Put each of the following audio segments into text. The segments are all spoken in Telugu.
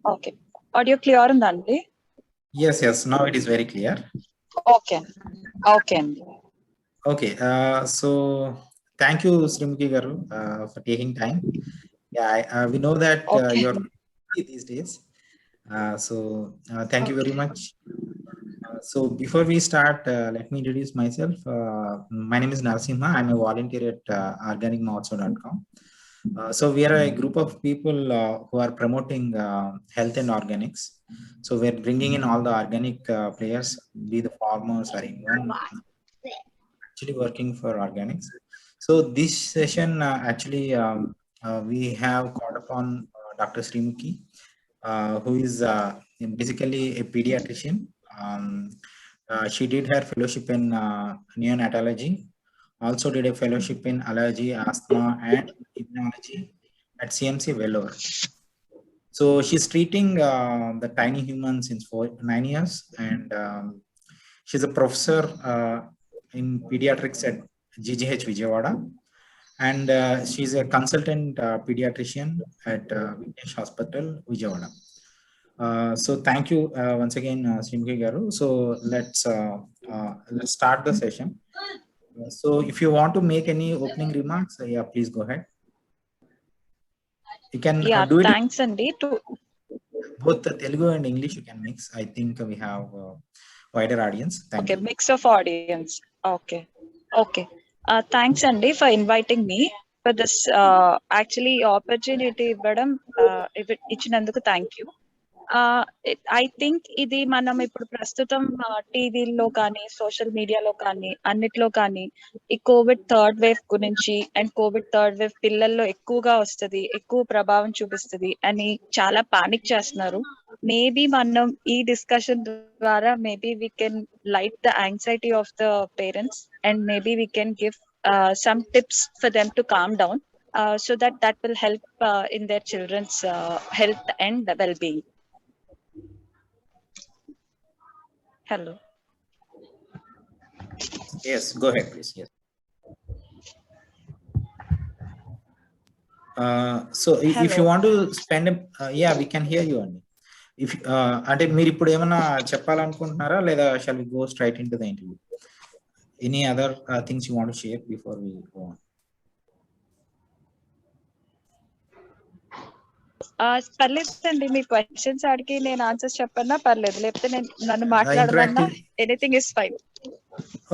Okay. Audio clear ఉందండి? Yes. Now it is very clear. Okay. Okay. Okay. So thank you, Srimukhi Garu, for taking time. Yeah, we know that Okay. you're busy these days. So thank you very much. So before we start, let me introduce myself. My name is Narasimha. I'm a volunteer at organicmahotsav.com. So we are a group of people who are promoting health and organics. So we're bringing in all the organic players, be the farmers or anyone actually working for organics. So this session we have called upon Dr. Srimukhi, who is basically a pediatrician. Um, she did her fellowship in neonatology, also did a fellowship in allergy, asthma, and immunology at CMC Vellore. So she's treating the tiny humans since 9 years, and she's a professor in pediatrics at GGH Vijayawada, and she's a consultant pediatrician at Vignesh Hospital, Vijayawada. So thank you once again, Srimukhi Garu. So let's start the session. So if you want to make any opening remarks, yeah, please go ahead. You can do it. Thanks, Andy. Both the Telugu and English you can mix. I think we have wider audience. Thank you. Mix of audience. Okay. Thanks, Andy, for inviting me for this actually opportunity ఇవ్వడం ఇచ్చినందుకు థ్యాంక్ యూ. ఐ థింక్ ఇది మనం ఇప్పుడు ప్రస్తుతం టీవీలో కానీ సోషల్ మీడియాలో కానీ అన్నిట్లో కానీ ఈ కోవిడ్ థర్డ్ వేవ్ గురించి అండ్ కోవిడ్ థర్డ్ వేవ్ పిల్లల్లో ఎక్కువగా వస్తుంది, ఎక్కువ ప్రభావం చూపిస్తుంది అని చాలా పానిక్ చేస్తున్నారు. మేబీ మనం ఈ డిస్కషన్ ద్వారా maybe we can light the anxiety of the parents and maybe we can give some tips for them to calm down so that will help in their children's health and well-being. Hello. Yes, go ahead, please. Yes. So if you want to spend, yeah, we can hear you only. If అంటే మీరు ఇప్పుడు ఏమైనా చెప్పాలనుకుంటున్నారా లేదా shall we go straight into the interview? Any other things you want to share before we go on? పర్లేదండి, మీ క్వశ్చన్స్ అడిగి నేను ఆన్సర్స్ చెప్పన్నా పర్లేదు, లేకపోతే నన్ను మాట్లాడమన్నా anything is fine.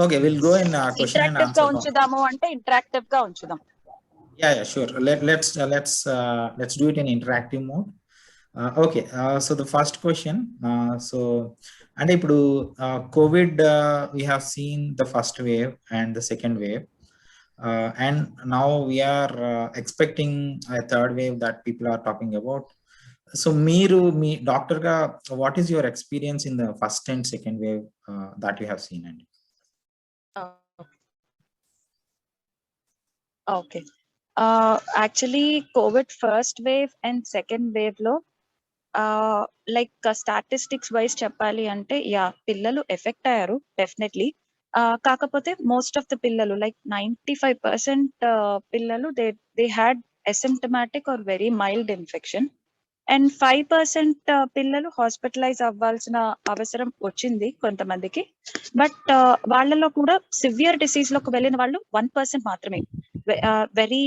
Okay, we'll go in question and answer. ఉంచుదాము అంటే ఇంటరాక్టివ్ గా ఉంచుదాం. Yeah, sure. Let's do it in interactive mode. Okay, so the first question, and ఇప్పుడు COVID we have seen the first wave and the second wave, and now we are expecting a third wave that people are talking about. So me doctor ga, what is your experience in the first and second wave that you have seen? And okay, actually COVID first wave and second wave lo like statistics wise చెప్పాలి అంటే పిల్లలు ఎఫెక్ట్ అయ్యారు డెఫినెట్లీ. కాకపోతే మోస్ట్ ఆఫ్ ద పిల్లలు లైక్ 95% పిల్లలు they had asymptomatic or very mild infection and 5% పిల్లలు హాస్పిటలైజ్ అవ్వాల్సిన అవసరం వచ్చింది కొంతమందికి. బట్ వాళ్ళలో కూడా సివియర్ డిసీజ్ లోకి వెళ్ళిన వాళ్ళు 1% మాత్రమే. వెరీ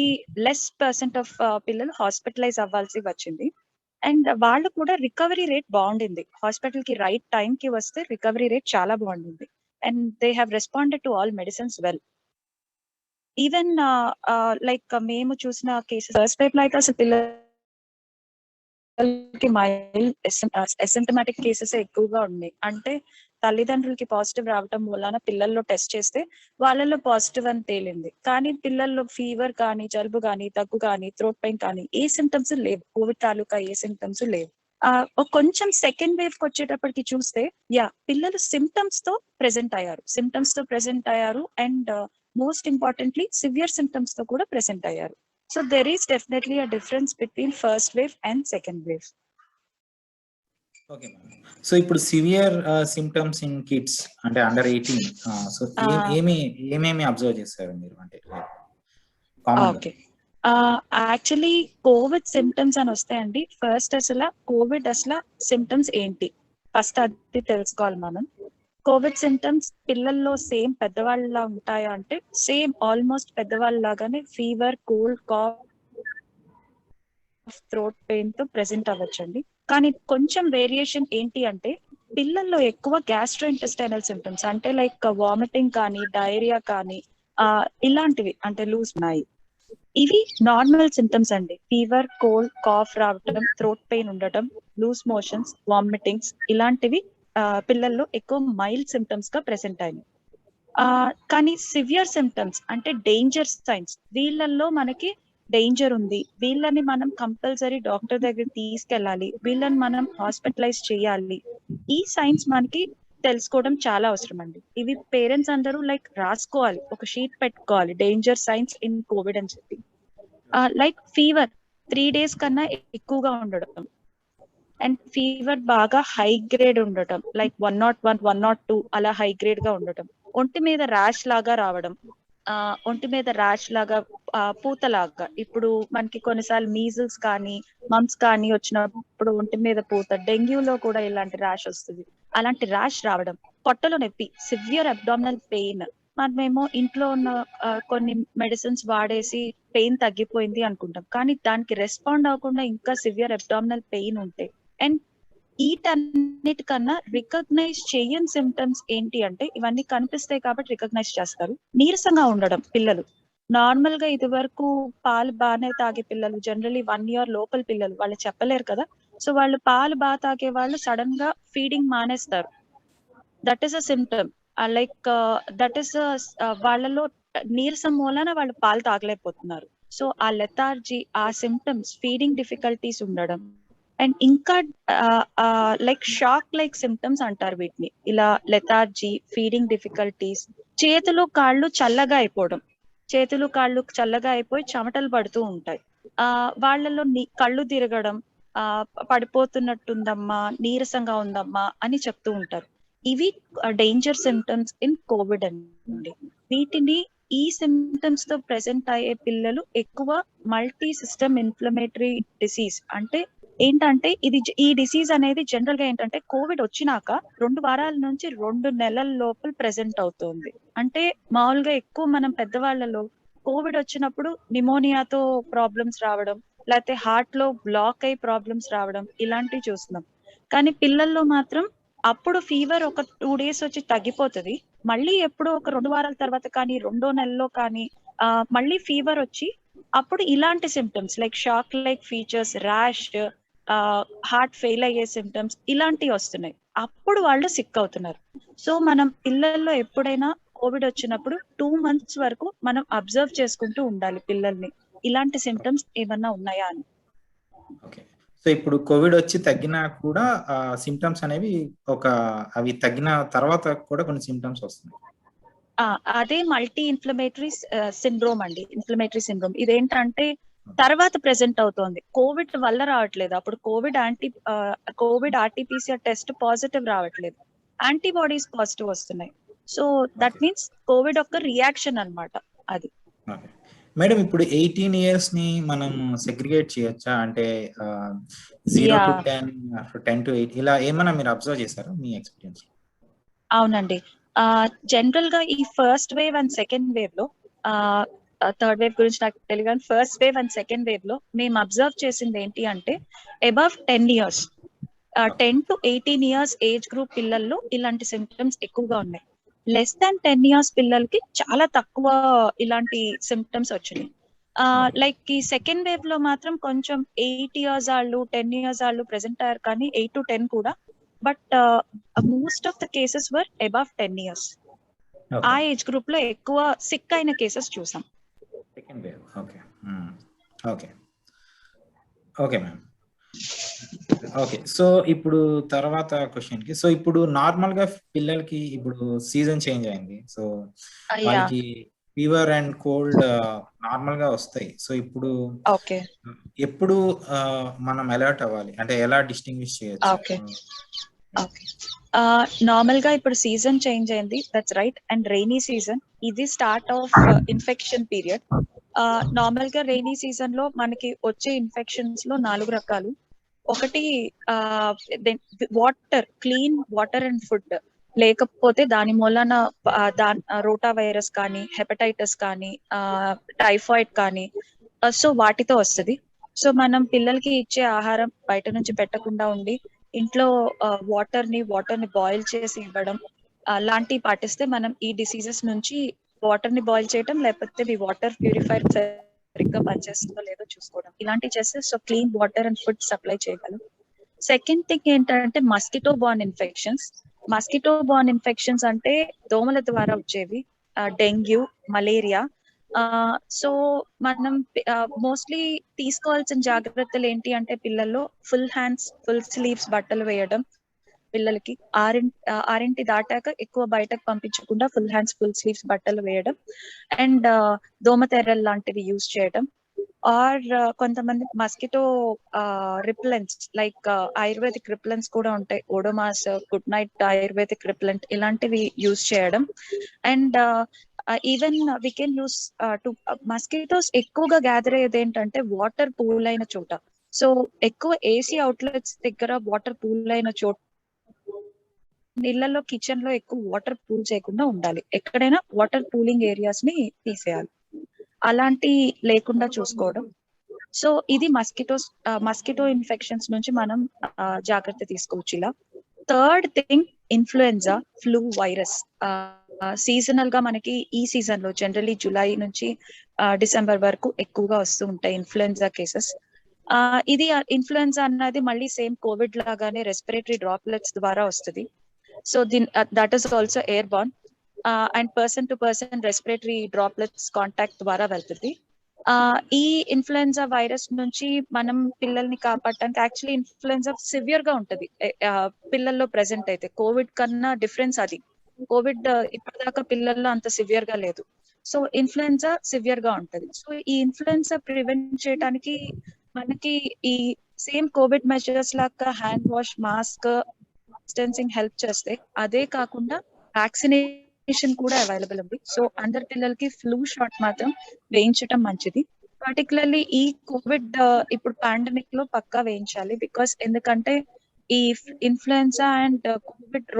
లెస్ పర్సెంట్ ఆఫ్ పిల్లలు హాస్పిటలైజ్ అవ్వాల్సి వచ్చింది. అండ్ వాళ్ళు కూడా రికవరీ రేట్ బాగుండింది. హాస్పిటల్ కి రైట్ టైం కి వస్తే రికవరీ రేట్ చాలా బాగుండింది and they have responded to all medicines well. Even like మేము చూసిన కేసెస్ ఫస్ట్ వేవ్ లో అయితే అసలు పిల్లలకి మైల్డ్ అసిమ్టమాటిక్ కేసెస్ ఎక్కువగా ఉన్నాయి. అంటే తల్లిదండ్రులకి పాజిటివ్ రావటం వలన పిల్లల్లో టెస్ట్ చేస్తే వాళ్ళలో పాజిటివ్ అని తేలింది, కానీ పిల్లల్లో ఫీవర్ కానీ జలుబు కానీ దగ్గు కానీ థ్రోట్ పెయిన్ కానీ ఏ సిమ్టమ్స్ లేవు, కోవిడ్ తాలూకా ఏ సిమ్టమ్స్ లేవు. కొంచెం సెకండ్ వేవ్ కి వచ్చేటప్పటికి చూస్తే పిల్లలు సిమ్టమ్స్ తో ప్రెసెంట్ అయ్యారు and most importantly severe symptoms తో కూడా ప్రెసెంట్ అయ్యారు. So there is definitely a difference between first wave and second wave. Okay, so ఇప్పుడు సివియర్ సిమ్టమ్స్ ఇన్ కిడ్స్ అంటే అండర్ 18, సో ఏమేమి అబ్జర్వ్ చేశారు మీరు? అంటే ఓకే, యాక్చువల్లీ కోవిడ్ సిమ్టమ్స్ అని వస్తాయండి. ఫస్ట్ కోవిడ్ సిమ్టమ్స్ ఏంటి, ఫస్ట్ అది తెలుసుకోవాలి మనం. కోవిడ్ సిమ్టమ్స్ పిల్లల్లో సేమ్ పెద్దవాళ్ళలా ఉంటాయా అంటే సేమ్ ఆల్మోస్ట్ పెద్దవాళ్ళలాగానే fever, cold, cough, throat pain తో ప్రెసెంట్ అవ్వచ్చండి. కానీ కొంచెం వేరియేషన్ ఏంటి అంటే పిల్లల్లో ఎక్కువ గ్యాస్ట్రోఇంటెస్టైనల్ సిమ్టమ్స్ అంటే లైక్ వామిటింగ్ కానీ, డైరియా కానీ ఇలాంటివి అంటే లూజ్ ఉన్నాయి. ఇవి నార్మల్ సిమ్టమ్స్ అండి. ఫీవర్, కోల్డ్, కాఫ్ రావటం, థ్రోట్ పెయిన్ ఉండటం, లూజ్ మోషన్స్, వామిటింగ్స్ ఇలాంటివి పిల్లల్లో ఎక్కువ మైల్డ్ సిమ్టమ్స్ గా ప్రెసెంట్ అయినాయి. కానీ సివియర్ సిమ్టమ్స్ అంటే డేంజర్ సైన్స్, వీళ్ళల్లో మనకి డేంజర్ ఉంది, వీళ్ళని మనం కంపల్సరీ డాక్టర్ దగ్గర తీసుకెళ్ళాలి, వీళ్ళని మనం హాస్పిటలైజ్ చేయాలి, ఈ సైన్స్ మనకి తెలుసుకోవడం చాలా అవసరం అండి. ఇవి పేరెంట్స్ అందరూ లైక్ రాసుకోవాలి, ఒక షీట్ పెట్టుకోవాలి, డేంజర్ సైన్స్ ఇన్ కోవిడ్ అని చెప్పి. లైక్ ఫీవర్ 3 days కన్నా ఎక్కువగా ఉండడం, అండ్ ఫీవర్ బాగా హై గ్రేడ్ ఉండటం, లైక్ 101, 102 అలా హై గ్రేడ్ గా ఉండటం, ఒంటి మీద ర్యాష్ లాగా రావడం, ఒంటి మీద ర్యాష్ లాగా పూతలాగా, ఇప్పుడు మనకి కొన్నిసార్లు మీజిల్స్ కానీ మమ్స్ కానీ వచ్చినప్పుడు ఒంటి మీద పూత, డెంగ్యూలో కూడా ఇలాంటి ర్యాష్ వస్తుంది, అలాంటి ర్యాష్ రావడం, పొట్టలో నొప్పి, సివియర్ అబ్డామినల్ పెయిన్, మనమేమో ఇంట్లో ఉన్న కొన్ని మెడిసిన్స్ వాడేసి పెయిన్ తగ్గిపోయింది అనుకుంటాం, కానీ దానికి రెస్పాండ్ అవ్వకుండా ఇంకా సివియర్ అబ్డామినల్ పెయిన్ ఉంటే, అండ్ వీటన్నిటికన్నా రికగ్నైజ్ చేయని సిమ్టమ్స్ ఏంటి అంటే ఇవన్నీ కనిపిస్తాయి కాబట్టి రికగ్నైజ్ చేస్తారు. నీరసంగా ఉండడం పిల్లలు, నార్మల్ గా ఇది వరకు పాలు బాగానే తాగే పిల్లలు, జనరలీ 1 year లోపల పిల్లలు వాళ్ళు చెప్పలేరు కదా, సో వాళ్ళు పాలు బాగా తాగే వాళ్ళు సడన్ గా ఫీడింగ్ మానేస్తారు. That is a symptom. Like that is వాళ్ళలో నీరసం మూలన వాళ్ళు పాలు తాగలేకపోతున్నారు. సో ఆ లెథార్జీ, ఆ సిమ్టమ్స్, ఫీడింగ్ డిఫికల్టీస్ ఉండడం, అండ్ ఇంకా లైక్ షాక్ లైక్ సిమ్టమ్స్ అంటారు వీటిని. ఇలా లెథార్జీ, ఫీడింగ్ డిఫికల్టీస్, చేతులు కాళ్ళు చల్లగా అయిపోవడం, చేతులు కాళ్ళు చల్లగా అయిపోయి చెమటలు పడుతూ ఉంటాయి, వాళ్ళలో కళ్ళు తిరగడం, పడిపోతున్నట్టుందమ్మా, నీరసంగా ఉందమ్మా అని చెప్తూ ఉంటారు. ఇవి డేంజర్ సిమ్టమ్స్ ఇన్ కోవిడ్ అండి. వీటిని, ఈ సిమ్టమ్స్ తో ప్రెసెంట్ అయ్యే పిల్లలు ఎక్కువ మల్టీ సిస్టమ్ ఇన్ఫ్లమేటరీ డిసీజ్ అంటే ఏంటంటే ఈ డిసీజ్ అనేది జనరల్ గా ఏంటంటే కోవిడ్ వచ్చినాక 2 వారాల నుంచి 2 నెలల లోపల ప్రెసెంట్ అవుతుంది. అంటే మామూలుగా ఎక్కువ మనం పెద్దవాళ్ళలో కోవిడ్ వచ్చినప్పుడు నిమోనియాతో ప్రాబ్లమ్స్ రావడం, లేకపోతే హార్ట్ లో బ్లాక్ అయి ప్రాబ్లమ్స్ రావడం ఇలాంటివి చూస్తున్నాం. కానీ పిల్లల్లో మాత్రం అప్పుడు ఫీవర్ ఒక 2 days వచ్చి తగ్గిపోతుంది, మళ్ళీ ఎప్పుడో ఒక 2 వారాల తర్వాత కానీ 2వ నెలలో కానీ మళ్ళీ ఫీవర్ వచ్చి అప్పుడు ఇలాంటి symptoms like shock like features, rash, heart fail అయ్యే సిమ్టమ్స్ ఇలాంటివి వస్తున్నాయి, అప్పుడు వాళ్ళు సిక్ అవుతున్నారు. సో మనం పిల్లల్లో ఎప్పుడైనా కోవిడ్ వచ్చినప్పుడు 2 months వరకు మనం అబ్జర్వ్ చేసుకుంటూ ఉండాలి పిల్లల్ని, ఇలాంటి సిమ్టమ్స్ ఏమన్నా ఉన్నాయా అని. ఓకే, సో ఇప్పుడు కోవిడ్ వచ్చి తగ్గినా కూడా సిమ్టమ్స్ అనేవి అవి తగ్గిన తర్వాత కూడా కొన్ని సిమ్టమ్స్ వస్తున్నాయి. అదే మల్టీ ఇన్ఫ్లమేటరీ సిండ్రోమ్ అండి. ఇన్ఫ్లమేటరీ సిండ్రోమ్ ఇదేంటంటే తర్వాత ప్రెసెంట్ అవుతోంది, కోవిడ్ వల్ల రావట్లేదు. అప్పుడు కోవిడ్ ఆర్టీపీసీఆర్ టెస్ట్ పాజిటివ్ రావట్లేదు, యాంటీబాడీస్ పాజిటివ్ వస్తున్నాయి. సో దట్ మీన్స్ కోవిడ్ ఒక రియాక్షన్ అన్నమాట అది. మేడం, ఇప్పుడు 18 years ని మనం సెగ్రిగేట్ చేయొచ్చా? అంటే 0 to 10, 10 to 8 ఇలా ఏమైనా మీరు అబ్జర్వ్ చేశారా మీ ఎక్స్పీరియన్స్? అవునండి, జనరల్ గా ఈ first wave and second wave లో, థర్డ్ వేవ్ గురించి నాకు తెలియదు కానీ first wave and second wave లో మేము అబ్జర్వ్ చేసింది ఏంటి అంటే above 10 years, 10 to 18 years age group పిల్లల్లో ఇలాంటి సిమ్టమ్స్ ఎక్కువగా ఉన్నాయి. లెస్ దాన్ 10 years పిల్లలకి చాలా తక్కువ ఇలాంటి సిమ్టమ్స్ వచ్చినాయి. లైక్ ఈ సెకండ్ వేవ్ లో మాత్రం కొంచెం 8 years వాళ్ళు, 10 years వాళ్ళు ప్రెసెంట్ అయ్యారు, కానీ 8 to 10 కూడా, but most of the cases were above 10 years. ఆ ఏజ్ గ్రూప్ లో ఎక్కువ సిక్ అయిన కేసెస్ చూసాం. Second wave. Okay okay okay ma'am. Okay, so ఇప్పుడు తర్వాత క్వశ్చన్ కి, సో ఇప్పుడు నార్మల్ గా పిల్లలకి ఇప్పుడు సీజన్ చేంజ్ అయింది, సో వాళ్ళకి ఫీవర్ అండ్ కోల్డ్ నార్మల్ గా వస్తాయి. సో ఇప్పుడు ఎప్పుడు మనం అలర్ట్ అవ్వాలి, అంటే ఎలా డిస్టింగ్విష్ చేయొచ్చు? నార్మల్ గా ఇప్పుడు సీజన్ చేంజ్ అయింది, that's right, and rainy season, ఇది start of infection period. Normal గా రెయినీ సీజన్ లో మనకి వచ్చే ఇన్ఫెక్షన్స్ లో 4 రకాలు. ఒకటి water, clean water and food లేకపోతే దాని మూలన రోటా వైరస్ కానీ, హెపటైటిస్ కానీ, టైఫాయిడ్ కానీ, సో వాటితో వస్తుంది. సో మనం పిల్లలకి ఇచ్చే ఆహారం బయట నుంచి పెట్టకుండా ఉండి ఇంట్లో వాటర్ ని బాయిల్ చేసి ఇవ్వడం లాంటివి పాటిస్తే మనం ఈ డిసీజెస్ నుంచి వాటర్ ని బాయిల్ చేయడం, లేకపోతే మీ వాటర్ ప్యూరిఫైర్ సరిగ్గా పనిచేస్తుందో లేదో చూసుకోవడం, ఇలాంటివి చేస్తే so clean water and food supply చేయగలం. సెకండ్ థింగ్ ఏంటంటే mosquito born infections. Mosquito born infections అంటే దోమల ద్వారా వచ్చేవి, డెంగ్యూ, మలేరియా. సో మనం మోస్ట్లీ తీసుకోవాల్సిన జాగ్రత్తలు ఏంటి అంటే పిల్లల్లో ఫుల్ హ్యాండ్స్, ఫుల్ స్లీవ్స్ బట్టలు వేయడం, పిల్లలకి ఆరింటి దాటాక ఎక్కువ బయటకు పంపించకుండా ఫుల్ హ్యాండ్స్, ఫుల్ స్లీవ్స్ బట్టలు వేయడం, అండ్ దోమతెరల్ లాంటివి యూజ్ చేయడం. ఆర్ కొంతమంది mosquito repellents like ayurvedic repellents కూడా ఉంటాయి, Odomos, Good Knight ayurvedic repellent, ఇలాంటివి యూజ్ చేయడం. And even we can use to mosquitoes ఎక్కువగా గ్యాదర్ అయ్యేది ఏంటంటే వాటర్ పూల్ అయిన చోట. సో ఎక్కువ ఏసీ అవుట్లెట్స్ దగ్గర వాటర్ పూల్ అయిన చోట, నీళ్ళలో కిచెన్ లో ఎక్కువ వాటర్ పూల్ చేయకుండా ఉండాలి. ఎక్కడైనా వాటర్ పూలింగ్ ఏరియాస్ ని తీసేయాలి, అలాంటి లేకుండా చూసుకోవడం. సో ఇది మస్కిటో ఇన్ఫెక్షన్స్ నుంచి మనం జాగ్రత్త తీసుకోవచ్చు. ఇలా third thing influenza, flu virus. Seasonal గా మనకి ఈ సీజన్ లో జనరలీ జూలై నుంచి డిసెంబర్ వరకు ఎక్కువగా వస్తూ ఉంటాయి ఇన్ఫ్లుయెన్జా కేసెస్. ఇది ఇన్ఫ్లుయెన్జా అన్నది మళ్ళీ సేమ్ కోవిడ్ లాగానే రెస్పిరేటరీ డ్రాప్లెట్స్ ద్వారా వస్తుంది. So that is also air born and person to person respiratory droplets contact ద్వారా వెళ్తుంది. ఈ ఇన్ఫ్లుయెన్జా వైరస్ నుంచి మనం పిల్లల్ని కాపాడటానికి, యాక్చువల్లీ ఇన్ఫ్లుయెన్జా సివియర్ గా ఉంటది పిల్లల్లో ప్రెసెంట్ అయితే. కోవిడ్ కన్నా డిఫరెన్స్ అది. కోవిడ్ ఇప్పటిదాకా పిల్లల్లో అంత సివియర్ గా లేదు, సో ఇన్ఫ్లుయెన్జా సివియర్ గా ఉంటది. సో ఈ ఇన్ఫ్లుయెన్జా ప్రివెంట్ చేయడానికి మనకి ఈ సేమ్ కోవిడ్ మెజర్స్ లాగా hand wash, mask, distancing help చేస్తే, అదే కాకుండా వ్యాక్సినేషన్ కూడా అవైలబుల్ ఉంది. సో అందరి పిల్లలకి ఫ్లూ షాట్ మాత్రం వేయించడం మంచిది. పర్టికులర్లీ ఈ కోవిడ్ ఇప్పుడు పాండమిక్ లో పక్కా వేయించాలి. బికాస్ ఎందుకంటే ఈ ఇన్ఫ్లుయెన్జా అండ్ కోవిడ్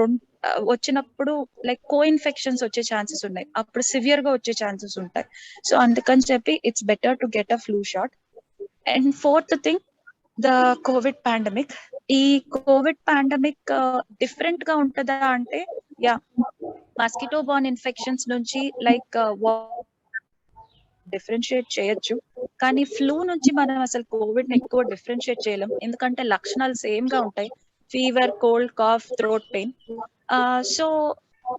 వచ్చినప్పుడు లైక్ కో ఇన్ఫెక్షన్స్ వచ్చే ఛాన్సెస్ ఉన్నాయి, అప్పుడు సివియర్ గా వచ్చే ఛాన్సెస్ ఉంటాయి. సో అందుకని చెప్పి it's better to get a flu shot. And fourth thing the Covid pandemic. ఈ కోవిడ్ పాండమిక్ డిఫరెంట్ గా ఉంటుందా అంటే, యా, మస్కిటో బార్న్ ఇన్ఫెక్షన్స్ నుంచి లైక్ డిఫరెన్షియేట్ చేయొచ్చు, కానీ ఫ్లూ నుంచి మనం అసలు కోవిడ్ ని ఎక్కువ డిఫరెన్షియేట్ చేయలేం, ఎందుకంటే లక్షణాలు సేమ్ గా ఉంటాయి, fever, cold, cough, throat pain. So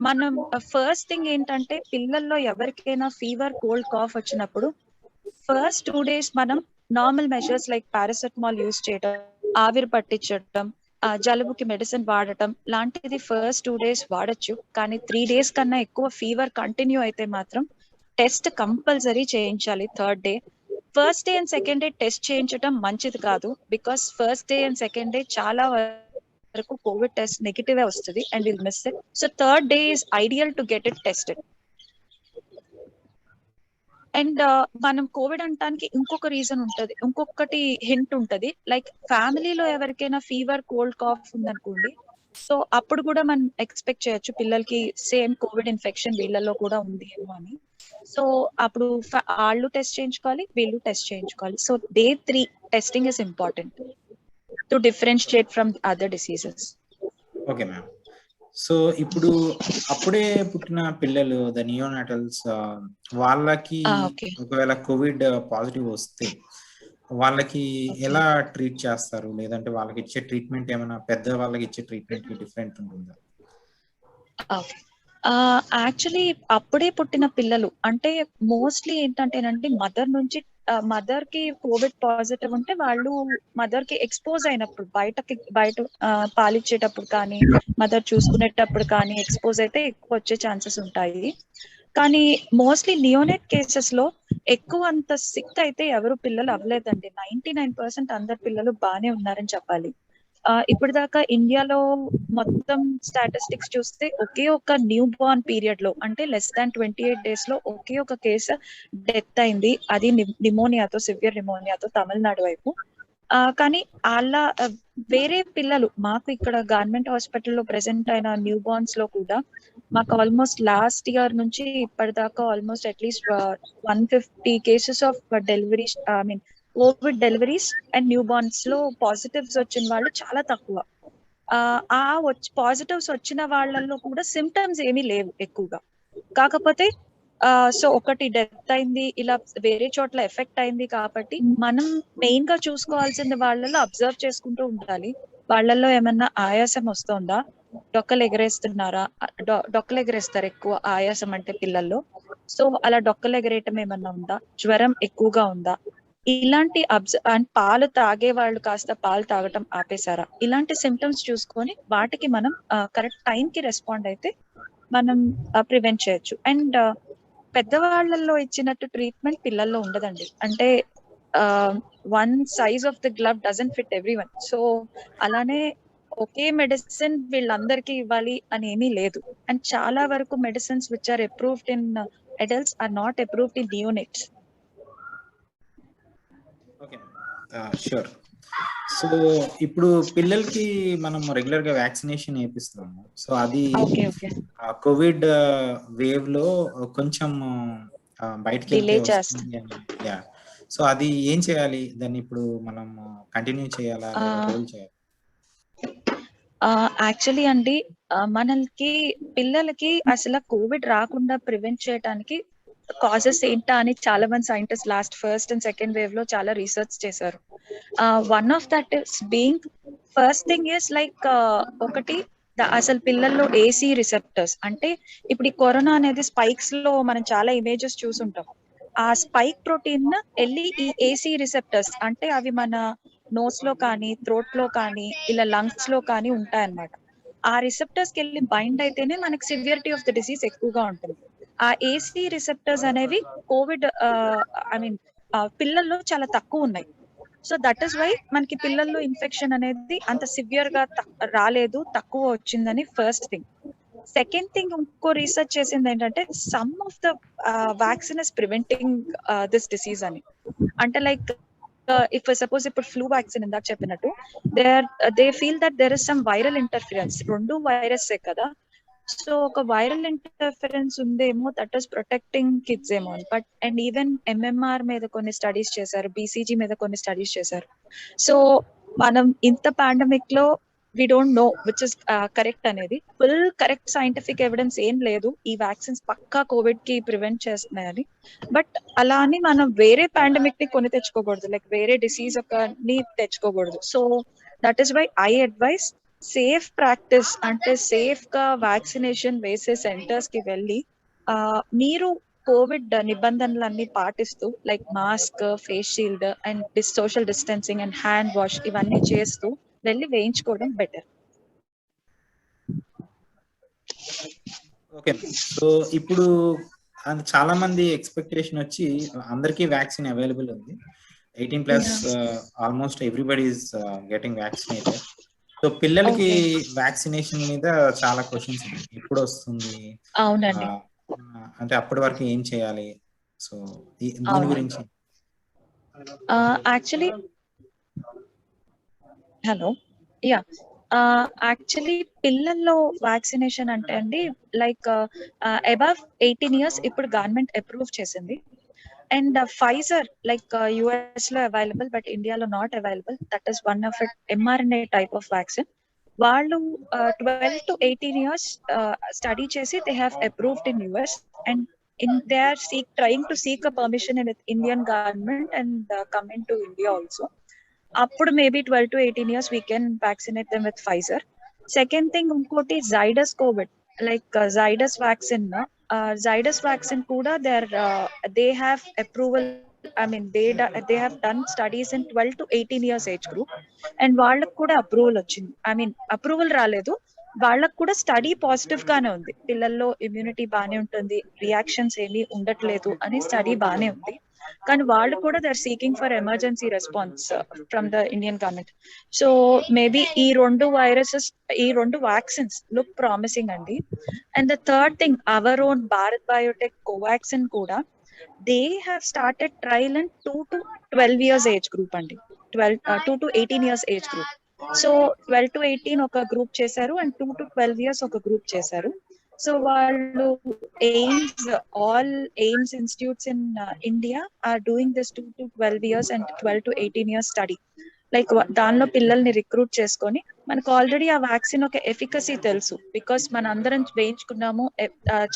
మనం ఫస్ట్ థింగ్ ఏంటంటే పిల్లల్లో ఎవరికైనా ఫీవర్, కోల్డ్, కాఫ్ వచ్చినప్పుడు ఫస్ట్ 2 days మనం normal measures like paracetamol use చేయడం, ఆవిరి పట్టించడం, జలుబుకి మెడిసిన్ వాడటం లాంటిది ఫస్ట్ 2 days వాడచ్చు. కానీ 3 days కన్నా ఎక్కువ ఫీవర్ కంటిన్యూ అయితే మాత్రం టెస్ట్ కంపల్సరీ చేయించాలి. Third day, first day and second day test చేయించడం మంచిది కాదు, because first day and second day చాలా వరకు కోవిడ్ టెస్ట్ నెగిటివ్ వస్తుంది and will miss it. So third day is ideal to get it tested. And మనం కోవిడ్ అంటానికి ఇంకొక రీజన్ ఉంటది, ఇంకొకటి హింట్ ఉంటది. లైక్ ఫ్యామిలీలో ఎవరికైనా ఫీవర్, కోల్డ్, కాఫ్ ఉందనుకోండి, సో అప్పుడు కూడా మనం ఎక్స్పెక్ట్ చేయొచ్చు పిల్లలకి సేమ్ కోవిడ్ ఇన్ఫెక్షన్ వీళ్ళలో కూడా ఉంది ఏమో అని. సో అప్పుడు వాళ్ళు టెస్ట్ చేయించుకోవాలి, వీళ్ళు టెస్ట్ చేయించుకోవాలి. So day 3 testing is important to differentiate from other diseases. Okay ma'am. So ఇప్పుడు అప్పుడే పుట్టిన పిల్లలు, ద నియోనాటల్స్, వాళ్ళకి ఒకవేళ కోవిడ్ పాజిటివ్ వస్తే వాళ్ళకి ఎలా ట్రీట్ చేస్తారు? లేదంటే వాళ్ళకి ఇచ్చే ట్రీట్మెంట్ ఏమైనా పెద్ద వాళ్ళకి ఇచ్చే ట్రీట్మెంట్ కి డిఫరెంట్ ఉంటుందా? యాక్చువల్లీ అప్పుడే పుట్టిన పిల్లలు అంటే మోస్ట్లీ ఏంటంటేనండి, మదర్ కి కోవిడ్ పాజిటివ్ ఉంటే వాళ్ళు మదర్ కి ఎక్స్పోజ్ అయినప్పుడు, బయట పాలిచ్చేటప్పుడు కానీ, మదర్ చూసుకునేటప్పుడు కానీ ఎక్స్పోజ్ అయితే ఎక్కువ వచ్చే ఛాన్సెస్ ఉంటాయి. కానీ మోస్ట్లీ నియోనేట్ కేసెస్ లో ఎక్కువ అంత సిక్ అయితే ఎవరు పిల్లలు అవ్వలేదండి. 99% అందరు పిల్లలు బాగానే ఉన్నారని చెప్పాలి. ఇప్పుడు దాకా ఇండియాలో మొత్తం స్టాటిస్టిక్స్ చూస్తే ఒకే ఒక న్యూ బోర్న్ పీరియడ్ లో అంటే లెస్ దాన్ 28 days లో ఒకే ఒక కేసు డెత్ అయింది. అది నిమోనియాతో, సివియర్ నిమోనియాతో తమిళనాడు వైపు. కానీ అలా వేరే పిల్లలు మాకు ఇక్కడ గవర్నమెంట్ హాస్పిటల్లో ప్రెసెంట్ అయిన న్యూ బోర్న్స్ లో కూడా మాకు ఆల్మోస్ట్ లాస్ట్ ఇయర్ నుంచి ఇప్పటిదాకా almost at least 150 cases of deliveries, I mean Covid deliveries and new borns లో పాజిటివ్స్ వచ్చిన వాళ్ళు చాలా తక్కువ. పాజిటివ్స్ వచ్చిన వాళ్ళల్లో కూడా సిమ్టమ్స్ ఏమీ లేవు ఎక్కువగా. కాకపోతే సో ఒకటి డెత్ అయింది, ఇలా వేరే చోట్ల ఎఫెక్ట్ అయింది కాబట్టి మనం మెయిన్ గా చూసుకోవాల్సింది వాళ్ళలో అబ్జర్వ్ చేసుకుంటూ ఉండాలి. వాళ్ళల్లో ఏమన్నా ఆయాసం వస్తుందా, డొక్కలు ఎగరేస్తున్నారా, డొక్కలు ఎగరేస్తారు ఎక్కువ ఆయాసం అంటే పిల్లల్లో. సో అలా డొక్కలు ఎగరేయటం ఏమన్నా ఉందా, జ్వరం ఎక్కువగా ఉందా, ఇలాంటి అండ్ పాలు తాగే వాళ్ళు కాస్త పాలు తాగటం ఆపేశారా, ఇలాంటి సిమ్టమ్స్ చూసుకొని వాటికి మనం కరెక్ట్ టైం కి రెస్పాండ్ అయితే మనం ప్రివెంట్ చేయొచ్చు. అండ్ పెద్దవాళ్లలో ఇచ్చినట్టు ట్రీట్మెంట్ పిల్లల్లో ఉండదండి. అంటే one size of the glove doesn't fit every one. So అలానే ఒకే మెడిసిన్ వీళ్ళందరికీ ఇవ్వాలి అని ఏమీ లేదు. అండ్ చాలా వరకు medicines which are approved in adults are not approved in neonates. Okay, sure. So ఇప్పుడు పిల్లలకి మనం రెగ్యులర్ గా వ్యాక్సినేషన్ వేపిస్తున్నాము. సో అది కోవిడ్ వేవ్ లో కొంచెం బయటకి వెళ్తే వస్తుంది అని. యా, సో అది ఏం చేయాలి? దాన్ని ఇప్పుడు మనం కంటిన్యూ చేయాలా లేదా హోల్డ్ చేయాలి? యాక్చువల్లీ అండి, మనకి పిల్లలకి అసలు కోవిడ్ రాకుండా ప్రివెంట్ చేయడానికి కాజెస్ ఏంటా అని చాలా మంది scientist last first and second wave లో చాలా రీసెర్చ్ చేశారు. One of that is being, first thing is like ఒకటి అసలు పిల్లల్లో ఏసీ రిసెప్టర్స్. అంటే ఇప్పుడు ఈ కరోనా అనేది స్పైక్స్ లో మనం చాలా ఇమేజెస్ చూసుంటాం. ఆ స్పైక్ ప్రోటీన్ వెళ్ళి ఈ ఏసీ రిసెప్టర్స్ అంటే అవి మన నోస్ లో కానీ, థ్రోట్ లో కానీ, ఇలా లంగ్స్ లో కానీ ఉంటాయన్నమాట. ఆ రిసెప్టర్స్ కి వెళ్ళి బైండ్ అయితేనే మనకి సివియరిటీ ఆఫ్ ద డిసీజ్ ఎక్కువగా ఉంటుంది. ఆ ఏసీ రిసెప్టర్స్ అనేవి కోవిడ్ ఐ మీన్ పిల్లల్లో చాలా తక్కువ ఉన్నాయి. సో దట్ ఈస్ వై మనకి పిల్లల్లో ఇన్ఫెక్షన్ అనేది అంత సివియర్ గా రాలేదు, తక్కువ వచ్చిందని ఫస్ట్ థింగ్. సెకండ్ థింగ్, ఇంకో రీసెర్చ్ చేసింది ఏంటంటే some of the vaccine is preventing this disease అని. అంటే లైక్ ఇఫ్ సపోజ్ ఇప్పుడు ఫ్లూ వ్యాక్సిన్ ఇందాక చెప్పినట్టు they feel that there is some viral interference. రెండు వైరస్ కదా, సో ఒక వైరల్ ఇంటర్ఫరెన్స్ ఉందేమో, దట్ ఈస్ ప్రొటెక్టింగ్ కిడ్స్ ఏమో. బట్ అండ్ ఈవెన్ ఎంఎంఆర్ మీద కొన్ని స్టడీస్ చేశారు, బీసీజీ మీద కొన్ని స్టడీస్ చేశారు. సో మనం ఇంత పాండమిక్ లో we don't know which is correct అనేది. ఫుల్ కరెక్ట్ సైంటిఫిక్ ఎవిడెన్స్ ఏం లేదు ఈ వ్యాక్సిన్స్ పక్కా కోవిడ్ కి ప్రివెంట్ చేస్తున్నాయని. బట్ అలా అని మనం వేరే పాండమిక్ ని కొని తెచ్చుకోకూడదు, లైక్ వేరే డిసీజ్ ఒకని తెచ్చుకోకూడదు. So that is why I advise safe practice, అంటే సేఫ్ గా వ్యాక్సినేషన్ వేసే సెంటర్స్ కి వెళ్ళి మీరు కోవిడ్ నిబంధనలన్నీ పాటిస్తూ like mask, face shield and social distancing and hand wash ఇవన్నీ చేస్తూ వెళ్ళి వేయించుకోవడం బెటర్. ఓకే, సో ఇప్పుడు చాలా మంది ఎక్స్పెక్టేషన్ వచ్చి అందరికీ వ్యాక్సిన్ అవైలబుల్ ఉంది, 18+ almost everybody is getting vaccinated. So పిల్లలకి వ్యాక్సినేషన్ మీద చాలా క్వశ్చన్స్ ఉన్నాయి, ఎప్పుడు వస్తుంది, అంటే అప్పటి వరకు ఏం చేయాలి? సో దీని గురించి యాక్చువల్లీ యాక్చువల్లీ పిల్లల్లో వ్యాక్సినేషన్ అంటే అండి లైక్ అబవ్ 18 years ఇప్పుడు గవర్నమెంట్ అప్రూవ్ చేసింది. అండ్ ఫైజర్ లైక్ యుఎస్ లో అవైలబుల్ బట్ ఇండియాలో not available. That is one of it, mRNA type of vaccine. వాళ్ళు 12 to 18 years స్టడీ చేసి they have approved in US and they are trying to seek a permission in Indian government and coming to India also. అప్పుడు maybe 12 to 18 years we can vaccinate them with Pfizer. Second thing, ఇంకోటి Zydus COVID, like Zydus vaccine కూడా they have approval. I mean they have done studies in 12 to 18 years age group and వాళ్ళకు కూడా అప్రూవల్ వచ్చింది. ఐ మీన్ అప్రూవల్ రాలేదు, వాళ్ళకు కూడా స్టడీ పాజిటివ్ గానే ఉంది, పిల్లల్లో ఇమ్యూనిటీ బానే ఉంటుంది, రియాక్షన్స్ ఏమీ ఉండట్లేదు అని స్టడీ బానే ఉంది. కానీ వాళ్ళు కూడా they are seeking for emergency response from the Indian government. So maybe ఈ రెండు వ్యాక్సిన్స్ లుక్ ప్రామిసింగ్ అండి. And the third thing, our own Bharat Biotech Covaxin కూడా they have started trial in 2 to 12 years age group అండి. 2 to 18 years age group. So 12 to 18 ఒక గ్రూప్ చేశారు అండ్ 2 to 12 years ఒక గ్రూప్ చేశారు. సో వాళ్ళు all AIIMS institutes in India are doing this 2 to 12 years and 12 to 18 years study. Like దానిలో పిల్లల్ని రిక్రూట్ చేసుకొని, మనకు ఆల్రెడీ ఆ వ్యాక్సిన్ ఒక ఎఫికసీ తెలుసు, బికాస్ మన అందరం వేయించుకున్నాము.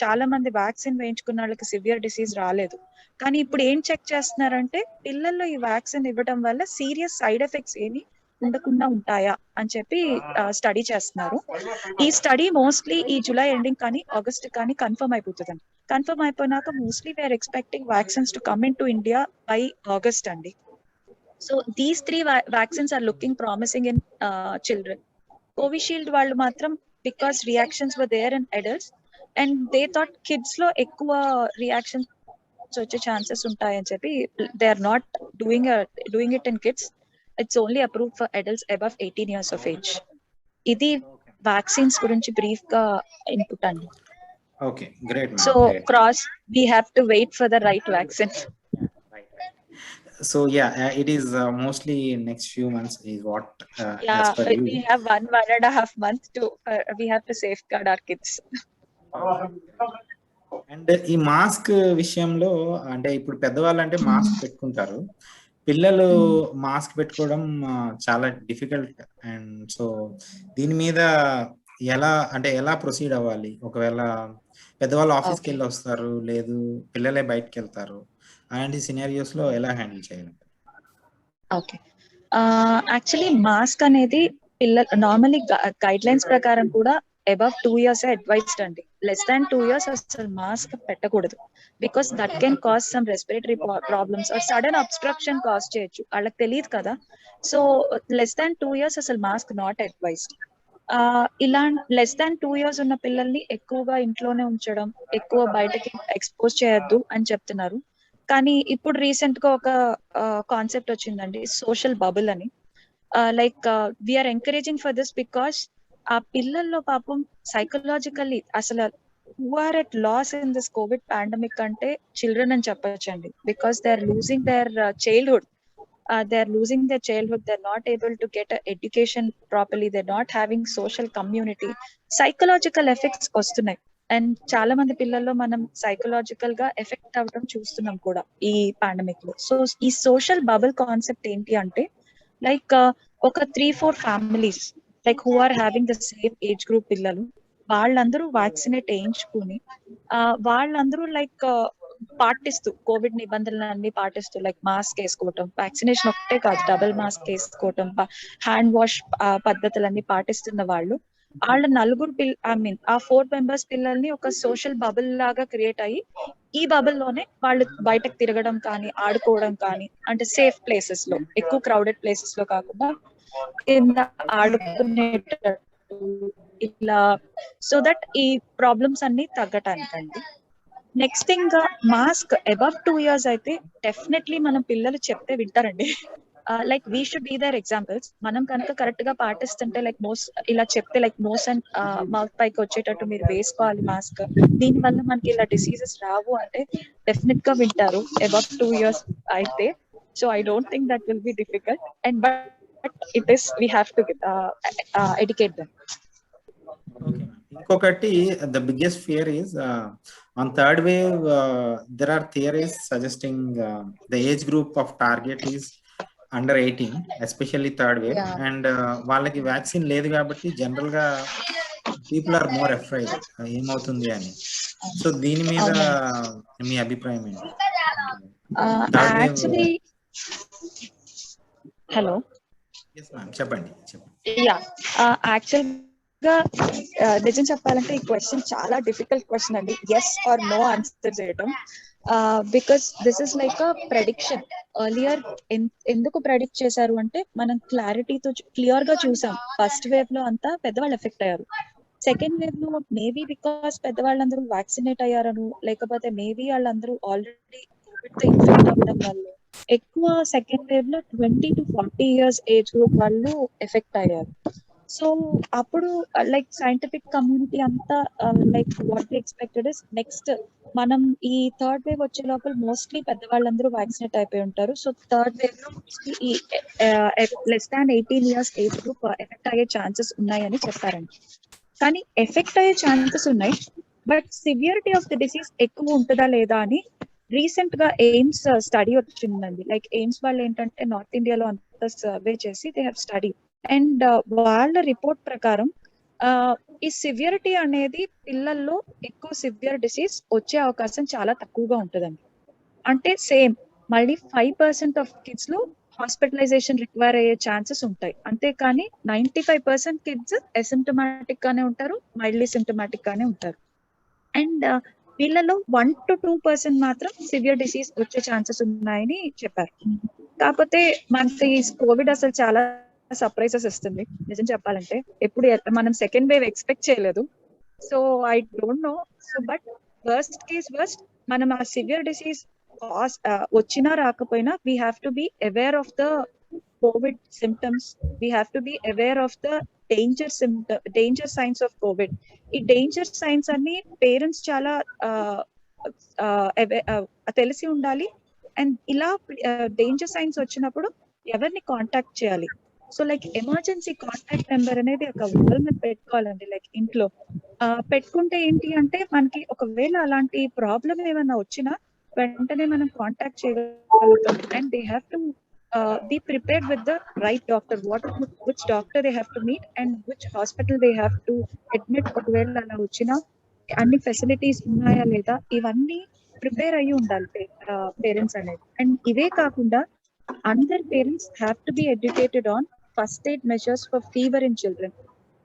చాలా మంది వ్యాక్సిన్ వేయించుకున్న వాళ్ళకి సివియర్ డిసీజ్ రాలేదు. కానీ ఇప్పుడు ఏం చెక్ చేస్తున్నారంటే పిల్లల్లో ఈ వ్యాక్సిన్ ఇవ్వడం వల్ల సీరియస్ సైడ్ ఎఫెక్ట్స్ ఏమి ఉండకుండా ఉంటాయా అని చెప్పి స్టడీ చేస్తున్నారు. ఈ స్టడీ మోస్ట్లీ ఈ జూలై ఎండింగ్ కానీ ఆగస్ట్ కానీ కన్ఫర్మ్ అయిపోతుందండి. కన్ఫర్మ్ అయిపోయినాక mostly we are expecting vaccines to come in to India by August అండి. So these 3 vaccines are looking promising in children. Covishield వాళ్ళు మాత్రం, because reactions were there in adults and they thought kids లో ఎక్కువ reactions వచ్చే chances ఉంటాయని చెప్పి they are not doing it in kids. It's only approved for adults above 18 years of age. ఇది vaccines గురించి brief గా input అండి. Okay, great. So we have to wait for the right vaccine. So yeah, it is mostly next few months is what as per you. We have 1.5 months to we have to safeguard our kids. And ఈ మాస్క్ విషయంలో అంటే ఇప్పుడు పెద్దవాళ్ళు అంటే మాస్క్ పెట్టుకుంటారు, పిల్లలు మాస్క్ పెట్టుకోవడం చాలా డిఫికల్ట్. అండ్ సో దీని మీద ఎలా ప్రొసీడ్ అవ్వాలి? ఒకవేళ పెద్దవాళ్ళు ఆఫీస్కి వెళ్ళి వస్తారు, లేదు పిల్లలే బయటకు వెళ్తారు, అలాంటి సినారియోస్ లో ఎలా హ్యాండిల్ చేయాలి? ఓకే, యాక్చువల్లీ మాస్క్ అనేది పిల్లలు నార్మల్లీ గైడ్ లైన్స్ ప్రకారం కూడా అబవ్ 2 years అడ్వైజ్డ్ అండి. లెస్ దాన్ 2 years అసలు మాస్క్ పెట్టకూడదు, because that can cause some respiratory problems or sudden obstruction cause చేయొచ్చు, వాళ్ళకి తెలియదు కదా. సో లెస్ దాన్ 2 years అసలు మాస్క్ నాట్ అడ్వైజ్డ్. ఇలా లెస్ దాన్ 2 years ఉన్న పిల్లల్ని ఎక్కువగా ఇంట్లోనే ఉంచడం, ఎక్కువ బయటకి ఎక్స్పోజ్ చేయొద్దు అని చెప్తున్నారు. కానీ ఇప్పుడు రీసెంట్ గా ఒక కాన్సెప్ట్ వచ్చిందండి, సోషల్ బబుల్ అని. Like we are encouraging for this because ఆ పిల్లల్లో పాపం సైకలాజికల్లీ అసలు who are at loss in this Covid pandemic అంటే చిల్డ్రన్ అని చెప్పొచ్చండి. Because they are losing their childhood. They're losing their childhood. They're not able to get an education properly. They're not having social community. Psychological effects వస్తున్నాయి. అండ్ చాలా మంది పిల్లల్లో మనం సైకలాజికల్ గా ఎఫెక్ట్ అవ్వడం చూస్తున్నాం కూడా ఈ పాండమిక్ లో. సో ఈ సోషల్ బబుల్ కాన్సెప్ట్ ఏంటి అంటే, లైక్ ఒక 3-4 families like who are having the same age group పిల్లలు, వాళ్ళందరూ వ్యాక్సినేట్ వేయించుకుని వాళ్ళందరూ లైక్ పాటిస్తూ కోవిడ్ నిబంధనలన్నీ పాటిస్తూ, లైక్ మాస్క్ వేసుకోవటం, వ్యాక్సినేషన్ ఒకటే కాదు డబుల్ మాస్క్ వేసుకోవటం, హ్యాండ్ వాష్ పద్ధతులన్నీ పాటిస్తున్న వాళ్ళ 4 members పిల్లల్ని ఒక సోషల్ బబుల్ లాగా క్రియేట్ అయ్యి, ఈ బబుల్ లోనే వాళ్ళు బయటకు తిరగడం కానీ ఆడుకోవడం కానీ, అంటే సేఫ్ ప్లేసెస్ లో, ఎక్కువ క్రౌడెడ్ ప్లేసెస్ లో కాకుండా కింద ఆడుకునేటట్టు ఇలా, సో దట్ ఈ ప్రాబ్లమ్స్ అన్ని తగ్గటానికండి. Next thing, mask above 2 years అయితే డెఫినెట్లీ మనం పిల్లలు చెప్తే వింటారండి. Like we should be their examples. మనం కనుక కరెక్ట్ గా పాటిస్తుంటే, లైక్ నోస్ ఇలా చెప్తే, లైక్ నోస్ అండ్ మౌత్ పైకి వచ్చేటట్టు మీరు వేసుకోవాలి మాస్క్, దీని వల్ల మనకి ఇలా డిసీజెస్ రావు అంటే డెఫినెట్ గా వింటారు అబవ్ 2 years అయితే. So I don't think that will be difficult, and but it is we have to educate them. ఇంకొకటి, the biggest fear is on third wave, there are theories suggesting the age group of target is under 18, especially third wave. And వాళ్ళకి వ్యాక్సిన్ లేదు కాబట్టి జనరల్ గా పీపుల్ ఆర్ మోర్ అఫ్రైడ్ ఏమవుతుంది అని. సో దీని మీద మీ అభిప్రాయం ఏంటి? యాక్చువల్లీ హలో, చెప్పండి. యాక్చువల్ గా నిజం చెప్పాలంటే ఈ క్వశ్చన్ చాలా డిఫికల్ట్ క్వశ్చన్ అండి, ఎస్ ఆర్ నో ఆన్సర్ చేయడం. Because this is like a prediction. Earlier ఎందుకు ప్రెడిక్ట్ చేశారు అంటే, మనం క్లారిటీతో క్లియర్ గా చూసాం ఫస్ట్ వేవ్ లో అంతా పెద్దవాళ్ళు ఎఫెక్ట్ అయ్యారు. సెకండ్ వేవ్ లో మేబీ బికాస్ పెద్దవాళ్ళందరూ వ్యాక్సినేట్ అయ్యారను, లేకపోతే మేబీ వాళ్ళందరూ ఆల్రెడీ కోవిడ్ తో ఇన్ఫెక్ట్ అవ్వడం వల్ల ఎక్కువ సెకండ్ వేవ్ లో 20 to 40 years ఏజ్ గ్రూప్ వాళ్ళు ఎఫెక్ట్ అయ్యారు. సో అప్పుడు లైక్ సైంటిఫిక్ కమ్యూనిటీ అంతా like what expected is next మనం ఈ థర్డ్ వేవ్ వచ్చే లోపల మోస్ట్లీ పెద్దవాళ్ళందరూ వ్యాక్సినేట్ అయిపోయి ఉంటారు. సో థర్డ్ వేవ్ లో ఈ less than 18 years age group effect అయ్యే ఛాన్సెస్ ఉన్నాయని చెప్పారండి. కానీ ఎఫెక్ట్ అయ్యే ఛాన్సెస్ ఉన్నాయి, but severity of the disease ఎక్కువ ఉంటుందా లేదా అని రీసెంట్ గా ఎయిమ్స్ స్టడీ వచ్చిందండి. లైక్ ఎయిమ్స్ వాళ్ళు ఏంటంటే నార్త్ ఇండియాలో అంతా సర్వే చేసి దే హ్యావ్ స్టడీ అండ్ వాళ్ళ రిపోర్ట్ ప్రకారం ఈ సివియరిటీ అనేది పిల్లల్లో ఎక్కువ సివియర్ డిసీజ్ వచ్చే అవకాశం చాలా తక్కువగా ఉంటుందండి. అంటే సేమ్ మళ్ళీ 5% ఆఫ్ కిడ్స్ లో హాస్పిటలైజేషన్ రిక్వైర్ అయ్యే ఛాన్సెస్ ఉంటాయి. అంతేకాని 95% కిడ్స్ అసిమ్టమాటిక్ గానే ఉంటారు, మైల్డ్లీ సిమ్టమాటిక్ గానే ఉంటారు. అండ్ వీళ్ళలో 1 to 2% మాత్రం సివియర్ డిసీజ్ వచ్చే ఛాన్సెస్ ఉన్నాయని చెప్పారు. కాకపోతే మనకి కోవిడ్ అసలు చాలా సర్ప్రైజెస్ ఇస్తుంది నిజం చెప్పాలంటే. ఎప్పుడు మనం సెకండ్ వేవ్ ఎక్స్పెక్ట్ చేయలేదు. So I don't know. So but worst మనం ఆ సివియర్ డిసీజ్ వచ్చినా రాకపోయినా we have to be aware of the Covid symptoms. We have to be aware of the danger science of Covid. ఈ డేంజర్ సైన్స్ అన్ని పేరెంట్స్ చాలా తెలిసి ఉండాలి. అండ్ ఇలా డేంజర్ సైన్స్ వచ్చినప్పుడు ఎవరిని కాంటాక్ట్ చేయాలి. So like emergency contact number అనేది ఒక వాల్ మీద పెట్టుకోవాలండి. లైక్ ఇంట్లో పెట్టుకుంటే ఏంటి అంటే మనకి ఒకవేళ అలాంటి ప్రాబ్లం ఏమైనా వచ్చినా వెంటనే మనం కాంటాక్ట్ చేయగలుగుతాం. And they have to be prepared with the right doctor, which doctor they have to meet and which hospital they have to admit. ఒకవేళ అలా వచ్చినా అన్ని ఫెసిలిటీస్ ఉన్నాయా లేదా ఇవన్నీ ప్రిపేర్ అయ్యి ఉండాలి పేరెంట్స్ అనేది. అండ్ ఇవే కాకుండా అందర్ parents have to be educated on first aid measures for fever in children,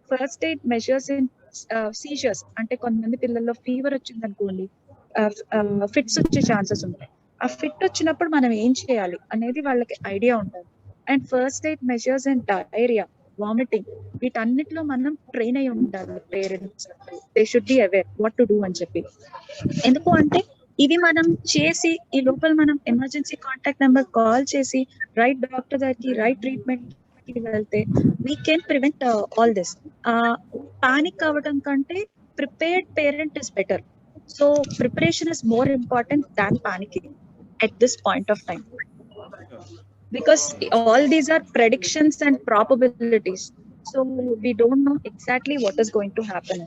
first aid measures in seizures. అంటే కొంతమంది పిల్లల్లో ఫీవర్ వచ్చింది అనుకోండి, ఫిట్స్ వచ్చే ఛాన్సెస్ ఉంటాయి. ఆ ఫిట్ వచ్చినప్పుడు మనం ఏం చేయాలి అనేది వాళ్ళకి ఐడియా ఉంటుంది. And first aid measures and diarrhoea, vomiting, వీటన్నిటిలో మనం ట్రైన్ అయి ఉండాలి parents. They should be aware what to do అని చెప్పి. ఎందుకు అంటే ఇవి మనం చేసి ఈ లోపల మనం ఎమర్జెన్సీ కాంటాక్ట్ నెంబర్ కాల్ చేసి రైట్ డాక్టర్ దగ్గరికి రైట్ ట్రీట్మెంట్ కి వెళ్తే we can prevent all this. Panic అవ్వడం కంటే prepared parent is better. So preparation is more important than panicking at this point of time, because all these are predictions and probabilities, so we don't know exactly what is going to happen.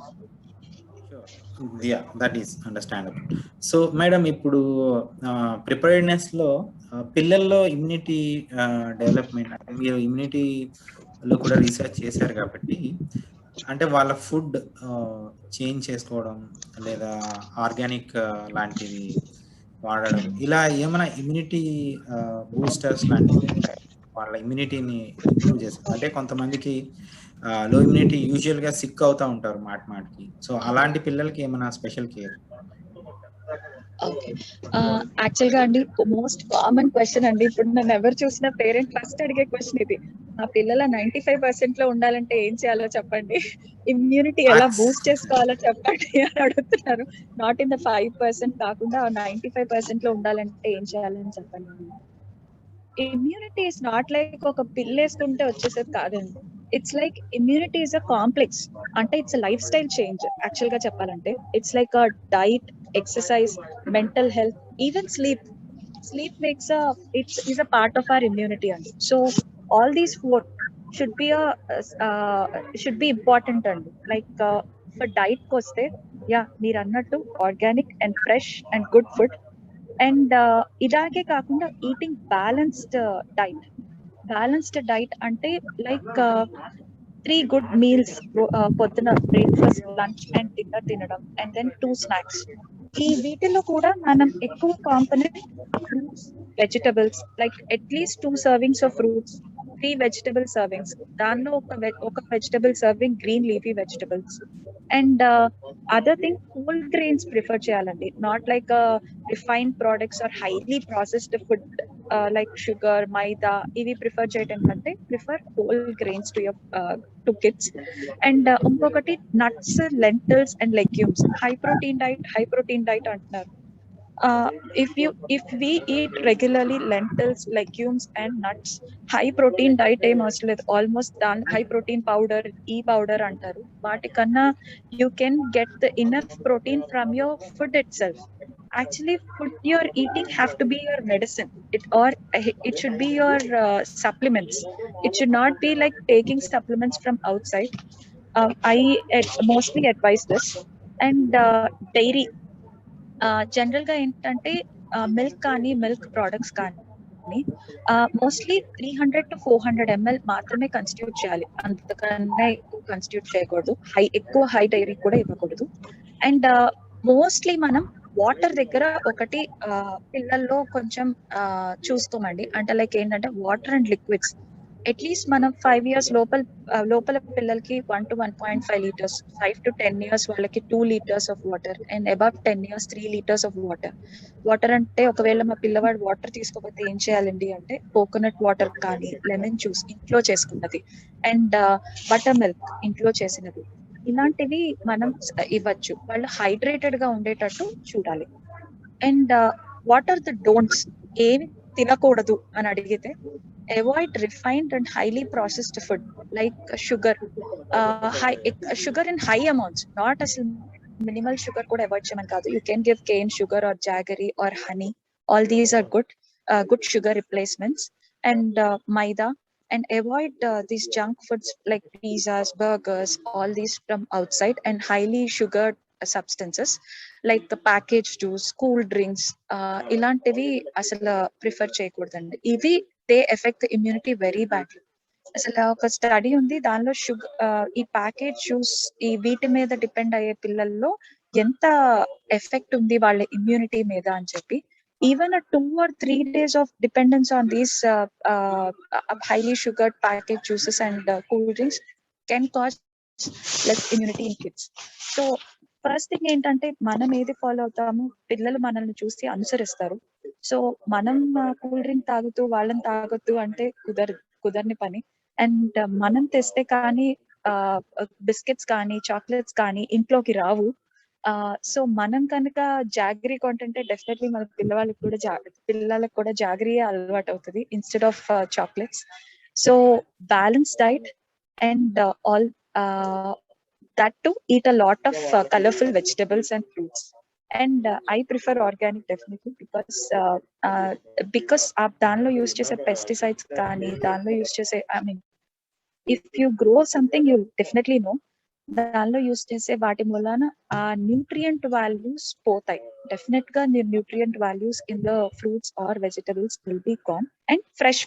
Yeah, that is understandable. So madam, ఇప్పుడు ప్రిపేర్డ్నెస్ లో పిల్లల్లో ఇమ్యూనిటీ డెవలప్మెంట్, అంటే మీరు ఇమ్యూనిటీలో కూడా రీసెర్చ్ చేశారు కాబట్టి, అంటే వాళ్ళ ఫుడ్ చేంజ్ చేసుకోవడం లేదా ఆర్గానిక్ లాంటివి వాడడం, ఇలా ఏమైనా ఇమ్యూనిటీ బూస్టర్స్ లాంటివి వాళ్ళ ఇమ్యూనిటీని ఇంప్రూవ్ చేస్తారు? అంటే కొంతమందికి లో ఇమ్యూనిటీ యూజువల్ గా సిక్ అవుతా ఉంటారు మాటికి. సో అలాంటి పిల్లలకి ఏమైనా స్పెషల్ కేర్? యాక్చువల్ గా అండి మోస్ట్ కామన్ క్వశ్చన్ అండి. ఇప్పుడు నన్ను ఎవరు చూసిన పేరెంట్ ఫస్ట్ అడిగే క్వశ్చన్ ఇది. నా పిల్లల 95% లో ఉండాలంటే ఏం చేయాలో చెప్పండి, ఇమ్యూనిటీ ఎలా బూస్ట్ చేసుకోవాలో చెప్పండి అని అడుగుతున్నారు. నాట్ ఇన్ ద 5% కాకుండా 95% లో ఉండాలంటే ఏం చేయాలని చెప్పండి. ఇమ్యూనిటీ ఇస్ నాట్ లైక్ ఒక పిల్ వేసుకుంటే వచ్చేసేది కాదండి. It's like immunity is a complex. అంటే it's lifestyle change. Actual గా చెప్పాలంటే it's like a diet, exercise, mental health, even sleep makes is a part of our immunity. And so all these four should be important. And like for diet koste, yeah, meer annattu organic and fresh and good food. And idage kaakunda eating balanced diet ante like 3 good meals, పొద్దున బ్రేక్ఫాస్ట్, లంచ్ అండ్ డిన్నర్ తినడం, అండ్ దెన్ 2 snacks. ఈ వీటిలో కూడా మనం ఎక్కువ component fruits, vegetables, like at least 2 servings of fruits, 3 vegetable servings, దానిలో ఒక vegetable serving green leafy vegetables. And other thing whole grains prefer చేయాలండి. Not like refined products or highly processed food like sugar, maida ఇవి ప్రిఫర్ చేయడం కంటే prefer whole grains to kids. And ఇంకొకటి nuts, lentils and legumes. High protein diet అంటున్నారు. if we eat regularly lentils, legumes and nuts, high protein diet ఏం అవసరం లేదు. ఆల్మోస్ట్ దాని హై ప్రోటీన్ పౌడర్, ఈ పౌడర్ అంటారు, వాటికన్నా you can get the enough protein from your food itself. Actually, food you're eating have to be your medicine, it should be your supplements. It should not be like taking supplements from outside. Mostly advise this. And dairy, general గా ఏంటంటే మిల్క్ కానీ మిల్క్ ప్రొడక్ట్స్ కానీ మోస్ట్లీ 300 to 400 ml మాత్రమే కన్స్టిట్యూట్ చేయాలి, అంతకన్నా ఎక్కువ కన్స్టిట్యూట్ చేయకూడదు. ఎక్కువ హై డైరీ కూడా ఇవ్వకూడదు. అండ్ మోస్ట్లీ మనం వాటర్ దగ్గర ఒకటి పిల్లల్లో కొంచెం చూసుకోమండి. అంటే లైక్ ఏంటంటే వాటర్ అండ్ లిక్విడ్స్ అట్లీస్ట్ మనం 5 years లోపల పిల్లలకి 1 to 1.5 liters, 5 to 10 years వాళ్ళకి 2 liters of water, and above 10 years 3 liters of water. Water అంటే ఒకవేళ మా పిల్లవాడు వాటర్ తీసుకోకపోతే ఏం చేయాలండి అంటే కోకోనట్ వాటర్ కానీ లెమన్ జ్యూస్ ఇంట్లో చేసుకున్నది, అండ్ బటర్ మిల్క్ ఇంట్లో చేసినది, ఇలాంటివి మనం ఇవ్వచ్చు. వాళ్ళు హైడ్రేటెడ్ గా ఉండేటట్టు చూడాలి. And what are the don'ts, ఏమి తినకూడదు అని అడిగితే avoid refined and highly processed food like sugar in high amounts, not అసలు మినిమల్ షుగర్ కూడా అవాయిడ్ చేయమని కాదు. You can give cane sugar or jaggery or honey, all these are good sugar replacements. And maida, and avoid these junk foods like pizzas, burgers, all these from outside, and highly sugared substances like the packaged juice, cool drinks, ఇలాంటివి అసలు ప్రిఫర్ చేయకూడదండి. ఇవి they effect the immunity very badly. అసలు ఒక స్టడీ ఉంది, దానిలో ఈ ప్యాకేజ్ జ్యూస్ ఈ వీటి మీద డిపెండ్ అయ్యే పిల్లల్లో ఎంత ఎఫెక్ట్ ఉంది వాళ్ళ ఇమ్యూనిటీ మీద అని చెప్పి. Even a 2 or 3 days of dependence on these highly sugared packaged juices and cool drinks can cause less immunity in kids. So first thing ఏంటంటే మనం ఏది ఫాలో అవుతాము, పిల్లలు మనల్ని చూసి అనుసరిస్తారు. సో మనం కూల్ డ్రింక్ తాగుతూ వాళ్ళని తాగొద్దు అంటే కుదరని పని. అండ్ మనం తెస్తే కానీ బిస్కెట్స్ కానీ చాక్లెట్స్ కానీ ఇంట్లోకి రావు. సో మనం కనుక జాగరీ కొంటుంటే డెఫినెట్లీ మన పిల్లలకు కూడా జాగరీ అలవాటు అవుతుంది instead of chocolates. So balance diet and all that to eat a lot of colorful vegetables and fruits. And I prefer organic definitely because danlo use chese pesticides kaani danlo use chese, I mean, if you grow something you definitely know దానిలో యూస్ చేసే వాటి మూలాన ఆ న్యూట్రియంట్ వాల్యూస్ పోతాయి. డెఫినెట్ గా nutrient values in the fruits or vegetables will be gone. And fresh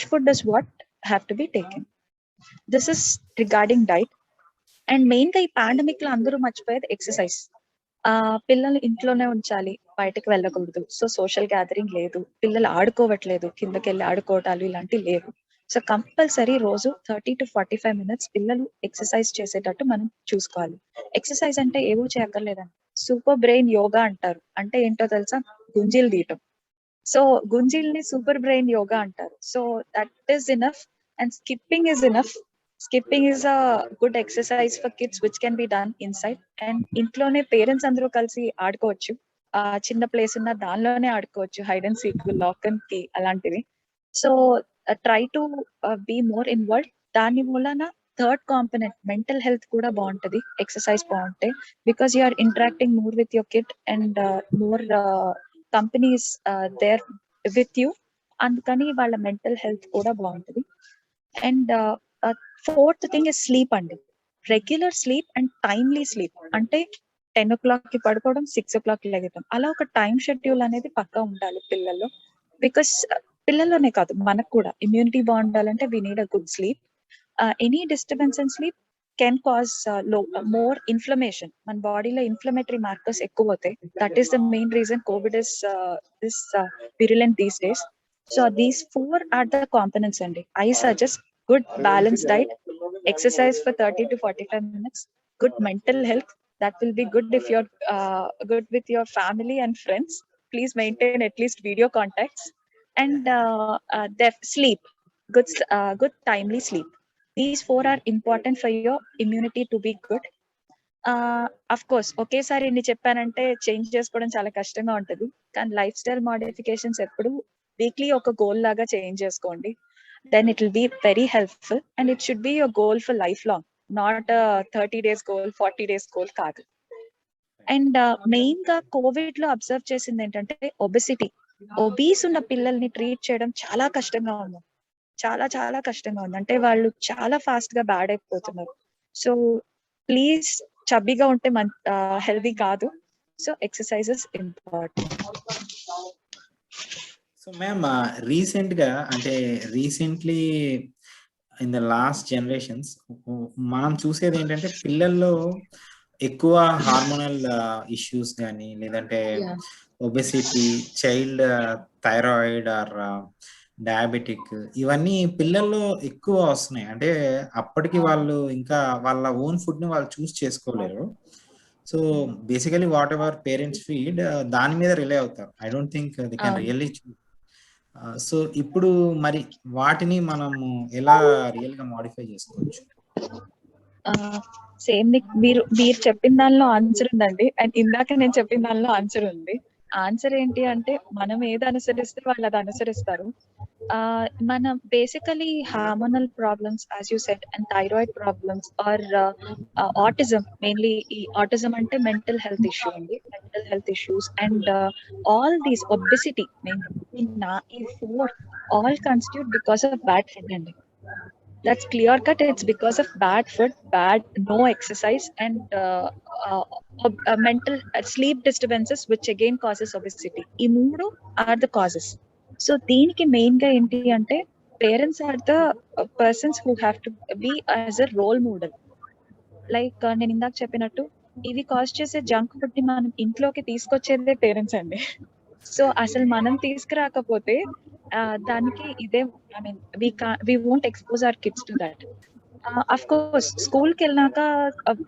food is what have to be taken. This is regarding diet. And main గా ఈ పాండమిక్ లో అందరూ మర్చిపోయేది ఎక్సర్సైజ్. పిల్లల్ని ఇంట్లోనే ఉంచాలి, బయటకు వెళ్ళకూడదు. సో సోషల్ గ్యాదరింగ్ లేదు, పిల్లలు ఆడుకోవట్లేదు, కిందకి వెళ్ళి ఆడుకోవటాలు ఇలాంటివి లేవు. సో కంపల్సరీ రోజు 30 to 45 minutes పిల్లలు ఎక్సర్సైజ్ చేసేటట్టు మనం చూసుకోవాలి. ఎక్సర్సైజ్ అంటే ఏవో చేయక్కర్లేదండి, సూపర్ బ్రెయిన్ యోగా అంటారు. అంటే ఏంటో తెలుసా, గుంజీలు తీయటం. సో గుంజీల్ని సూపర్ బ్రెయిన్ యోగా అంటారు. So that is enough. And skipping is enough. Skipping is a good exercise for kids which can be done inside. And ఇంట్లోనే పేరెంట్స్ అందరూ కలిసి ఆడుకోవచ్చు. చిన్న ప్లేస్ ఉన్న దానిలోనే ఆడుకోవచ్చు, hide and seek, lock and key అలాంటివి. So try to be more involved. దాని మూలన థర్డ్ కాంపనెంట్ మెంటల్ హెల్త్ కూడా బాగుంటది ఎక్సర్సైజ్ బాగుంటే, because you are interacting more with your kid and more companies there with you. అందుకని వాళ్ళ మెంటల్ హెల్త్ కూడా బాగుంటది. And fourth thing is sleep అండి. Regular sleep and timely sleep. అంటే 10 o'clock కి పడుకోవడం, 6 o'clock కి లెగటం, అలా ఒక టైం షెడ్యూల్ అనేది పక్కా ఉండాలి పిల్లల్లో. బికాస్ పిల్లల్లోనే కాదు మనకు కూడా ఇమ్యూనిటీ బాగుండాలంటే we need a good sleep. Any disturbance in sleep can cause more inflammation. మన బాడీలో ఇన్ఫ్లమేటరీ మార్కర్స్ ఎక్కువ అవుతాయి. That is the main reason Covid is this virulent these days. So these 4 are the components అండి. I suggest good balanced diet, exercise for 30 to 45 minutes, good mental health. That will be good if you're good with your family and friends. Please maintain at least video contacts. And sleep, good timely sleep. These 4 are important for your immunity to be good. Of course ఒకేసారి ఇన్ని చెప్పానంటే చేంజ్ చేసుకోవడం చాలా కష్టంగా ఉంటది. కానీ లైఫ్ స్టైల్ మోడిఫికేషన్స్ ఎప్పుడు వీక్లీ ఒక గోల్ లాగా చేంజ్ చేసుకోండి. Then it will be very helpful and it should be your goal for life long. Not 30 days goal, 40 days goal కాదు. అండ్ మెయిన్ గా కోవిడ్ లో అబ్జర్వ్ చేసింది ఏంటంటే ఒబెసిటీ. ఒబీస్ ఉన్న పిల్లల్ని ట్రీట్ చేయడం చాలా కష్టంగా ఉంది. చాలా చాలా కష్టంగా ఉంది. అంటే వాళ్ళు చాలా ఫాస్ట్ గా బ్యాడ్ అయిపోతున్నారు. సో ప్లీజ్ చబ్బీగా ఉంటే హెల్దీ కాదు. So exercises important. So ma'am recently in the last generations మనం చూసేది ఏంటంటే పిల్లల్లో ఎక్కువ హార్మోనల్ ఇష్యూస్ కానీ లేదంటే obesity, child thyroid or diabetic, ఇవన్నీ పిల్లల్లో ఎక్కువ వస్తున్నాయి. అంటే అప్పటికి వాళ్ళు ఇంకా వాళ్ళ ఓన్ ఫుడ్ ని వాళ్ళు చూస్ చేసుకోలేరు. So basically what ever parents feed దాని మీద రిలే అవుతారు. I don't think they can really choose. So ఇప్పుడు మరి వాటిని మనము ఎలా రియల్ గా మాడిఫై చేసుకోవచ్చు? సేమ్ మీరు చెప్పిన దానిలో ఆన్సర్ ఉందండి. అండ్ ఇందాక నేను చెప్పిన దానిలో ఆన్సర్ ఉంది. ఆన్సర్ ఏంటి అంటే మనం ఏది అనుసరిస్తే వాళ్ళు అది అనుసరిస్తారు. మనం basically hormonal problems as you said and thyroid problems or autism, mainly ఈ ఆటిజం అంటే మెంటల్ హెల్త్ ఇష్యూ అండి. Mental health issues and all these obesity mainly ఈ four all constitute because of bad food అండి. That's clear cut. It's because of bad food, no exercise, and mental sleep disturbances, which again causes obesity. ఈ మూడు are the causes. So దీనికి మెయిన్ గా ఏంటి అంటే parents are the persons who have to be as a role model. Like నేను ఇందాక చెప్పినట్టు ఇవి కాజ్ చేసే జంక్ ఫుడ్ ని మనం ఇంట్లోకి తీసుకొచ్చేదే పేరెంట్స్ అండి. సో అసలు మనం తీసుకురాకపోతే దానికి ఇదే I mean we won't expose our kids to that. Of course school కి వెళ్ళినాక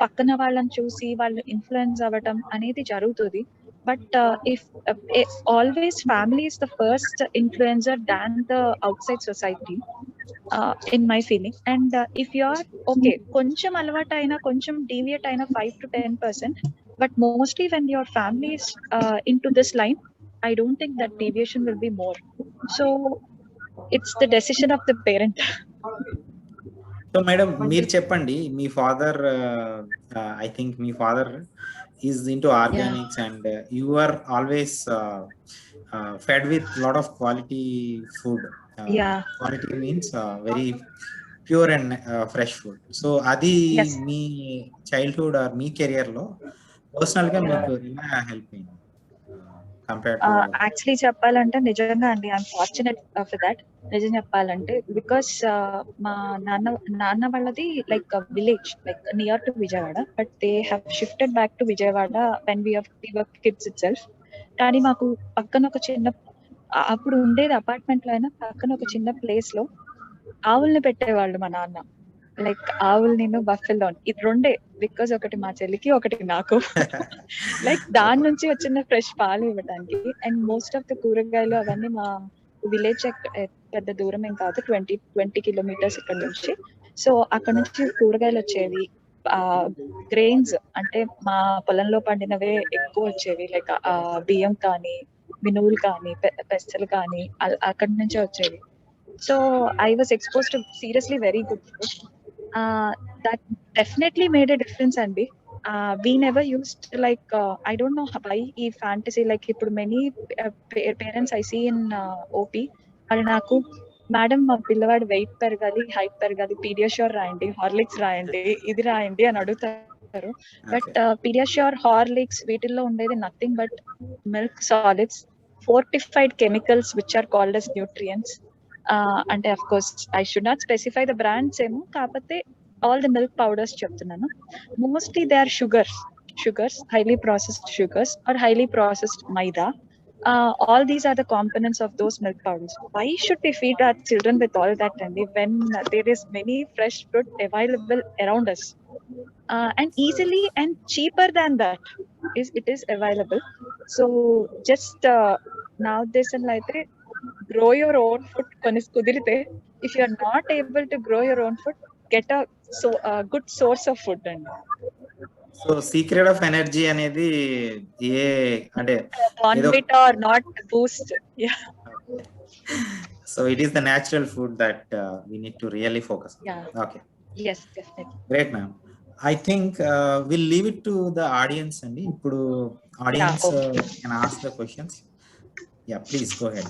పక్కన వాళ్ళని చూసి వాళ్ళు ఇన్ఫ్లుయెన్స్ అవ్వటం అనేది జరుగుతుంది. But if always family is the first influencer than the outside society in my feeling. And if you are okay కొంచెం అలవాటు అయినా కొంచెం డీవియేట్ అయినా 5 to 10%, but mostly when your family is into this line, I don't think that deviation will be more. So it's the decision of the parent. So madam మీరు చెప్పండి, మీ ఫాదర్ ఐ థింక్ మీ father is into organics and you are always fed with lot of quality food. Quality means very pure and fresh food. So అది మీ చైల్డ్హుడ్ ఆర్ మీ కెరియర్ లో పర్సనల్ గా మీకు ఎలా హెల్ప్ అయింది? యాక్చువల్లీ చెప్పాలంటే నిజంగా అండి ఐఎమ్ ఫార్చునేట్ ఫర్ దట్. నిజం చెప్పాలంటే బికాస్ మా నాన్న వాళ్ళది like village like near to Vijayawada, but they have shifted back to Vijayawada when we were kids itself. కానీ మాకు పక్కన ఒక చిన్న అప్పుడు ఉండేది అపార్ట్మెంట్ లో అయినా పక్కన ఒక చిన్న ప్లేస్ లో ఆవుల్ని పెట్టేవాళ్ళు మా నాన్న. లైక్ ఆవులు నేను బఫెలో ఇది రెండే, బికాజ్ ఒకటి మా చెల్లికి ఒకటి నాకు. లైక్ దాని నుంచి వచ్చిన ఫ్రెష్ పాలు ఇవ్వడానికి. అండ్ మోస్ట్ ఆఫ్ ద కూరగాయలు అవన్నీ మా విలేజ్ పెద్ద దూరం ఏం కాదు, 20 kilometers ఇక్కడ నుంచి. సో అక్కడ నుంచి కూరగాయలు వచ్చేవి, గ్రెయిన్స్ అంటే మా పొలంలో పండినవే ఎక్కువ వచ్చేవి. లైక్ బియ్యం కానీ మినువులు కానీ పెసలు కానీ అక్కడి నుంచే వచ్చేవి. So I was exposed to seriously very good food. That definitely made a difference అండి. We never used like I don't know why ఈ fantasy like ఇప్పుడు many parents I see in OP వాళ్ళు నాకు మేడం మా పిల్లవాడు వెయిట్ పెరగాలి, హైట్ పెరగాలి, పీడియాష్యూర్ రాయండి, హార్లిక్స్ రాయండి, ఇది రాయండి అని అడుగుతారు. బట్ పీడియాష్యూర్, హార్లిక్స్ వీటిల్లో ఉండేది nothing but milk solids, fortified chemicals which are called as nutrients. అంటే of course I should not specify the brands ఏమో, కాకపోతే ఆల్ ద మిల్క్ పౌడర్స్ చెప్తున్నాను. Mostly they are sugars, highly processed sugars or highly processed maida. All these are the components of those milk powders. Why should we feed our children with all that when there is many fresh fruit available around us, and easily and cheaper than that it is available. So just now this and like grow your own food kudirite. If you are not able to grow your own food, get a good source of food. And so secret of energy అనేది ఏ అంటే Bonvita or not boost. Yeah. So it is the natural food that we need to really focus on. Yeah. Okay. Yes, definitely. Great, ma'am. I think we'll leave it to the audience and ఇప్పుడు audience can ask the questions. Yeah, please go ahead.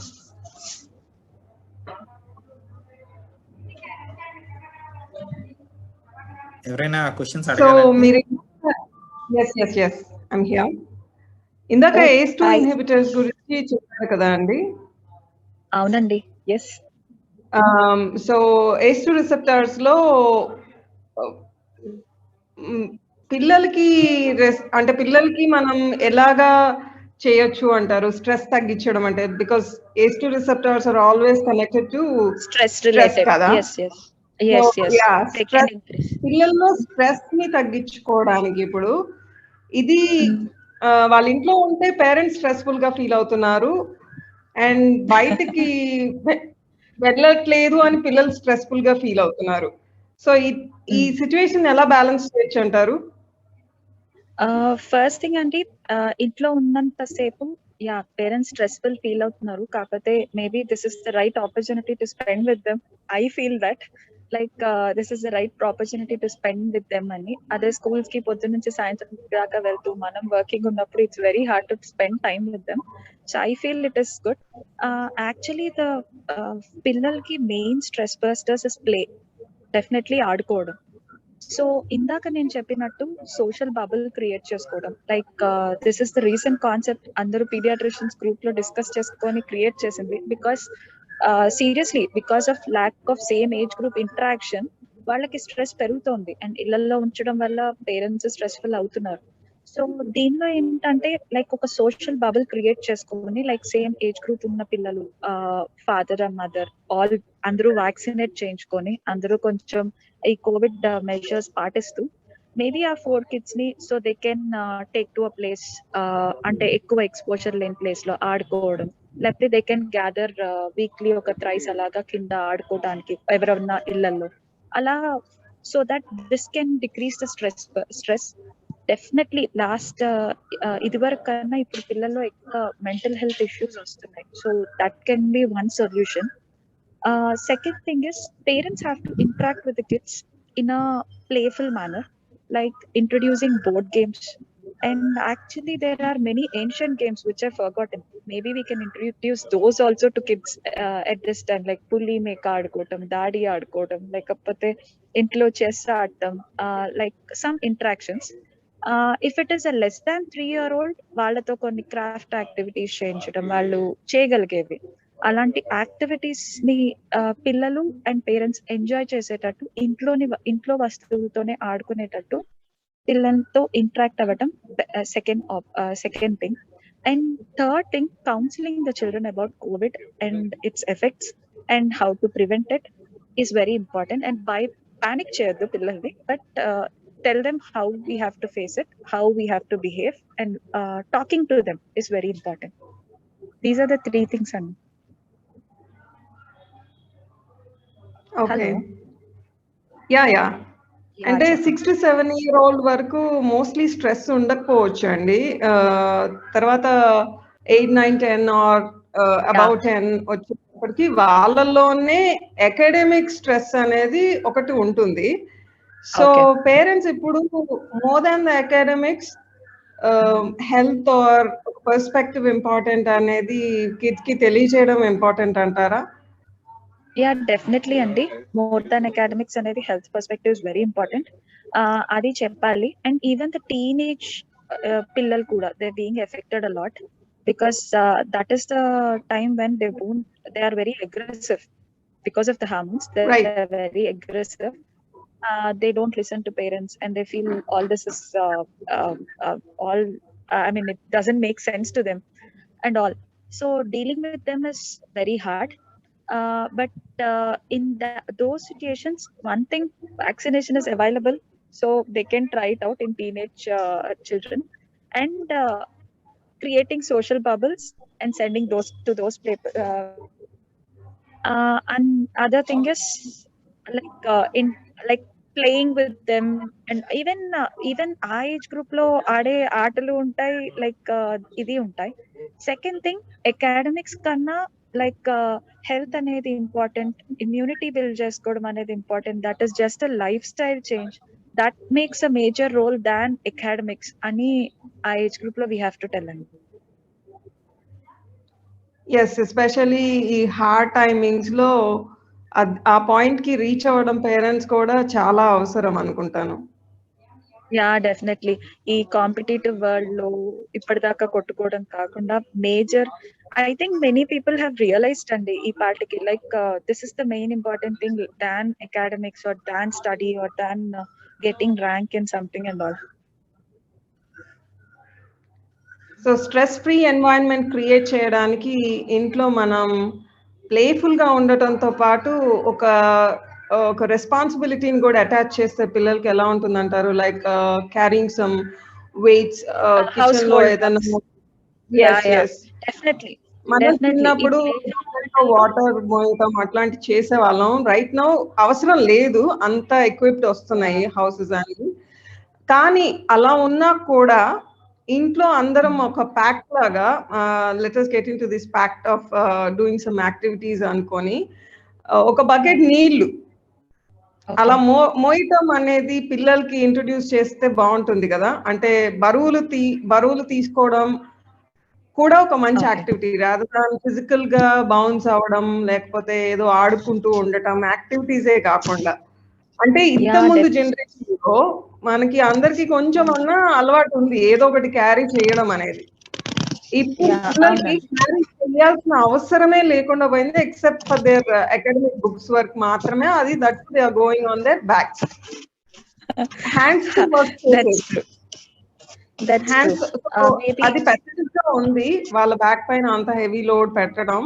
ఎవరైనా క్వశ్చన్స్ అడగాలంటే yes I'm here. ఇందాక ACE2 inhibitors గురించి చెప్పారు కదా అండి. అవునండి. yes. సో ACE2 receptors లో పిల్లలకి మనం ఎలాగా చేయొచ్చు అంటారు స్ట్రెస్ తగ్గించడం అంటే because ACE2 receptors are always connected to stress related కదా. yes పిల్లల్లో స్ట్రెస్ ని తగ్గించుకోవడానికి ఇప్పుడు ఇది వాళ్ళ ఇంట్లో ఉంటే పేరెంట్స్ స్ట్రెస్ఫుల్ గా ఫీల్ అవుతున్నారు అండ్ బయటికి వెళ్ళట్లేదు అని పిల్లలు స్ట్రెస్ఫుల్ గా ఫీల్ అవుతున్నారు. సో ఈ సిచ్యువేషన్ ఎలా బ్యాలెన్స్ చేయొచ్చు అంటారు? ఫస్ట్ థింగ్ అంటే ఇంట్లో ఉన్నంత సేపు పేరెంట్స్ స్ట్రెస్ఫుల్ ఫీల్ అవుతున్నారు, కాకపోతే maybe this is the right opportunity to spend with them. I feel that like this is the right opportunity to spend with them అని. అదే స్కూల్స్ కి పొద్దున్న నుంచి సాయంత్రం దాకా వెళ్తూ మనం వర్కింగ్ ఉన్నప్పుడు it's very hard to spend time with them. So I feel it is good. Actually the పిల్లలకి main stress busters is play, definitely ఆడుకోవడం. సో ఇందాక నేను చెప్పినట్టు సోషల్ బబుల్ క్రియేట్ చేసుకోవడం, like this is the recent concept అందరూ పీడియాట్రిషియన్స్ గ్రూప్ లో డిస్కస్ చేసుకొని క్రియేట్ చేసింది. Because seriously because of lack of same age group interaction వాళ్ళకి స్ట్రెస్ పెరుగుతోంది అండ్ ఇళ్లలో ఉంచడం వల్ల పేరెంట్స్ స్ట్రెస్ఫుల్ అవుతున్నారు. సో దీనిలో ఏంటంటే లైక్ ఒక సోషల్ బబుల్ క్రియేట్ చేసుకొని లైక్ సేమ్ ఏజ్ గ్రూప్ ఉన్న పిల్లలు, ఫాదర్ అండ్ మదర్ అందరూ వ్యాక్సినేట్ చేయించుకొని అందరూ కొంచెం ఈ కోవిడ్ మెజర్స్ పాటిస్తూ మేబీ ఆ 4 kids ని so they can take to a place, అంటే ఎక్కువ ఎక్స్పోజర్ లేని ప్లేస్ లో ఆడుకోవడం, లేకపోతే దే కెన్ గ్యాదర్ వీక్లీ ఒక థ్రైస్ అలాగా కింద ఆడుకోవడానికి ఎవరన్నా ఇళ్లలో అలా. So that this can decrease the stress definitely. Last ఇది వరకు కన్నా ఇప్పుడు పిల్లల్లో ఎక్కువ మెంటల్ హెల్త్ ఇష్యూస్ వస్తున్నాయి. So that can be one solution. Second thing is parents have to interact with the kids in a playful manner, like introducing board games. And actually there are many ancient games which I've forgotten. Maybe we can introduce those also to kids at this time, like pulli meka adukotam, dadi adukotam, like apate intlo chess aadam, like some interactions. If it is a less than 3-year-old వాళ్ళతో కొన్ని క్రాఫ్ట్ యాక్టివిటీస్ చేయించడం, వాళ్ళు చేయగలిగేవి అలాంటి యాక్టివిటీస్ ని పిల్లలు అండ్ పేరెంట్స్ ఎంజాయ్ చేసేటట్టు ఇంట్లో వస్తువులతోనే ఆడుకునేటట్టు పిల్లలతో ఇంటరాక్ట్ అవ్వడం second thing. And third thing, counselling the children about Covid and its effects and how to prevent it is very important. And by panic చేయొద్దు పిల్లల్ని, but tell them how we have to face it, how we have to behave, and talking to them is very important. These are the 3 things. Okay. Yeah. అంటే 6 to 7 year old వరకు మోస్ట్లీ స్ట్రెస్ ఉండకపోవచ్చు అండి. తర్వాత 8, 9, 10 ఆర్ అబౌట్ 10 వచ్చేటప్పటికి వాళ్ళలోనే అకాడమిక్ స్ట్రెస్ అనేది ఒకటి ఉంటుంది. సో పేరెంట్స్ ఇప్పుడు more than the academics health or perspective important అనేది కిడ్స్ కి తెలియజేయడం ఇంపార్టెంట్ అంటారా? యా డెఫినెట్లీ అండి. మోర్ దాన్ అకాడమిక్స్ అనేది health perspective is very important, అది చెప్పాలి. అండ్ ఈవెన్ ద టీనేజ్ పిల్లలు కూడా they being affected a lot because that is the time when they are very aggressive because of the hormones. They're very aggressive. They don't listen to parents and they feel all this is all I mean it doesn't make sense to them and all. So dealing with them is very hard. But in those situations, one thing, vaccination is available, so they can try it out in teenage children. And creating social bubbles and sending those to those people. And other thing is like playing with them and even ఆ ఏజ్ గ్రూప్ లో ఆడే ఆటలు ఉంటాయి, లైక్ ఇది ఉంటాయి. సెకండ్ థింగ్, అకాడమిక్స్ కన్నా లైక్ హెల్త్ అనేది ఇంపార్టెంట్, ఇమ్యూనిటీ బిల్డ్ చేసుకోవడం అనేది important. That is just a lifestyle change that makes a major role than academics అని ఆ ఏజ్ గ్రూప్ లో వీ హ్యావ్ టు టెల్ అండి. ఎస్, ఎస్పెషల్లీ ఈ హార్డ్ టైమింగ్స్ లో ఆ పాయింట్ కి రీచ్ అవ్వడం పేరెంట్స్ కూడా చాలా అవసరం అనుకుంటాను. Yeah definitely. ఈ కాంపిటేటివ్ వరల్డ్ లో ఇప్పటిదాకా కొట్టుకోవడం కాకుండా major, I think many people have realised అండి ఈ పార్టీకి, like this is the main important thing than academics or than study or than getting rank in something and all. So stress free environment create చేయడానికి ఇంట్లో మనం ప్లేఫుల్ గా ఉండటంతో పాటు ఒక రెస్పాన్సిబిలిటీని కూడా అటాచ్ చేస్తే పిల్లలకి ఎలా ఉంటుందంటారు? Like carrying some weights kitchen లో ఏదైనా. డెఫినెట్లీ. మనం చిన్నప్పుడు వాటర్ మోయటం అట్లాంటి చేసే వాళ్ళం. రైట్ నౌ అవసరం లేదు, అంత ఎక్విప్డ్ వస్తున్నాయి హౌసెస్ అని. కానీ అలా ఉన్నా కూడా ఇంట్లో అందరం ఒక ప్యాక్ట్ లాగా let us get into this pact of doing some activities అనుకొని ఒక బకెట్ నీళ్లు అలా మోయటం అనేది పిల్లలకి ఇంట్రొడ్యూస్ చేస్తే బాగుంటుంది కదా. అంటే బరువులు తీసుకోవడం కూడా ఒక మంచి యాక్టివిటీ, రాదర్ దాన్ ఫిజికల్ గా బౌన్స్ అవ్వడం లేకపోతే ఏదో ఆడుకుంటూ ఉండటం, యాక్టివిటీసే కాకుండా. అంటే ఇంత ముందు జనరేషన్ లో మనకి అందరికి కొంచెం అన్నా అలవాటు ఉంది ఏదో ఒకటి క్యారీ చేయడం అనేది. ఇప్పుడు పిల్లలకి క్యారీ చేయాల్సిన అవసరమే లేకుండా పోయింది, except for their academic books work మాత్రమే. అది that they are going on their backs. Hands to work చేసేది, అది పెద్దగా ఉంది వాళ్ళ బ్యాక్ పైన అంత హెవీ లోడ్ పెట్టడం.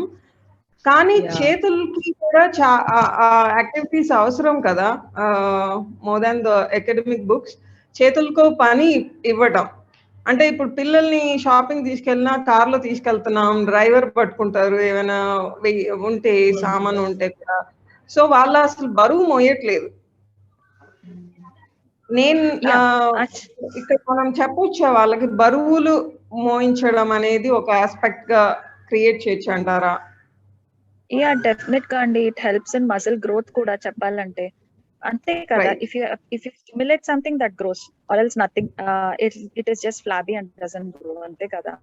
కానీ చేతులకి కూడా యాక్టివిటీస్ అవసరం కదా, more than the academic books. చేతులకు పని ఇవ్వటం అంటే ఇప్పుడు పిల్లల్ని షాపింగ్ తీసుకెళ్ళినా కార్లో తీసుకెళ్తున్నాం, డ్రైవర్ పట్టుకుంటారు ఏమైనా ఉంటే సామాను ఉంటే కూడా. సో వాళ్ళు అసలు బరువు మోయట్లేదు. ఇక్కడ మనం చెప్పొచ్చా వాళ్ళకి బరువులు మోయించడం అనేది ఒక ఆస్పెక్ట్ గా క్రియేట్ చేయొచ్చు అంటారా? యా డెఫినెట్ గా అండి, it helps in muscle growth కూడా చెప్పాలంటే. అంతే కదా, if you stimulate something that grows or else nothing, it is just flabby and doesn't grow, అంతే కదా.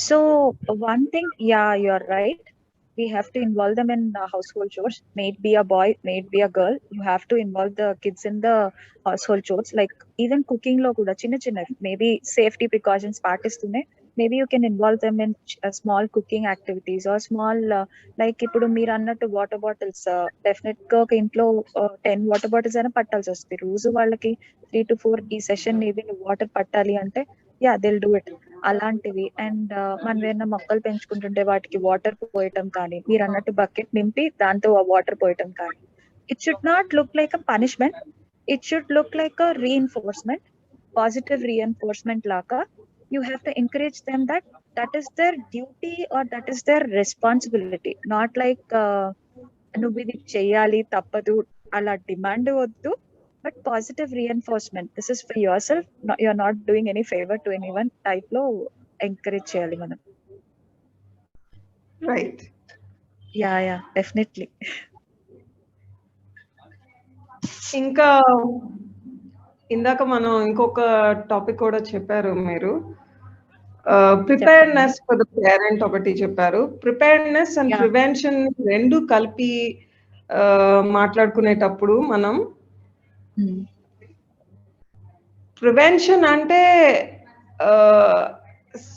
So one thing, yeah you are right, we have to involve them in household chores. May it be a boy, may it be a girl, you have to involve the kids in the household chores. Like even cooking lo kuda chinna maybe safety precautions పాటిస్తూనే maybe you can involve them in small cooking activities or small like ఇప్పుడు మీరు అన్నట్టు వాటర్ బాటిల్స్, డెఫినెట్ గా ఒక ఇంట్లో 10 వాటర్ బాటిల్స్ అయినా పట్టాల్సి వస్తుంది రోజు. వాళ్ళకి 3 to 4 ఈ సెషన్ ఇది వాటర్ పట్టాలి అంటే యా దిల్ డూ ఇట్. అలాంటివి. అండ్ మనం ఏమైనా మొక్కలు పెంచుకుంటుంటే వాటికి వాటర్ పోయటం కానీ, మీరు అన్నట్టు బకెట్ నింపి దాంతో వాటర్ పోయటం కానీ, it should not look like a punishment, it should look like a reinforcement, positive reinforcement లాగా. You have to encourage them that is their duty or that is their responsibility, not like నువ్వు ఇది చెయ్యాలి తప్పదు అలా డిమాండ్ వద్దు. But positive reinforcement, this is for yourself, you're not doing any favor to anyone type lo encourage cheyali manam. Right. Yeah definitely. ఇంకా ఇందాక మనం ఇంకొక టాపిక్ కూడా చెప్పారు మీరు, ప్రిపేర్నెస్ ఫర్ ద పేరెంట్ ఒకటి చెప్పారు. ప్రిపేర్నెస్ అండ్ ప్రివెన్షన్ రెండు కలిపి మాట్లాడుకునేటప్పుడు మనం ప్రివెన్షన్ అంటే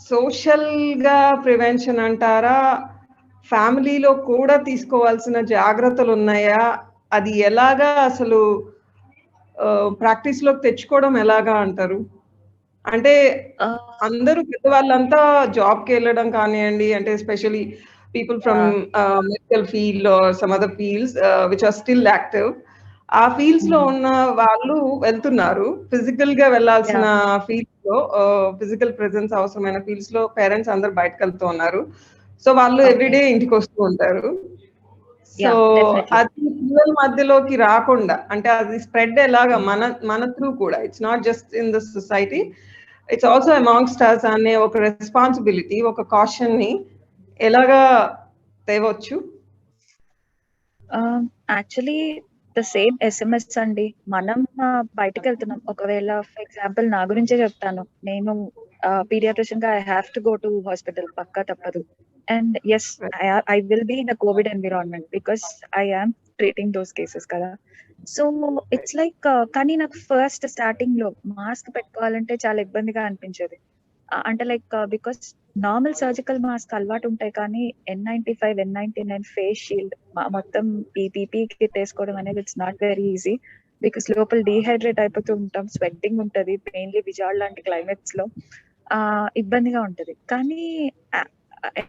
సోషల్ గా ప్రివెన్షన్ అంటారా, ఫ్యామిలీలో కూడా తీసుకోవాల్సిన జాగ్రత్తలు ఉన్నాయా, అది ఎలాగా అసలు ప్రాక్టీస్ లోకి తెచ్చుకోవడం ఎలాగా అంటారు? అంటే అందరూ పెద్దవాళ్ళంతా జాబ్కి వెళ్ళడం కానివ్వండి, అంటే especially people from medical field or some other fields which are still active, ఆ ఫీల్డ్స్ లో ఉన్న వాళ్ళు వెళ్తున్నారు. ఫిజికల్ గా వెళ్లాల్సిన ఫీల్డ్స్ లో, ఫిజికల్ ప్రెసెన్స్ అవసరమైన ఫీల్డ్స్ లో పేరెంట్స్ అందరు బయటకు వెళ్తూ ఉన్నారు. సో వాళ్ళు ఎవ్రీడే ఇంటికి వస్తూ ఉంటారు. సో అది పిల్లల మధ్యలోకి రాకుండా అంటే అది స్ప్రెడ్ ఎలాగా మన త్రూ కూడా it's not just in the society, it's also amongst us అనే ఒక రెస్పాన్సిబిలిటీ, ఒక కాషన్ ని ఎలాగా తేవచ్చు? యాక్చువల్లీ ద సేమ్ SMS అండి. మనం బయటకు వెళ్తున్నాం, ఒకవేళ ఫర్ ఎగ్జాంపుల్ నా గురించే చెప్తాను, నేను పీడియాట్రిషియన్ గా I have to go to hospital, పక్కా తప్పదు. And yes, I will be in a COVID environment because I am treating those cases kada. So it's like కానీ నాకు ఫస్ట్ స్టార్టింగ్ లో మాస్క్ పెట్టుకోవాలంటే చాలా ఇబ్బందిగా అనిపించేది. అంటే like because normal surgical mask అలవాటు ఉంటాయి, కానీ N95, N99 ఫేస్ షీల్డ్ మొత్తం ఈ పీపీ కిట్ వేసుకోవడం అనేది it's not very easy, because లోపల డీహైడ్రేట్ అయిపోతూ ఉంటాం, స్వెట్టింగ్ ఉంటది, మెయిన్లీ విజార్డ్ లాంటి క్లైమేట్స్ లో ఇబ్బందిగా ఉంటది. కానీ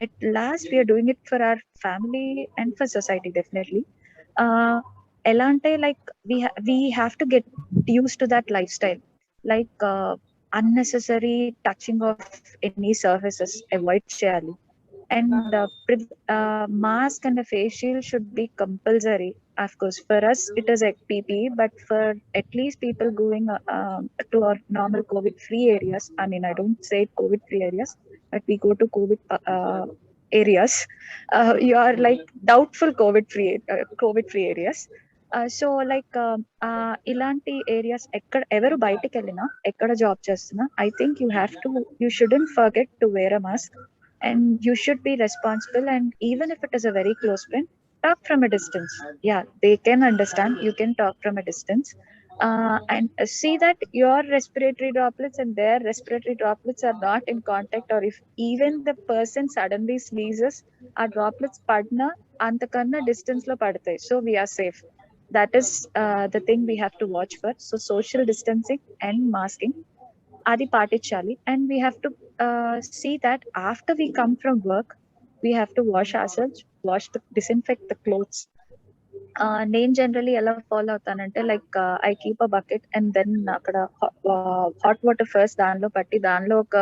at last we are doing it for our family and for society definitely. Ela ante like we have to get used to that lifestyle, like unnecessary touching of any surfaces avoid cheyali, and mask and a face shield should be compulsory. Of course for us it is a PPE, but for at least people going to our normal COVID free areas, I mean I don't say COVID free areas, but we go to COVID areas, you are like doubtful COVID free areas. So like ilanti areas ekkada evaru bayitiki ellina ekkada job chestuna, I think you shouldn't forget to wear a mask, and you should be responsible, and even if it is a very close friend, talk from a distance. Yeah, they can understand, you can talk from a distance, and see that your respiratory droplets and their respiratory droplets are not in contact, or if even the person suddenly sneezes, our droplets padna antakanna distance lo padtayi, so we are safe. That is the thing we have to watch for. So social distancing and masking adi paatichali, and we have to see that after we come from work we have to wash ourselves, disinfect the clothes. నేను జనరలీ ఎలా ఫాలో అవుతానంటే like I keep a bucket and then అక్కడ హాట్ వాటర్ ఫస్ట్ దానిలో పట్టి దానిలో ఒక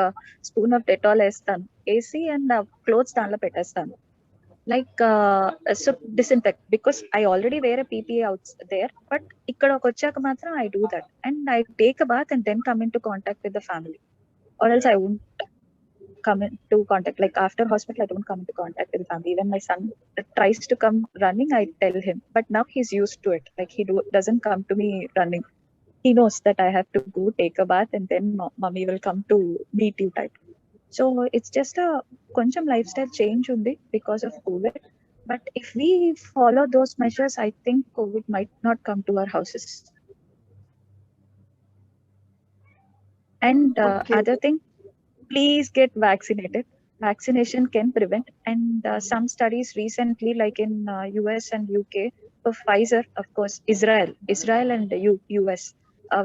స్పూన్ ఆఫ్ డెటాల్ వేసి అండ్ క్లోత్స్ దానిలో పెట్టేస్తాను, like so disinfect, because I already wear PPE out there, but ఇక్కడకి వచ్చాక మాత్రం I do that and I take a bath and then come in to contact with the family, or else I won't come into contact. Like after hospital I don't come into contact with the family. Even my son tries to come running, I tell him, but now he's used to it, like he doesn't come to me running. He knows that I have to go take a bath and then mommy will come to meet you type. So it's just a koncham lifestyle change undi because of COVID, but if we follow those measures I think COVID might not come to our houses. And other thing, please get vaccinated. Vaccination can prevent, and some studies recently like in US and UK for Pfizer, of course Israel and US,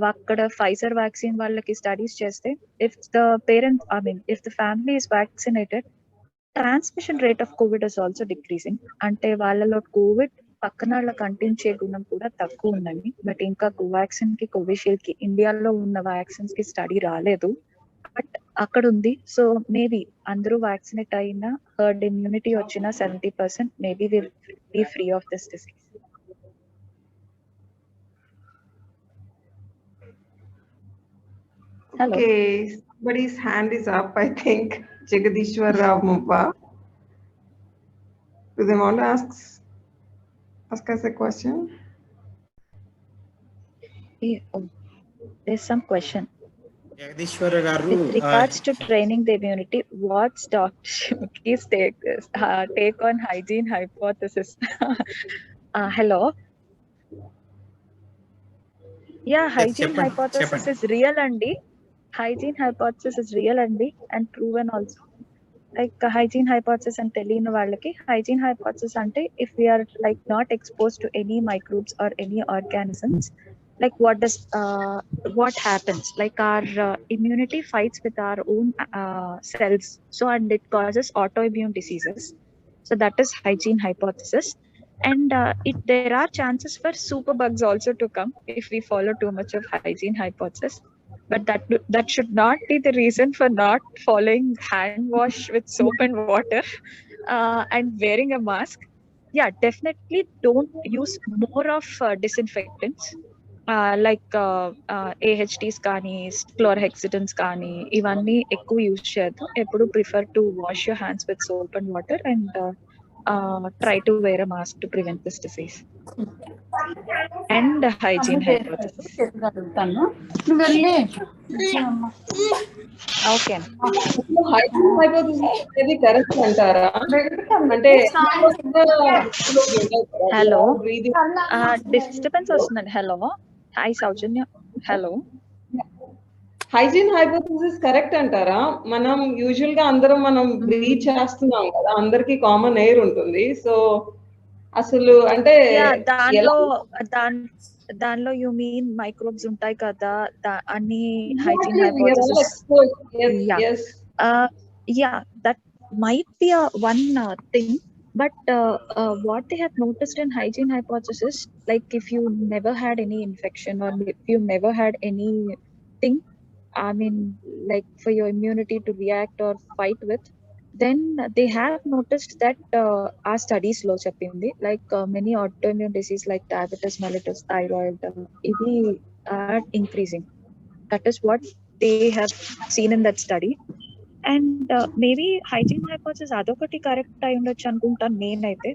akkada Pfizer vaccine vallaki studies cheste, if the parent, I mean if the family is vaccinated, transmission rate of COVID is also decreasing. ante vallalo COVID పక్కన కంటిన్యూ గుణం కూడా తక్కువ ఉందని, బట్ ఇంకా కోవాక్సిన్ కి కోవిషీల్డ్ కి ఇండియాలో ఉన్న వ్యాక్సిన్స్ కి స్టడీ రాలేదు, బట్ అక్కడ ఉంది. సో మేబీ అందరూ వ్యాక్సినేట్ అయినా హర్డ్ ఇమ్యూనిటీ వచ్చిన 70% maybe will be free of this disease. Okay, somebody's hand is up, I think. Jagadishwar Rao Mumpa. Do they want to ask us a question? There's some question. Jagadishwar garu, with regards to training the immunity, what's Dr. Shimiki's take on hygiene hypothesis? Hello. Yeah, hygiene hypothesis is real andi. Hygiene hypothesis is real andi and proven also. Like hygiene hypothesis and తెలియని వాళ్ళకి hygiene hypothesis అంటే if we are like not exposed to any microbes or any organisms, like what happens, like our immunity fights with our own cells, so and it causes autoimmune diseases. So that is hygiene hypothesis, and there are chances for superbugs also to come if we follow too much of hygiene hypothesis, but that should not be the reason for not following hand wash with soap and water and wearing a mask. yeah, definitely don't use more of disinfectants. Like AHTs కానీ chlorhexidines కానీ ఇవన్నీ ఎక్కువ యూజ్ చేయొద్దు. ఎప్పుడు prefer to wash your hands with soap and water and try to wear a mask to prevent this disease. And hygiene hypothesis. నువ్వు వెళ్ళి Okay. హైజీన్ హైపోథిసిస్ అనేది కరెక్ట్ అంటారా? అంటే హలో, డిస్టర్బెన్స్ వస్తుందండి. హలో, హాయ్ సౌజన్య. హలో, హైజీన్ హైపోథిసిస్ కరెక్ట్ అంటారా? మనం యూజువల్ గా మనం బ్రీత్ చేస్తున్నాం కదా, అందరికి కామన్ ఎయిర్ ఉంటుంది. సో అసలు అంటే దానిలో యు మీన్ మైక్రోబ్స్ ఉంటాయి కదా, అన్ని hygiene hypothesis. Yeah, that might be a one thing, but what they have noticed in hygiene hypothesis, like if you never had any infection or if you never had anything, I mean, like for your immunity to react or fight with, then they have noticed that our studies lo cheppindi, like many autoimmune disease like diabetes mellitus, thyroid, ఇది are increasing. That is what they have seen in that study. And maybe hygiene hypothesis adokati correct ayi undochu anukuntaanu nenaithe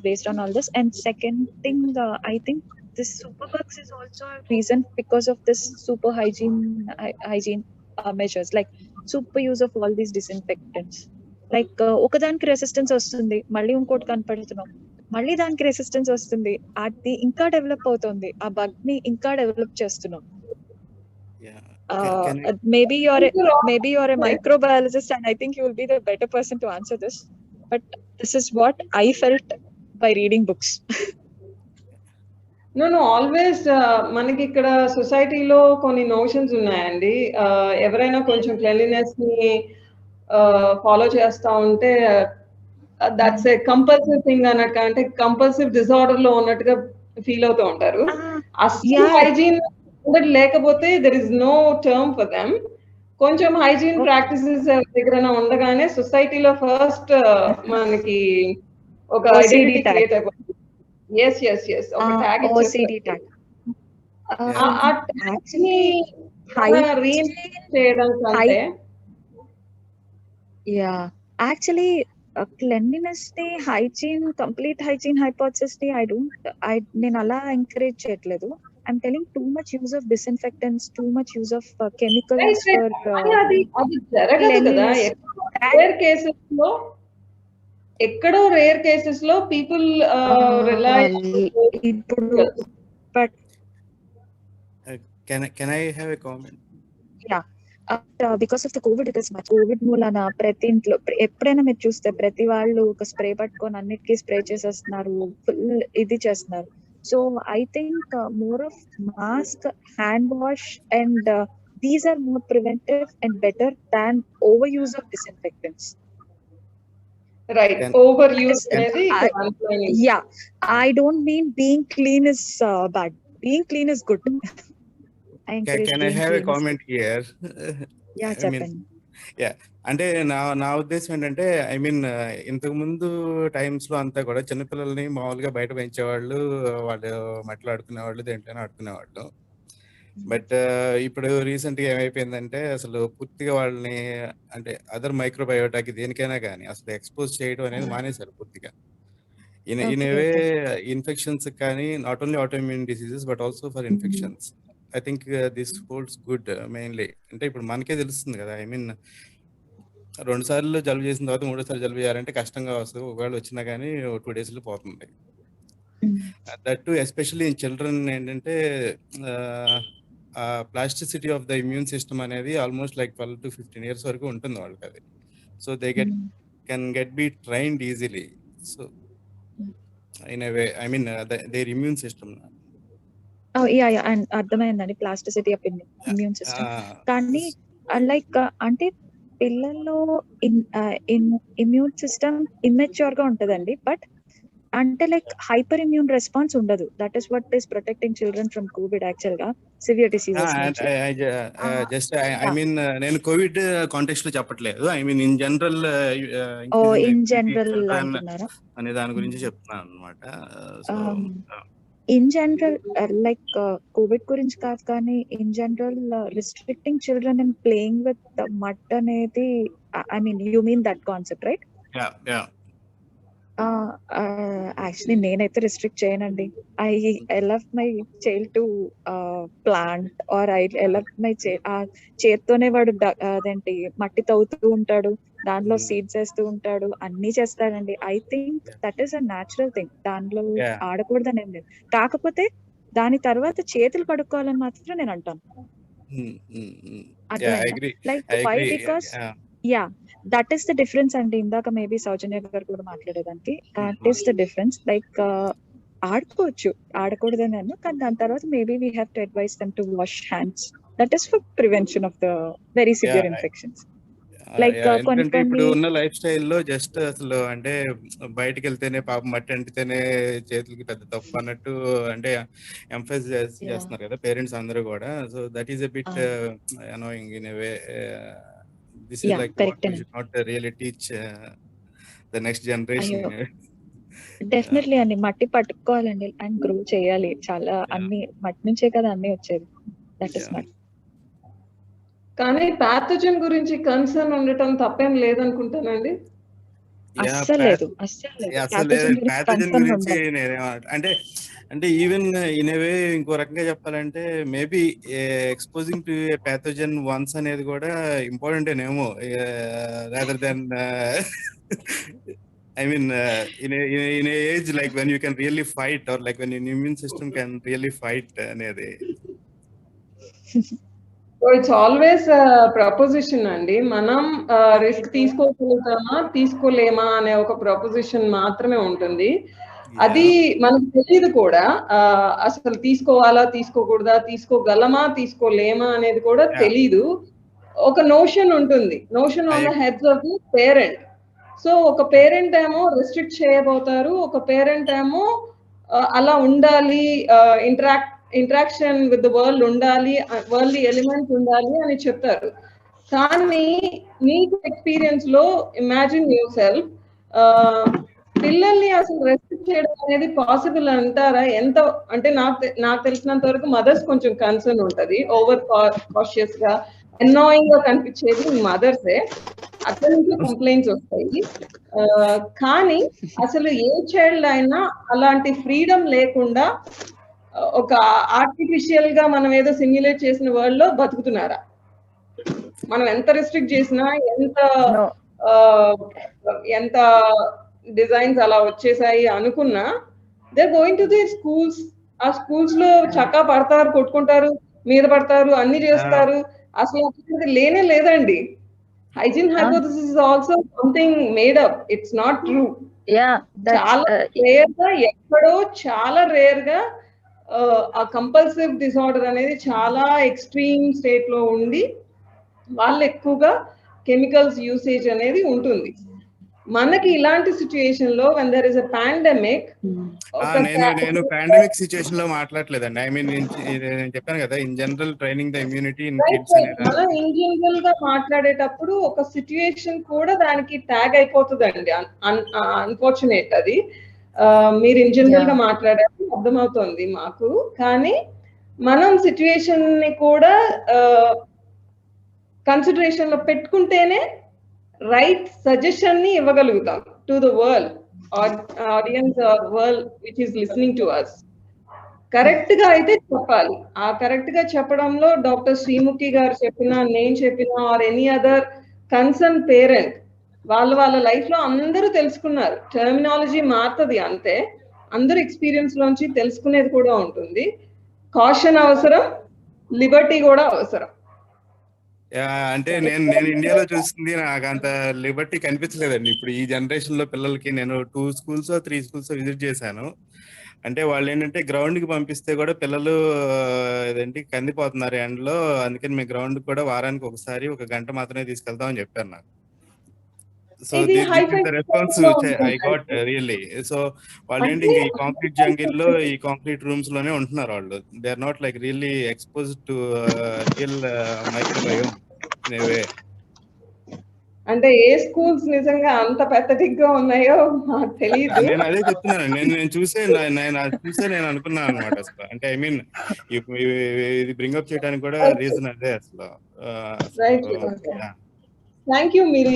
based on all this. And second thing, I think this superbugs is also a reason because of this super hygiene measures, like super use of all these disinfectants. Like ఒకదానికి రెసిస్టెన్స్ వస్తుంది, మళ్ళీ ఇంకోటి కనపడుతున్నాం, మళ్ళీ దానికి రెసిస్టెన్స్ వస్తుంది, అది ఇంకా డెవలప్ అవుతుంది, ఆ బగ్ ని ఇంకా డెవలప్ చేస్తున్నాం. Maybe you're a microbiologist and I think you will be the better person to answer this, but this is what I felt by reading books. No, always మనకి ఇక్కడ సొసైటీలో కొన్ని నోషన్స్ ఉన్నాయండి. ఎవరైనా కొంచెం క్లెన్లీనెస్ ని ఫాలో చేస్తా ఉంటే దట్స్ ఏ కంపల్సివ్ థింగ్ అన్నట్టు, అంటే కంపల్సివ్ డిజార్డర్ లో ఉన్నట్టుగా ఫీల్ అవుతూ ఉంటారు. అసలు హైజీన్ లేకపోతే there is no term for them. కొంచెం హైజీన్ ప్రాక్టీసెస్ దగ్గర ఉండగానే సొసైటీలో ఫస్ట్ మనకి ఒక ఐడెంటిటీ క్రియేట్ అయిపోతుంది. yes ఒక ట్యాగ్ OCD tag actually చేయడం కంటే actually cleanliness ని hygiene, complete hygiene hypothesis ని నేను అలా encourage చేయట్లేదు. I'm telling too much use of disinfectants, too much use of chemicals for అది జరగదు కదా. ఎక్కడో రేర్ కేసెస్ లో పీపుల్ రిలై. ఇప్పుడు but can I have a comment? Yeah, because of the COVID, it is much. COVID మూలన ప్రతి ఇంట్లో ఎప్పుడైనా మీరు చూస్తే ప్రతి వాళ్ళు ఒక స్ప్రే పట్టుకొని అన్నిటికీ స్ప్రే చేసేస్తున్నారు, ఫుల్ ఇది చేస్తున్నారు. So I think more of mask, hand wash, and these are more preventive and better than overuse of disinfectants. Right, overuse అనేది. Yeah, I don't mean being clean is bad. Being clean is good. Can I have a comment here? Yeah, చెప్పండి. అంటే నా ఉద్దేశం ఏంటంటే, ఐ మీన్ ఇంతకు ముందు టైమ్స్ లో అంతా కూడా చిన్నపిల్లల్ని మామూలుగా బయట పెంచేవాళ్ళు, వాళ్ళు మట్టిలో ఆడుకునేవాళ్ళు, దేంట్లోనే ఆడుకునేవాళ్ళు. బట్ ఇప్పుడు రీసెంట్ గా ఏమైపోయిందంటే అసలు పూర్తిగా వాళ్ళని అంటే అదర్ మైక్రోబయోటాకి దేనికైనా కానీ అసలు ఎక్స్పోజ్ చేయడం అనేది మానేశారు పూర్తిగా. ఇన్ ఏ వే ఇన్ఫెక్షన్స్ కానీ, not only autoimmune diseases but also for infections. I think this holds good mainly. అంటే ఇప్పుడు మనకే తెలుస్తుంది కదా, ఐ మీన్ 2 సార్లు జలుబు చేసిన తర్వాత 3సారి జలుబు చేయాలంటే కష్టంగా వస్తుంది, ఒకవేళ వచ్చినా కానీ 2 days లో పోతుంది. That to especially in children ఏంటంటే plasticity of the immune system అనేది ఆల్మోస్ట్ లైక్ 12 to 15 years వరకు ఉంటుంది వాళ్ళకి అది. So they can get be trained easily. So in a way I mean their immune system. And అర్థమైందండి, ప్లాస్టిసిటీ ఆఫ్ ఇమ్యూన్ సిస్టమ్. కానీ లైక్ అంటే పిల్లల్లో ఇమ్యూన్ సిస్టమ్ ఇమ్మెచ్యూర్ గా ఉంటదండి, బట్ అంటే లైక్ హైపర్ ఇమ్యూన్ రెస్పాన్స్ ఉండదు. That is what is protecting children from COVID actual గా సివియర్ డిసీజెస్ నుంచి. జస్ట్ ఐ మీన్ నేను కోవిడ్ కాంటెక్స్ట్ లో చెప్పట్లేదు. I mean in general in general అంటున్నారా? అనే దాని గురించి చెప్తున్నాను అనమాట. సో ఇన్ జనరల్ లైక్ కోవిడ్ గురించి కాదు కానీ in general restricting children and playing with mud అనేది I mean you mean that concept right? Actually నేనైతే రిస్ట్రిక్ట్ చేయనండి. I love my child to plant or I love my చేత్తోనే వాడు అదేంటి మట్టి తవ్వుతూ ఉంటాడు, దానిలో సీడ్స్ వేస్తూ ఉంటాడు, అన్ని చేస్తాడండి. I think that is a natural thing. దానిలో ఆడకూడదని ఏం లేదు. కాకపోతే దాని తర్వాత చేతులు కడుక్కోవాలని మాత్రం నేను అంటాను. Like why? Because yeah that is the difference అండి. ఇందాక మేబీ సౌజన్య గారు కూడా మాట్లాడేదానికి that is the difference. Like ఆడుకోవచ్చు, ఆడకూడదని అన్నా, కానీ దాని తర్వాత maybe we have to advise them to wash hands. That is for prevention of the very severe infections. Like ఇప్పుడు ఉన్న లైఫ్ స్టైల్లో జస్ట్ అసలు అంటే బయటకు వెళ్తేనే పాపం మట్టి అంటితేనే చేతులకి పెద్ద తప్పు అన్నట్టు అంటే ఎంఫసైజ్ చేస్తున్నారు కదా పేరెంట్స్ అందరూ కూడా. So that is a bit annoying in a way. This is like what we should not really teach the next generation. Definitely అండి, మట్టి పట్టుకోవాలండి అండ్ గ్రో చేయాలి. చాలా అన్ని మట్టి నుంచే కదా అన్ని వచ్చేది. దట్ ఇస్ మట్. కానీ పాథోజన్ గురించి కన్సర్న్ ఉండటం తప్పేం లేదనుకుంటానండి. అస్సలు లేదు. పాథోజన్ గురించి అంటే ఈవెన్ ఇన్ ఏ వే ఇంకో రకంగా చెప్పాలంటే maybe exposing to A pathogen once అనేది కూడా ఇంపార్టెంట్ ఏమో, rather than I mean in a age like when you can really fight or like when your immune system can really fight అనేది. సో ఇట్స్ ఆల్వేస్ ప్రపోజిషన్ అండి. మనం రిస్క్ తీసుకోగలుగుతామా తీసుకోలేమా అనే ఒక ప్రపోజిషన్ మాత్రమే ఉంటుంది. అది మనకు తెలియదు కూడా, అసలు తీసుకోవాలా తీసుకోకూడదా, తీసుకోగలమా తీసుకోలేమా అనేది కూడా తెలీదు. ఒక నోషన్ ఉంటుంది, notion on the heads of the parent. So ఒక పేరెంట్ ఏమో రెస్ట్రిక్ట్ చేయబోతారు, ఒక పేరెంట్ ఏమో అలా ఉండాలి, ఇంటరాక్షన్ విత్ ద వరల్డ్ ఉండాలి, వరల్డ్ ఎలిమెంట్ ఉండాలి అని చెప్తారు. కానీ మీకు ఎక్స్పీరియన్స్ లో ఇమాజిన్ యువర్ సెల్ఫ్, పిల్లల్ని అసలు రెస్ట్రిక్ట్ చేయడం అనేది పాసిబుల్ అంటారా? ఎంత అంటే నాకు తెలిసినంత వరకు మదర్స్ కొంచెం కన్సర్న్ ఉంటది, ఓవర్ కాషియస్ గా అన్నాయింగ్ గా కనిపించేది మదర్సే. అక్కడి నుంచి కంప్లైంట్స్ వస్తాయి. కానీ అసలు ఏ చైల్డ్ అయినా అలాంటి ఫ్రీడమ్ లేకుండా ఒక ఆర్టిఫిషియల్ గా మనం ఏదో సిమ్యులేట్ చేసిన వరల్డ్ లో బతుకుతున్నారా? మనం ఎంత రెస్ట్రిక్ట్ చేసినా, ఎంత డిజైన్స్ అలా వచ్చేసాయి అనుకున్నా, they going to the schools. ఆ స్కూల్స్ లో చక్కా పడతారు, కొట్టుకుంటారు, మీద పడతారు, అన్ని చేస్తారు. అసలు అక్కడ లేనే లేదండి. Hygiene hypothesis is also something made up. It's not true. చాలా రేర్ గా, ఎక్కడో చాలా రేర్ గా ఆ కంపల్సివ్ డిసార్డర్ అనేది చాలా ఎక్స్ట్రీమ్ స్టేట్ లో ఉండి వాళ్ళు ఎక్కువగా కెమికల్స్ యూసేజ్ అనేది ఉంటుంది. మనకి ఇలాంటి సిచ్యుయేషన్ లో when there is a pandemic, నేను పాండమిక్ సిచ్యుయేషన్ లో మాట్లాడలేదండి. ఐ మీన్ నేను చెప్పాను కదా, in general training the immunity in kids అనేది. మనం ఇన్ జనరల్ గా మాట్లాడేటప్పుడు ఒక సిచ్యుయేషన్ కూడా దానికి ట్యాగ్ అయిపోతుందండి. అన్ఫార్చునేట్ అది. మీరు ఇన్ జనరల్ గా మాట్లాడారు, అర్థమవుతుంది మాకు. కానీ మనం సిచ్యుయేషన్ ని కూడా కన్సిడరేషన్ లో పెట్టుకుంటేనే రైట్ సజెషన్ ని ఇవ్వగలుగుతాం to the world audience or world which is listening to us. Correct గా అయితే చెప్పాలి. ఆ కరెక్ట్ గా చెప్పడంలో డాక్టర్ శ్రీముఖి గారు చెప్పినా, నేను చెప్పినా, or any other concern parent వాళ్ళ లైఫ్ లో అందరూ తెలుసుకున్నారు. టర్మినాలజీ మారుతుంది అంతే, అందరూ ఎక్స్పీరియన్స్ లోంచి తెలుసుకునేది కూడా ఉంటుంది. కాషన్ అవసరం, లిబర్టీ కూడా అవసరం. అంటే నేను ఇండియాలో చూస్తుంది నాకు అంత లిబర్టీ కనిపించలేదండి. ఇప్పుడు ఈ జనరేషన్ లో పిల్లలకి నేను 2 schools 3 schools విజిట్ చేశాను. అంటే వాళ్ళు ఏంటంటే గ్రౌండ్ కి పంపిస్తే కూడా పిల్లలు ఏదేంటి కందిపోతున్నారు ఎండలో, అందుకని మేము గ్రౌండ్ కూడా వారానికి ఒకసారి 1 గంట మాత్రమే తీసుకెళ్తామని చెప్పారు నాకు. So this is the response I got really. So వాళ్ళు ఏంటి ఇంకా ఈ కాంక్రీట్ జంగిల్ లో ఈ కాంక్రీట్ రూమ్స్ లోనే ఉంటున్నారు వాళ్ళు. They are not like really expose to real microbiome in a way. అంటే ఏ స్కూల్స్ నిజంగా అంత పెద్దటిక్ గా ఉన్నాయో నాకు తెలియదు. నేను అదే చెప్తున్నాను. నేను చూసే నేను అనుకున్నాను అనమాట అసలు. అంటే ఐ మీన్ ఇది బ్రింగప్ చేయడానికి కూడా రీజన్ అదే అసలు. Thank you. మీరు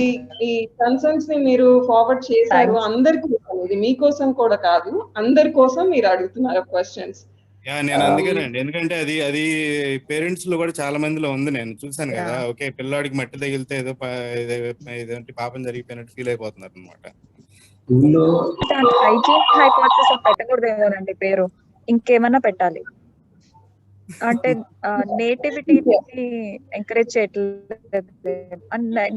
ఈ కన్సర్న్స్ ని మీరు ఫార్వర్డ్ చేశారు. అందరికి ఇది మీకోసం కూడా కాదు, అందరి కోసం మీరు అడుగుతున్నారు క్వశ్చన్స్. నేను అందుకేనండి, ఎందుకంటే అది పేరెంట్స్ లో కూడా చాలా మందిలో ఉంది. నేను చూసాను కదా. ఓకే, పిల్లాడికి మట్టి తగిలితే ఏదో పాపం జరిగిపోయినట్టు ఫీల్ అయిపోతున్నారు అనమాట. హైజీన్ హైపోథెసిస్ పెట్టకూడదేమోనండి పేరు, ఇంకేమన్నా పెట్టాలి. అంటే నేటివిటీని ఎంకరేజ్ చేయట్లేదు,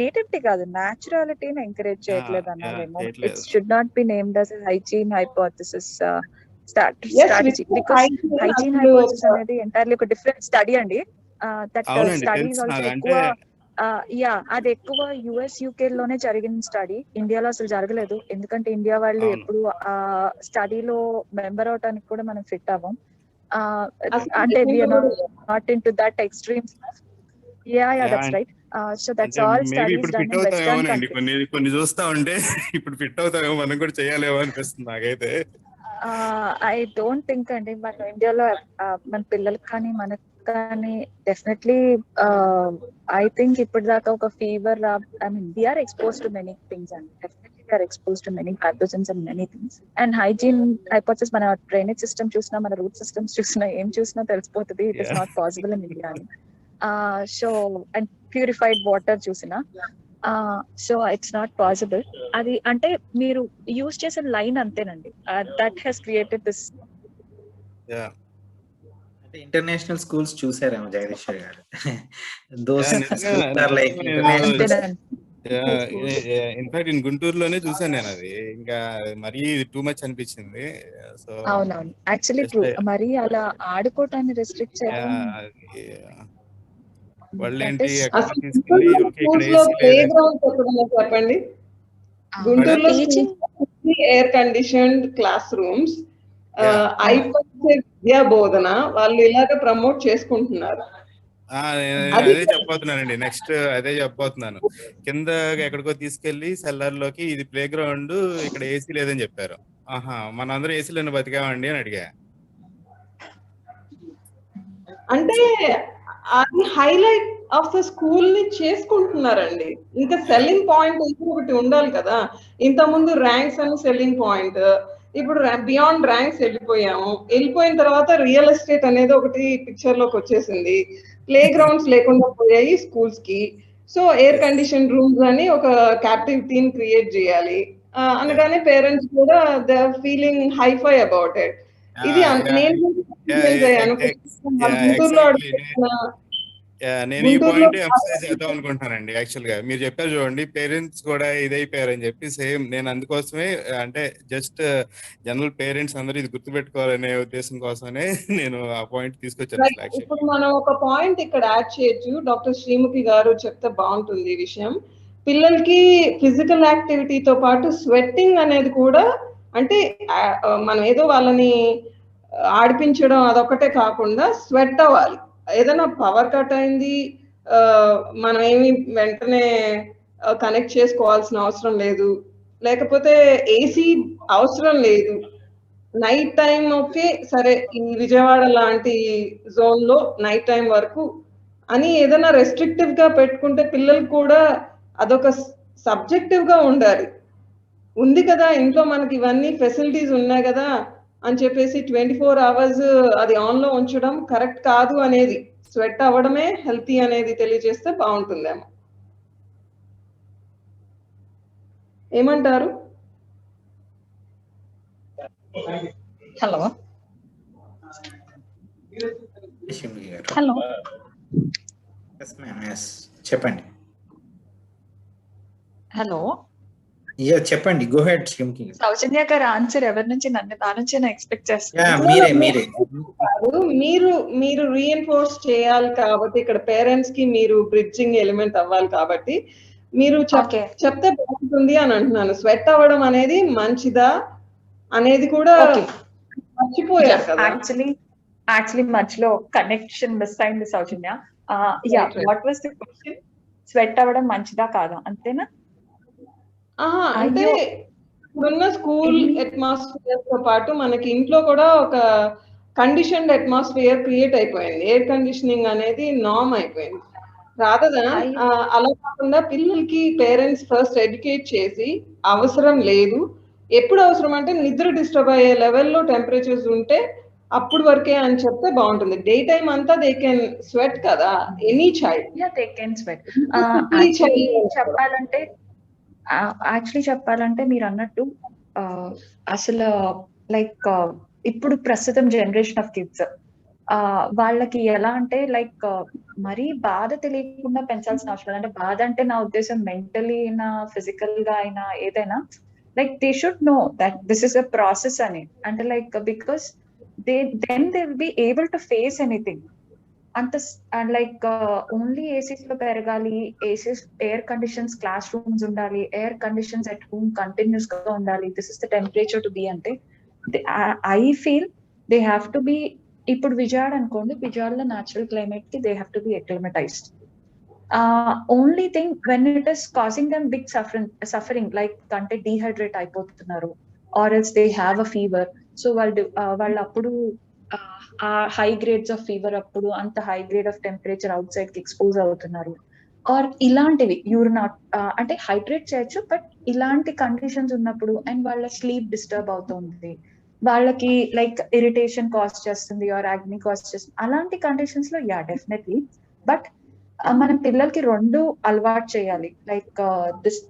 నేటివిటీ కాదు నేచురాలిటీని ఎంకరేజ్ చేయట్లేదు అన్నారేమో. It should not be named as hygiene hypothesis strategy, because hygiene hypothesis అనేది ఎంటైర్లీ ఒక డిఫరెంట్ స్టడీ అండి. దట్ స్టడీస్ ఆల్సో ఎక్కువ అది ఎక్కువ యుఎస్ యూకే లోనే జరిగిన స్టడీ, ఇండియాలో అసలు జరగలేదు. ఎందుకంటే ఇండియా వాళ్ళు ఎప్పుడు ఆ స్టడీలో మెంబర్ అవటానికి కూడా మనం ఫిట్ అవ్వం. అంటే we are not into that extreme stuff. Yeah, that's right. So that's all studies done in Western countries. కొన్ని చూస్తా ఉంటే ఇప్పుడు ఫిట్ అవుతామేమో, మనం కూడా చేయాలేమో అనిపిస్తుంది నాకైతే. I don't think అండి మన ఇండియాలో మన పిల్లలకి కానీ మనకు కానీ డెఫినెట్లీ I think ఇప్పటిదాకా ఒక fever I mean we are exposed to many things and definitely we are exposed to many pathogens and many things. And hygiene hypothesis, మన డ్రైనేజ్ సిస్టమ్ చూసినా మన రూట్ సిస్టమ్స్ చూసినా ఏం చూసినా తెలిసిపోతుంది it is not possible in India. So and purified water చూసినా సో ఇట్స్ నాట్ పాసిబుల్. అది అంటే మీరు యూజ్ చేసిన లైన్ అంతేనండి, దట్ హెస్ క్రియేటెడ్ దిస్. అంటే ఇంటర్నేషనల్ స్కూల్స్ చూసారేమో జగదీశ్వర్ గారు. Those are like international. In fact in గుంటూరులోనే చూసాను నేను అది. ఇంకా మరీ టూ మచ్ అనిపించింది. సో అవునవును, యాక్చువల్లీ ట్రూ. మరి అలా ఆడుకోవటాన్ని రెస్ట్రిక్ట్ చేయడం వాళ్ళు ఏంటి చెప్పండి. గుంటూరులో ఎయిర్ కండిషన్డ్ క్లాస్ రూమ్స్, విద్యా బోధన వాళ్ళు ఇలాగ ప్రమోట్ చేసుకుంటున్నారు. అదే చెప్పబోతున్నానండి, నెక్స్ట్ అదే చెప్పబోతున్నాను. కింద ఎక్కడికో తీసుకెళ్లి సెల్లర్ లోకి ఇది ప్లే గ్రౌండ్, ఇక్కడ ఏసీ లేదని చెప్పారు. మన అందరూ ఏసీలోనే బతికామండి అని అడిగా. అంటే అది హైలైట్ ఆఫ్ ద స్కూల్ ని చేసుకుంటున్నారండి. ఇంకా సెల్లింగ్ పాయింట్ ఒకటి ఉండాలి కదా. ఇంత ముందు ర్యాంక్స్ అని సెల్లింగ్ పాయింట్, ఇప్పుడు బియాండ్ ర్యాంక్స్ వెళ్ళిపోయిన తర్వాత రియల్ ఎస్టేట్ అనేది ఒకటి పిక్చర్ లోకి వచ్చేసింది. ప్లే గ్రౌండ్స్ లేకుండా పోయాయి స్కూల్స్ కి. సో ఎయిర్ కండిషన్ రూమ్స్ అని ఒక క్యాప్టివిటీని క్రియేట్ చేయాలి అనగానే పేరెంట్స్ కూడా they are feeling hifi about it. ఇది నేను ఈ పాయింట్ ఎంఫసైజ్ చేద్దాం అనుకుంటున్నానండి. యాక్చువల్ గా మీరు చెప్పారు చూడండి, పేరెంట్స్ కూడా ఇదైపోయారు అని చెప్పి. సేమ్ నేను అందుకోసమే, అంటే జస్ట్ జనరల్ పేరెంట్స్ అందరూ ఇది గుర్తుపెట్టుకోవాలనే ఉద్దేశం కోసమే నేను ఆ పాయింట్ తీసుకొచ్చాను. ఇప్పుడు మనం ఒక పాయింట్ ఇక్కడ యాడ్ చేయొచ్చు. డాక్టర్ శ్రీముఖి గారు చెప్తే బాగుంటుంది ఈ విషయం. పిల్లలకి ఫిజికల్ యాక్టివిటీతో పాటు స్వెట్టింగ్ అనేది కూడా, అంటే మనం ఏదో వాళ్ళని ఆడిపించడం అదొకటే కాకుండా స్వెట్ అవ్వాలి. ఏదైనా పవర్ కట్ అయింది, మనం ఏమి వెంటనే కనెక్ట్ చేసుకోవాల్సిన అవసరం లేదు, లేకపోతే ఏసీ అవసరం లేదు, నైట్ టైం ఓకే సరే ఈ విజయవాడ లాంటి జోన్ లో నైట్ టైం వరకు అని ఏదైనా రెస్ట్రిక్టివ్ గా పెట్టుకుంటే పిల్లలు కూడా అదొక సబ్జెక్టివ్ గా ఉండాలి. ఉంది కదా ఇంట్లో మనకి ఇవన్నీ ఫెసిలిటీస్ ఉన్నాయి కదా అని చెప్పేసి 24 hours అది ఆన్ లో ఉంచడం కరెక్ట్ కాదు అనేది, స్వెట్ అవ్వడమే హెల్తీ అనేది తెలియజేస్తే బాగుంటుందేమో. ఏమంటారు? హలో హలో చెప్పండి. హలో చెప్పండి, గో హెడ్ శ్రీముఖి. సౌజన్య గారు ఆన్సర్ ఎవరి నుంచి? నా నుంచి ఎక్స్పెక్ట్ చేస్తాను. మీరు రీఎన్ఫోర్స్ చేయాలి కాబట్టి, ఇక్కడ పేరెంట్స్ కి మీరు బ్రిడ్జింగ్ ఎలిమెంట్ అవ్వాలి కాబట్టి మీరు చెప్తే బాగుంటుంది ఉంటుంది అని అంటున్నాను. స్వెట్ అవ్వడం అనేది మంచిదా అనేది కూడా మర్చిపోయారు కదా. యాక్చువల్లీ మధ్యలో కనెక్షన్ మిస్ అయింది Soujanya. What was the question? Sweat అవ్వడం మంచిదా కాదా అంతేనా? అంటే ఇప్పుడున్న స్కూల్ అట్మాస్ఫియర్ తో పాటు మనకి ఇంట్లో కూడా ఒక కండిషన్డ్ అట్మాస్ఫియర్ క్రియేట్ అయిపోయింది. ఎయిర్ కండిషనింగ్ అనేది నార్మ్ అయిపోయింది. అలా కాకుండా పిల్లలకి పేరెంట్స్ ఫస్ట్ ఎడ్యుకేట్ చేసి అవసరం లేదు, ఎప్పుడు అవసరం అంటే నిద్ర డిస్టర్బ్ అయ్యే లెవెల్లో టెంపరేచర్స్ ఉంటే అప్పుడు వరకే అని చెప్తే బాగుంటుంది. డే టైమ్ అంతా దే కెన్ స్వెట్ కదా, any child they can sweat. చెప్పాలంటే మీరు అన్నట్టు అసలు లైక్ ఇప్పుడు ప్రస్తుతం జనరేషన్ ఆఫ్ కిడ్స్ వాళ్ళకి ఎలా అంటే లైక్ మరీ బాధ తెలియకుండా పెంచాల్సిన అవసరం లేదు. అంటే బాధ అంటే నా ఉద్దేశం మెంటలీ అయినా ఫిజికల్ గా అయినా ఏదైనా like they should know that this is a process అని. అంటే like because they will be able to face anything. అంత లైక్ ఓన్లీ ఏసీస్ లో పెరగాలి, ACs air conditions classrooms ఉండాలి, air conditions at home continuous గా ఉండాలి, this is the temperature to be అంటే I feel they have to be. ఇప్పుడు విజయవాడ అనుకోండి, విజయవాడలో న్యాచురల్ క్లైమేట్ కి they have to be acclimatized. Only thing when it is causing them big suffering like అంటే డీహైడ్రేట్ అయిపోతున్నారు or else they have a fever. So వాళ్ళు అప్పుడు ఆ హై గ్రేడ్స్ ఆఫ్ ఫీవర్ అప్పుడు అంత హై గ్రేడ్ ఆఫ్ టెంపరేచర్ అవుట్ సైడ్ కి ఎక్స్పోజ్ అవుతున్నారు. ఆర్ ఇలాంటివి యూర్ నాట్ అంటే హైడ్రేట్ చేయొచ్చు, బట్ ఇలాంటి కండిషన్స్ ఉన్నప్పుడు అండ్ వాళ్ళ స్లీప్ డిస్టర్బ్ అవుతుంది, వాళ్ళకి లైక్ ఇరిటేషన్ కాజ్ చేస్తుంది ఆర్ యాగ్ని కాజ్ చేస్తుంది, అలాంటి కండిషన్స్ లో డెఫినెట్లీ. బట్ మనం పిల్లలకి రెండు అలవాటు చేయాలి. Like this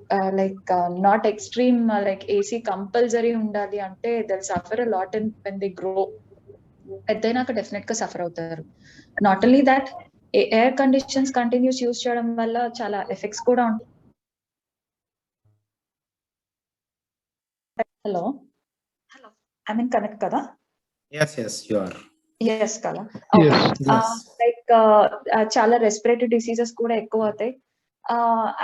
like not extreme like AC compulsory ఉండాలి అంటే they suffer a lot in when they grow. పెద్దయినాక డెఫినెట్ గా సఫర్ అవుతారు. Not only that, air conditions continuous use చేయడం వల్ల చాలా ఎఫెక్ట్స్ కూడా ఉంటాయి. హలో ఐ మీన్ కనెక్ట్ కదా? Yes, you are. Yes కదా. లైక్ చాలా రెస్పిరేటరీ డిసీజెస్ కూడా ఎక్కువ అవుతాయి.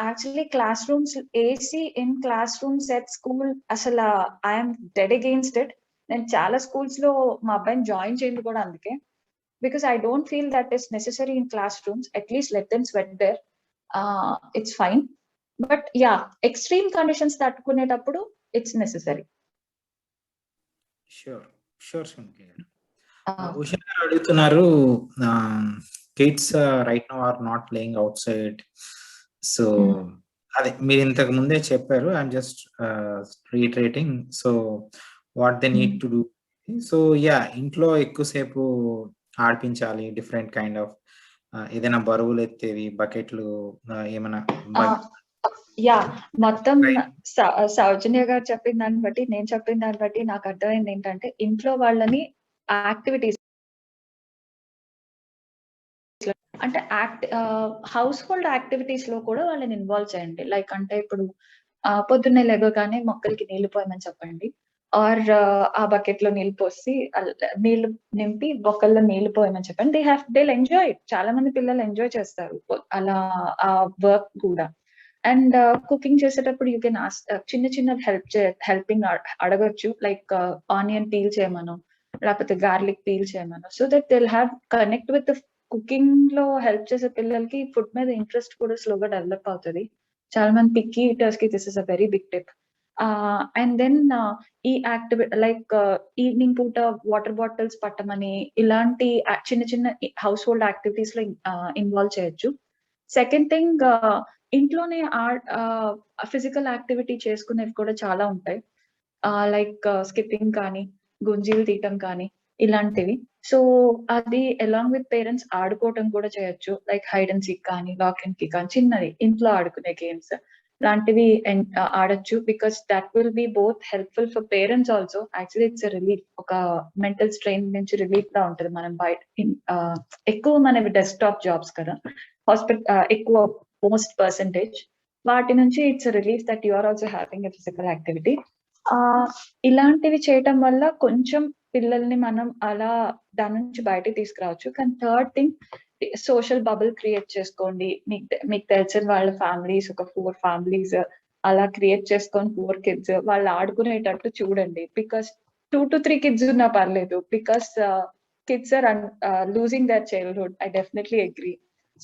Actually classrooms AC in classrooms at school అసలు ఐఎమ్ డెడ్ అగెయిన్స్ట్ ఇట్. నేను చాలా స్కూల్స్ లో మా అబ్బాయిని జాయిన్ చేయండి కూడా అందుకే, because I don't feel that is necessary in classrooms. At least let them sweat there, it's fine. But extreme conditions తట్టుకునేటప్పుడు ఇట్స్ నెసెసరీ. షూర్ శంకర్ గారు. ఉషా గారు అడుగుతున్నారు, kids right now are not playing outside. So అదే మీరు ఇంతకు ముందే చెప్పారు, I'm just reiterating. So what they need to do. So ఇంట్లో ఎక్కువసేపు ఆడిపించాలి, డిఫరెంట్ కైండ్ ఆఫ్ ఏదైనా బరువులు ఎత్తేవి, బకెట్లు ఏమైనా. మొత్తం సౌజన్య గారు చెప్పిన దాన్ని బట్టి, నేను చెప్పిన దాన్ని బట్టి నాకు అర్థమైంది ఏంటంటే ఇంట్లో వాళ్ళని యాక్టివిటీస్ అంటే హౌస్ హోల్డ్ యాక్టివిటీస్ లో కూడా వాళ్ళని ఇన్వాల్వ్ చేయండి. లైక్ అంటే ఇప్పుడు పొద్దున్నే లేవగానే మొక్కలకి నీళ్లు పోయమని చెప్పండి, ఆర్ ఆ బకెట్ లో నీళ్లు పోసి నీళ్లు నింపి బొక్కల్లో నీళ్లు పోయమని చెప్పండి. They enjoy it. చాలా మంది పిల్లలు ఎంజాయ్ చేస్తారు అలా ఆ వర్క్ కూడా. అండ్ కుకింగ్ చేసేటప్పుడు యూ కెన్ చిన్న చిన్న హెల్పింగ్ అడగొచ్చు, లైక్ ఆనియన్ పీల్ చేయమను, లేకపోతే గార్లిక్ పీల్ చేయమను. So that they will have connect with cooking లో హెల్ప్ చేసే పిల్లలకి ఫుడ్ మీద ఇంట్రెస్ట్ కూడా స్లోగా డెవలప్ అవుతుంది. చాలా మంది పిక్కీ ఈటర్స్ కి this is a very big tip. And then ఈ యాక్టివిటీ లైక్ ఈవినింగ్ పూట వాటర్ బాటిల్స్ పట్టమని, ఇలాంటి చిన్న చిన్న హౌస్ హోల్డ్ యాక్టివిటీస్ లో ఇన్వాల్వ్ చేయొచ్చు. సెకండ్ థింగ్, ఇంట్లోనే ఫిజికల్ యాక్టివిటీ చేసుకునేవి కూడా చాలా ఉంటాయి, లైక్ స్కిప్పింగ్ కానీ, గుంజీలు తీయటం కానీ, ఇలాంటివి. సో అది అలాంగ్ విత్ పేరెంట్స్ ఆడుకోవటం కూడా చేయొచ్చు, లైక్ హైడ్ అండ్ సీక్ కానీ, లాక్ అండ్ కీ కానీ, చిన్నది ఇంట్లో ఆడుకునే గేమ్స్ లాంటివి ఆడొచ్చు. Because that will B both helpful for parents also. Actually it's relief, ఒక మెంటల్ స్ట్రెయిన్ నుంచి రిలీఫ్ గా ఉంటుంది. మనం బయట ఎక్కువ మనవి డెస్క్టాప్ జాబ్స్ కదా, ఎక్కువ మోస్ట్ పర్సెంటేజ్ వాటి నుంచి it's relief that you are also having a physical activity. ఇలాంటివి చేయటం వల్ల కొంచెం పిల్లల్ని మనం అలా దాని నుంచి బయటకు తీసుకురావచ్చు. కానీ third thing, social bubble create చేసుకోండి. మీకు తెలిసిన వాళ్ళ ఫ్యామిలీస్, ఒక 4 ఫ్యామిలీస్ అలా క్రియేట్ చేసుకొని 4 kids వాళ్ళు ఆడుకునేటట్టు చూడండి. బికాస్ 2 to 3 kids ఉన్నా పర్లేదు. Because kids are losing their childhood. I definitely agree.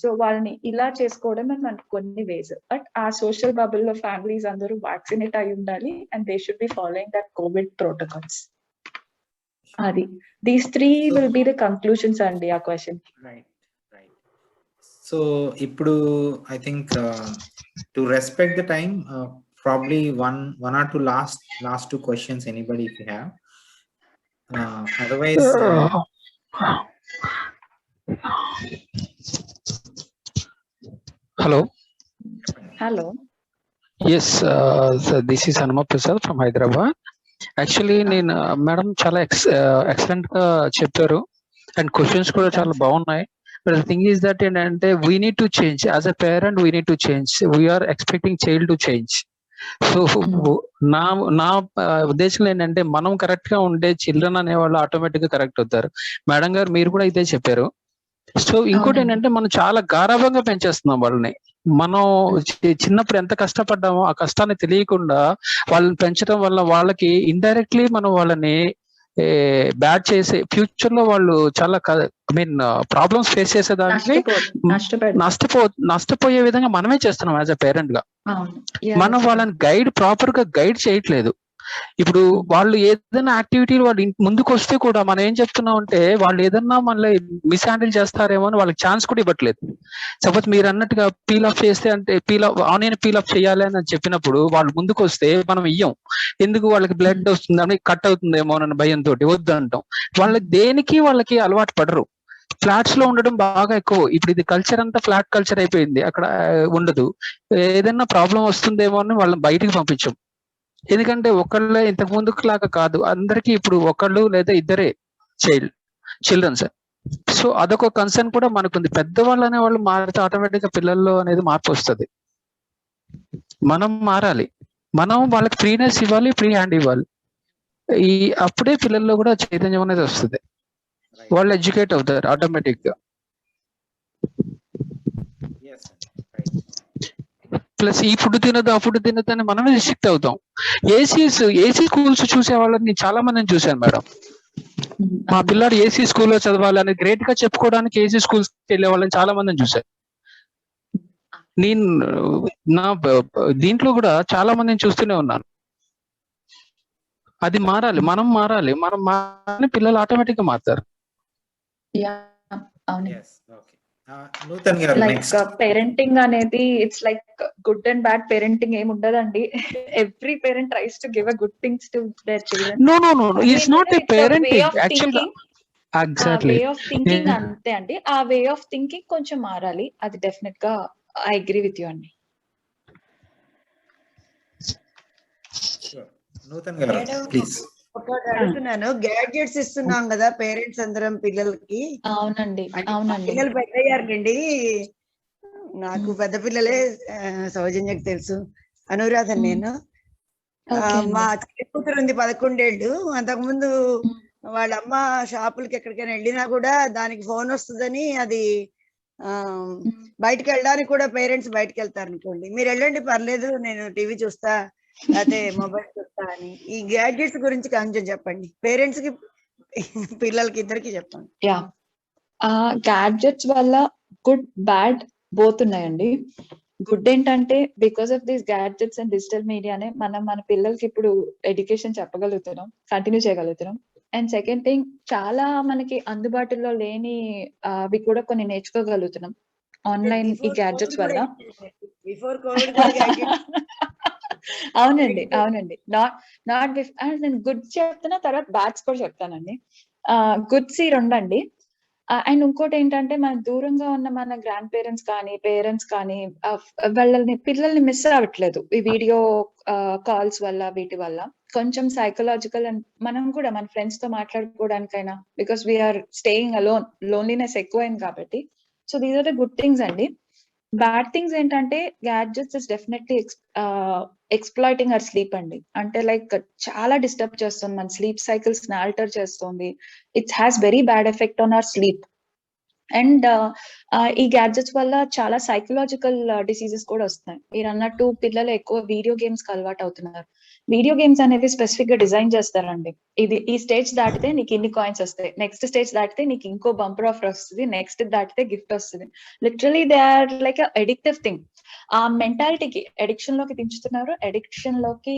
So వాళ్ళని ఇలా చేసుకోవడమే మనకు కొన్ని వేస్. బట్ ఆ సోషల్ బబుల్ లో ఫ్యామిలీస్ అందరూ వ్యాక్సినేట్ అయి ఉండాలి and they should be following that COVID protocols. అది these 3 will be the conclusions అండి ఆ క్వశ్చన్. రైట్. సో ఇప్పుడు I think to respect the time, probably one or two last two questions, anybody if you have. Otherwise hello. Yes, so this is Hanuma Prasad from Hyderabad. Actually నేను మేడం చాలా ఎక్సలెంట్ గా చెప్పారు అండ్ క్వశ్చన్స్ కూడా చాలా బాగున్నాయి. But the thing is that ఏంటంటే we need to change as a parent. We need to change. We are expecting child to change. So నా ఉద్దేశంలో ఏంటంటే మనం కరెక్ట్ గా ఉంటే చిల్డ్రన్ అనేవాళ్ళు ఆటోమేటిక్ గా కరెక్ట్ అవుతారు. మేడం గారు మీరు కూడా ఇదే చెప్పారు. సో ఇంకోటి ఏంటంటే మనం చాలా గారాభంగా పెంచేస్తున్నాం వాళ్ళని. మనం చిన్నప్పుడు ఎంత కష్టపడ్డామో ఆ కష్టాన్ని తెలియకుండా వాళ్ళని పెంచడం వల్ల వాళ్ళకి ఇండైరెక్ట్లీ మనం వాళ్ళని బ్యాడ్ చేసే ఫ్యూచర్ లో వాళ్ళు చాలా ప్రాబ్లమ్స్ ఫేస్ చేసేదానికి నష్టపోయే విధంగా మనమే చేస్తున్నాం యాజ్ అ పేరెంట్ గా. మనం వాళ్ళని ప్రాపర్ గా గైడ్ చేయట్లేదు. ఇప్పుడు వాళ్ళు ఏదైనా యాక్టివిటీ వాళ్ళు ముందుకు వస్తే కూడా మనం ఏం చెప్తున్నాం అంటే వాళ్ళు ఏదన్నా మళ్ళీ మిస్ హ్యాండిల్ చేస్తారేమో అని వాళ్ళకి ఛాన్స్ కూడా ఇవ్వట్లేదు. సపోజ్ మీరు అన్నట్టుగా పీల్ ఆఫ్ చేస్తే అంటే ఆనియన్ పీల్ ఆఫ్ చేయాలి అని చెప్పినప్పుడు వాళ్ళు ముందుకు వస్తే మనం ఇయ్యం. ఎందుకు వాళ్ళకి బ్లడ్ వస్తుందని కట్ అవుతుందేమో అన్న భయంతో వద్దు అంటాం. వాళ్ళకి దేనికి వాళ్ళకి అలవాటు పడరు. ఫ్లాట్స్ లో ఉండడం బాగా ఎక్కువ. ఇప్పుడు ఇది కల్చర్ అంతా ఫ్లాట్ కల్చర్ అయిపోయింది. అక్కడ ఉండదు. ఏదైనా ప్రాబ్లం వస్తుందేమో అని వాళ్ళని బయటికి పంపించం. ఎందుకంటే ఒకళ్ళే ఇంతకు ముందుకు లాగా కాదు, అందరికి ఇప్పుడు ఒకళ్ళు లేదా ఇద్దరే చిల్డ్రన్స్. సో అదొక కన్సర్న్ కూడా మనకుంది. పెద్దవాళ్ళు అనే వాళ్ళు మారితే ఆటోమేటిక్ గా పిల్లల్లో అనేది మార్పు వస్తుంది. మనం మారాలి. మనం వాళ్ళకి ఫ్రీనెస్ ఇవ్వాలి, ఫ్రీ హ్యాండ్ ఇవ్వాలి. అప్పుడే పిల్లల్లో కూడా చైతన్యం అనేది వస్తుంది. వాళ్ళు ఎడ్యుకేట్ అవుతారు ఆటోమేటిక్ గా. ప్లస్ ఈ ఫుడ్ తినదు, ఆ ఫుడ్ తినదు అని మనమే రిస్ట్రిక్ట్ అవుతాం. ఏసీ స్కూల్స్ చూసే వాళ్ళని చాలా మందిని చూశాను మేడం. మా పిల్లాడు ఏసీ స్కూల్లో చదవాలని గ్రేట్ గా చెప్పుకోవడానికి ఏసీ స్కూల్స్ వెళ్ళే వాళ్ళని చాలా మందిని చూశాను. నేను నా దీంట్లో కూడా చాలా మందిని చూస్తూనే ఉన్నాను. అది మారాలి, మనం మారాలి. మనం మారాలి, పిల్లలు ఆటోమేటిక్ గా మారుతారు. లైక్ పేరెంటింగ్ అనేది it's like good and bad parenting ఏమి ఉండదండి. Every parent tries to give a good things to their children. No it's not a parenting actually. Exactly way of thinking అంతే అండి. ఆ వే ఆఫ్ థింకింగ్ కొంచెం మారాలి. అది డెఫినెట్ గా ఐ అగ్రీ విత్ యు అండి. అడుగుతున్నాను, గ్యాడ్జెట్స్ ఇస్తున్నాం కదా పేరెంట్స్ అందరం పిల్లలకి. అవునండి. పిల్లలు పెద్దయ్యారండి. నాకు పెద్ద పిల్లలే, సౌజన్యకు తెలుసు, అనురాధ. నేను మా కూతురు ఉంది 11 ఏళ్ళు. అంతకుముందు వాళ్ళ అమ్మ షాపులకి ఎక్కడికైనా వెళ్ళినా కూడా దానికి ఫోన్ వస్తుందని అది బయటకు వెళ్ళడానికి కూడా పేరెంట్స్ బయటకు వెళ్తారు అనుకోండి, మీరు వెళ్ళండి పర్లేదు నేను టీవీ చూస్తా అదే మొబైల్ చూస్తా అని. ఈ గ్యాడ్జెట్స్ గురించి కొంచెం చెప్పండి, పేరెంట్స్ కి పిల్లలకి ఇద్దరికి చెప్పండి. గ్యాడ్జెట్స్ వల్ల గుడ్ బ్యాడ్ బోత్ ఉన్నాయండి. గుడ్ ఏంటంటే because of these gadgets and digital మీడియానే మనం మన పిల్లలకి ఇప్పుడు ఎడ్యుకేషన్ చెప్పగలుగుతున్నాం, కంటిన్యూ చేయగలుగుతున్నాం. అండ్ సెకండ్ థింగ్, చాలా మనకి అందుబాటులో లేని అవి కూడా కొన్ని నేర్చుకోగలుగుతున్నాం ఆన్లైన్ ఈ గ్యాడ్జెట్స్ వల్ల. అవునండి. నాట్ నేను గుడ్స్ చెప్తున్నా, తర్వాత బ్యాడ్స్ కూడా చెప్తానండి. గుడ్స్ 2 అండి. అండ్ ఇంకోటి ఏంటంటే మన దూరంగా ఉన్న మన గ్రాండ్ పేరెంట్స్ కానీ పేరెంట్స్ కానీ పిల్లల్ని మిస్ అవ్వట్లేదు ఈ వీడియో కాల్స్ వల్ల, వీటి వల్ల. కొంచెం సైకలాజికల్ అండ్ మనం కూడా మన ఫ్రెండ్స్ తో మాట్లాడుకోవడానికైనా, because we're staying alone, loneliness ఎక్కువైంది కాబట్టి. So these are the good things అండి. బ్యాడ్ థింగ్స్ ఏంటంటే gadgets is definitely exploiting our sleep అండి. అంటే లైక్ చాలా డిస్టర్బ్ చేస్తుంది, మన స్లీప్ సైకిల్స్ ని ఆల్టర్ చేస్తుంది. It has very bad effect on our sleep. And ఈ గ్యాడ్జెట్స్ వల్ల చాలా సైకలాజికల్ డిసీజెస్ కూడా వస్తున్నాయి. మీరు అన్నట్టు పిల్లలు ఎక్కువ వీడియో గేమ్స్ కి అలవాటు అవుతున్నారు. వీడియో గేమ్స్ అనేది స్పెసిఫిక్ గా డిజైన్ చేస్తారండి. ఈ స్టేజ్ దాటితే నీకు ఇన్ని కాయిన్స్ వస్తాయి, నెక్స్ట్ స్టేజ్ దాటితే నీకు ఇంకో బంపర్ ఆఫర్ వస్తుంది, నెక్స్ట్ దాటితే గిఫ్ట్ వస్తుంది. Literally they are like addictive thing. ఆ మెంటాలిటీకి అడిక్షన్ లోకి దించుతున్నారు, అడిక్షన్ లోకి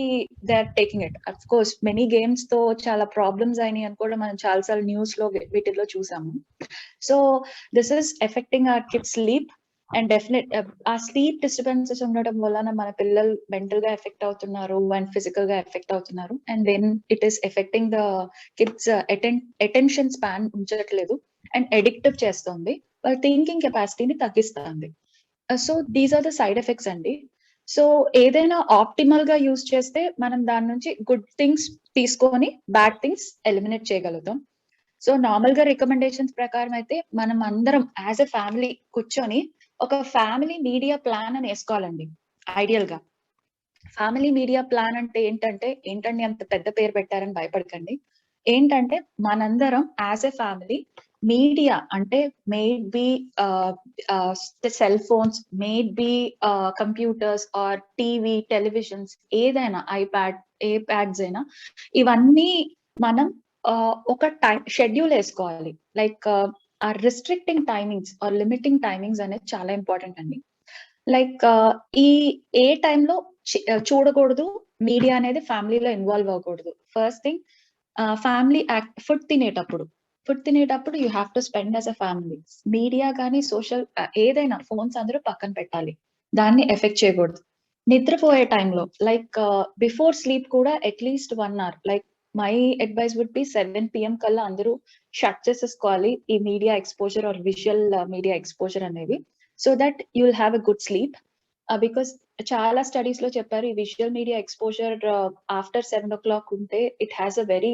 they are taking it. Of course many games తో చాలా ప్రాబ్లమ్స్ అయినాయి అని కూడా మనం చాలాసార్లు న్యూస్ లో వీటిల్లో చూసాము. So this is affecting our kids sleep and definite ఆ స్లీప్ డిస్టర్బెన్సెస్ ఉండడం వలన మన పిల్లలు మెంటల్ గా ఎఫెక్ట్ అవుతున్నారు అండ్ ఫిజికల్ గా ఎఫెక్ట్ అవుతున్నారు. And then it is affecting the kids attention span ఉంచట్లేదు అండ్ అడిక్టివ్ చేస్తుంది, వాళ్ళ థింకింగ్ కెపాసిటీని తగ్గిస్తుంది. So these are the side effects అండి. సో ఏదైనా ఆప్టిమల్ గా యూజ్ చేస్తే మనం దాని నుంచి గుడ్ థింగ్స్ తీసుకొని బ్యాడ్ థింగ్స్ ఎలిమినేట్ చేయగలుగుతాం. సో నార్మల్ గా రికమెండేషన్స్ ప్రకారం అయితే మనం అందరం యాజ్ ఎ ఫ్యామిలీ కూర్చొని ఒక ఫ్యామిలీ మీడియా ప్లాన్ అని వేసుకోవాలండి. ఐడియల్ గా ఫ్యామిలీ మీడియా ప్లాన్ అంటే ఏంటండి అంత పెద్ద పేరు పెట్టారని భయపడకండి. ఏంటంటే మనందరం యాజ్ ఎ ఫ్యామిలీ మీడియా అంటే maybe cell phones, maybe computers or TV, televisions, ఏదైనా ఐప్యాడ్స్ అయినా ఇవన్నీ మనం ఒక షెడ్యూల్ వేసుకోవాలి. లైక్ ఆ restricting timings or limiting timings అనేది చాలా ఇంపార్టెంట్ అండి. లైక్ ఏ టైంలో చూడకూడదు మీడియా అనేది, ఫ్యామిలీలో ఇన్వాల్వ్ అవ్వకూడదు. ఫస్ట్ థింగ్, ఫ్యామిలీ ఫుడ్ తినేటప్పుడు you have to spend as a family. Media కానీ సోషల్ ఏదైనా ఫోన్స్ అందరూ పక్కన పెట్టాలి, దాన్ని ఎఫెక్ట్ చేయకూడదు. నిద్రపోయే టైంలో లైక్ బిఫోర్ స్లీప్ కూడా at least 1 hour, like my advice would be 7 PM కల్లా అందరూ షట్ చేసేసుకోవాలి ఈ media exposure or visual media exposure అనేది, so that you will have a good sleep. Because చాలా స్టడీస్ లో చెప్పారు ఈ visual media exposure after 7 o'clock ఉంటే it has a very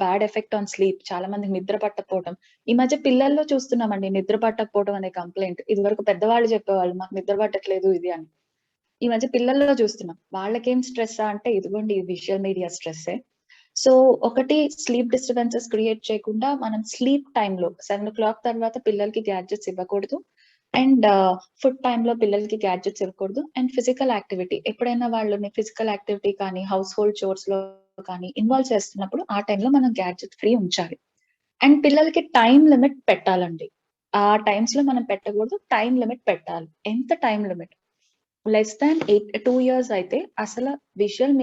bad effect on sleep. చాలా మందికి నిద్ర పట్టకపోవడం, ఈ మధ్య పిల్లల్లో చూస్తున్నామండి నిద్ర పట్టకపోవడం అనే కంప్లైంట్. ఇది వరకు పెద్దవాళ్ళు చెప్పేవాళ్ళు మాకు నిద్ర పట్టట్లేదు ఇది అని, ఈ మధ్య పిల్లల్లో చూస్తున్నాం. వాళ్ళకేం స్ట్రెస్ అంటే ఇదిగోండి విజువల్ మీడియా స్ట్రెస్సే. సో ఒకటి, స్లీప్ డిస్టర్బెన్సెస్ క్రియేట్ చేయకుండా మనం స్లీప్ టైంలో 7 o'clock తర్వాత పిల్లలకి గ్యాడ్జెట్స్ ఇవ్వకూడదు. అండ్ ఫుడ్ టైంలో పిల్లలకి గ్యాడ్జెట్స్ ఇవ్వకూడదు. అండ్ ఫిజికల్ యాక్టివిటీ, ఎప్పుడైనా వాళ్ళని ఫిజికల్ యాక్టివిటీ కానీ హౌస్ హోల్డ్ చోర్స్ లో కానీ ఇన్వాల్వ్ చేస్తున్నప్పుడు ఆ టైంలో మనం గ్యాడ్జెట్ ఫ్రీ ఉంచాలి. అండ్ పిల్లలకి టైం లిమిట్ పెట్టాలండి. ఆ టైమ్స్ లో మనం పెట్టకూడదు, టైం లిమిట్ పెట్టాలి. ఎంత time limit? Less than 2 years అయితే అసలు విజువల్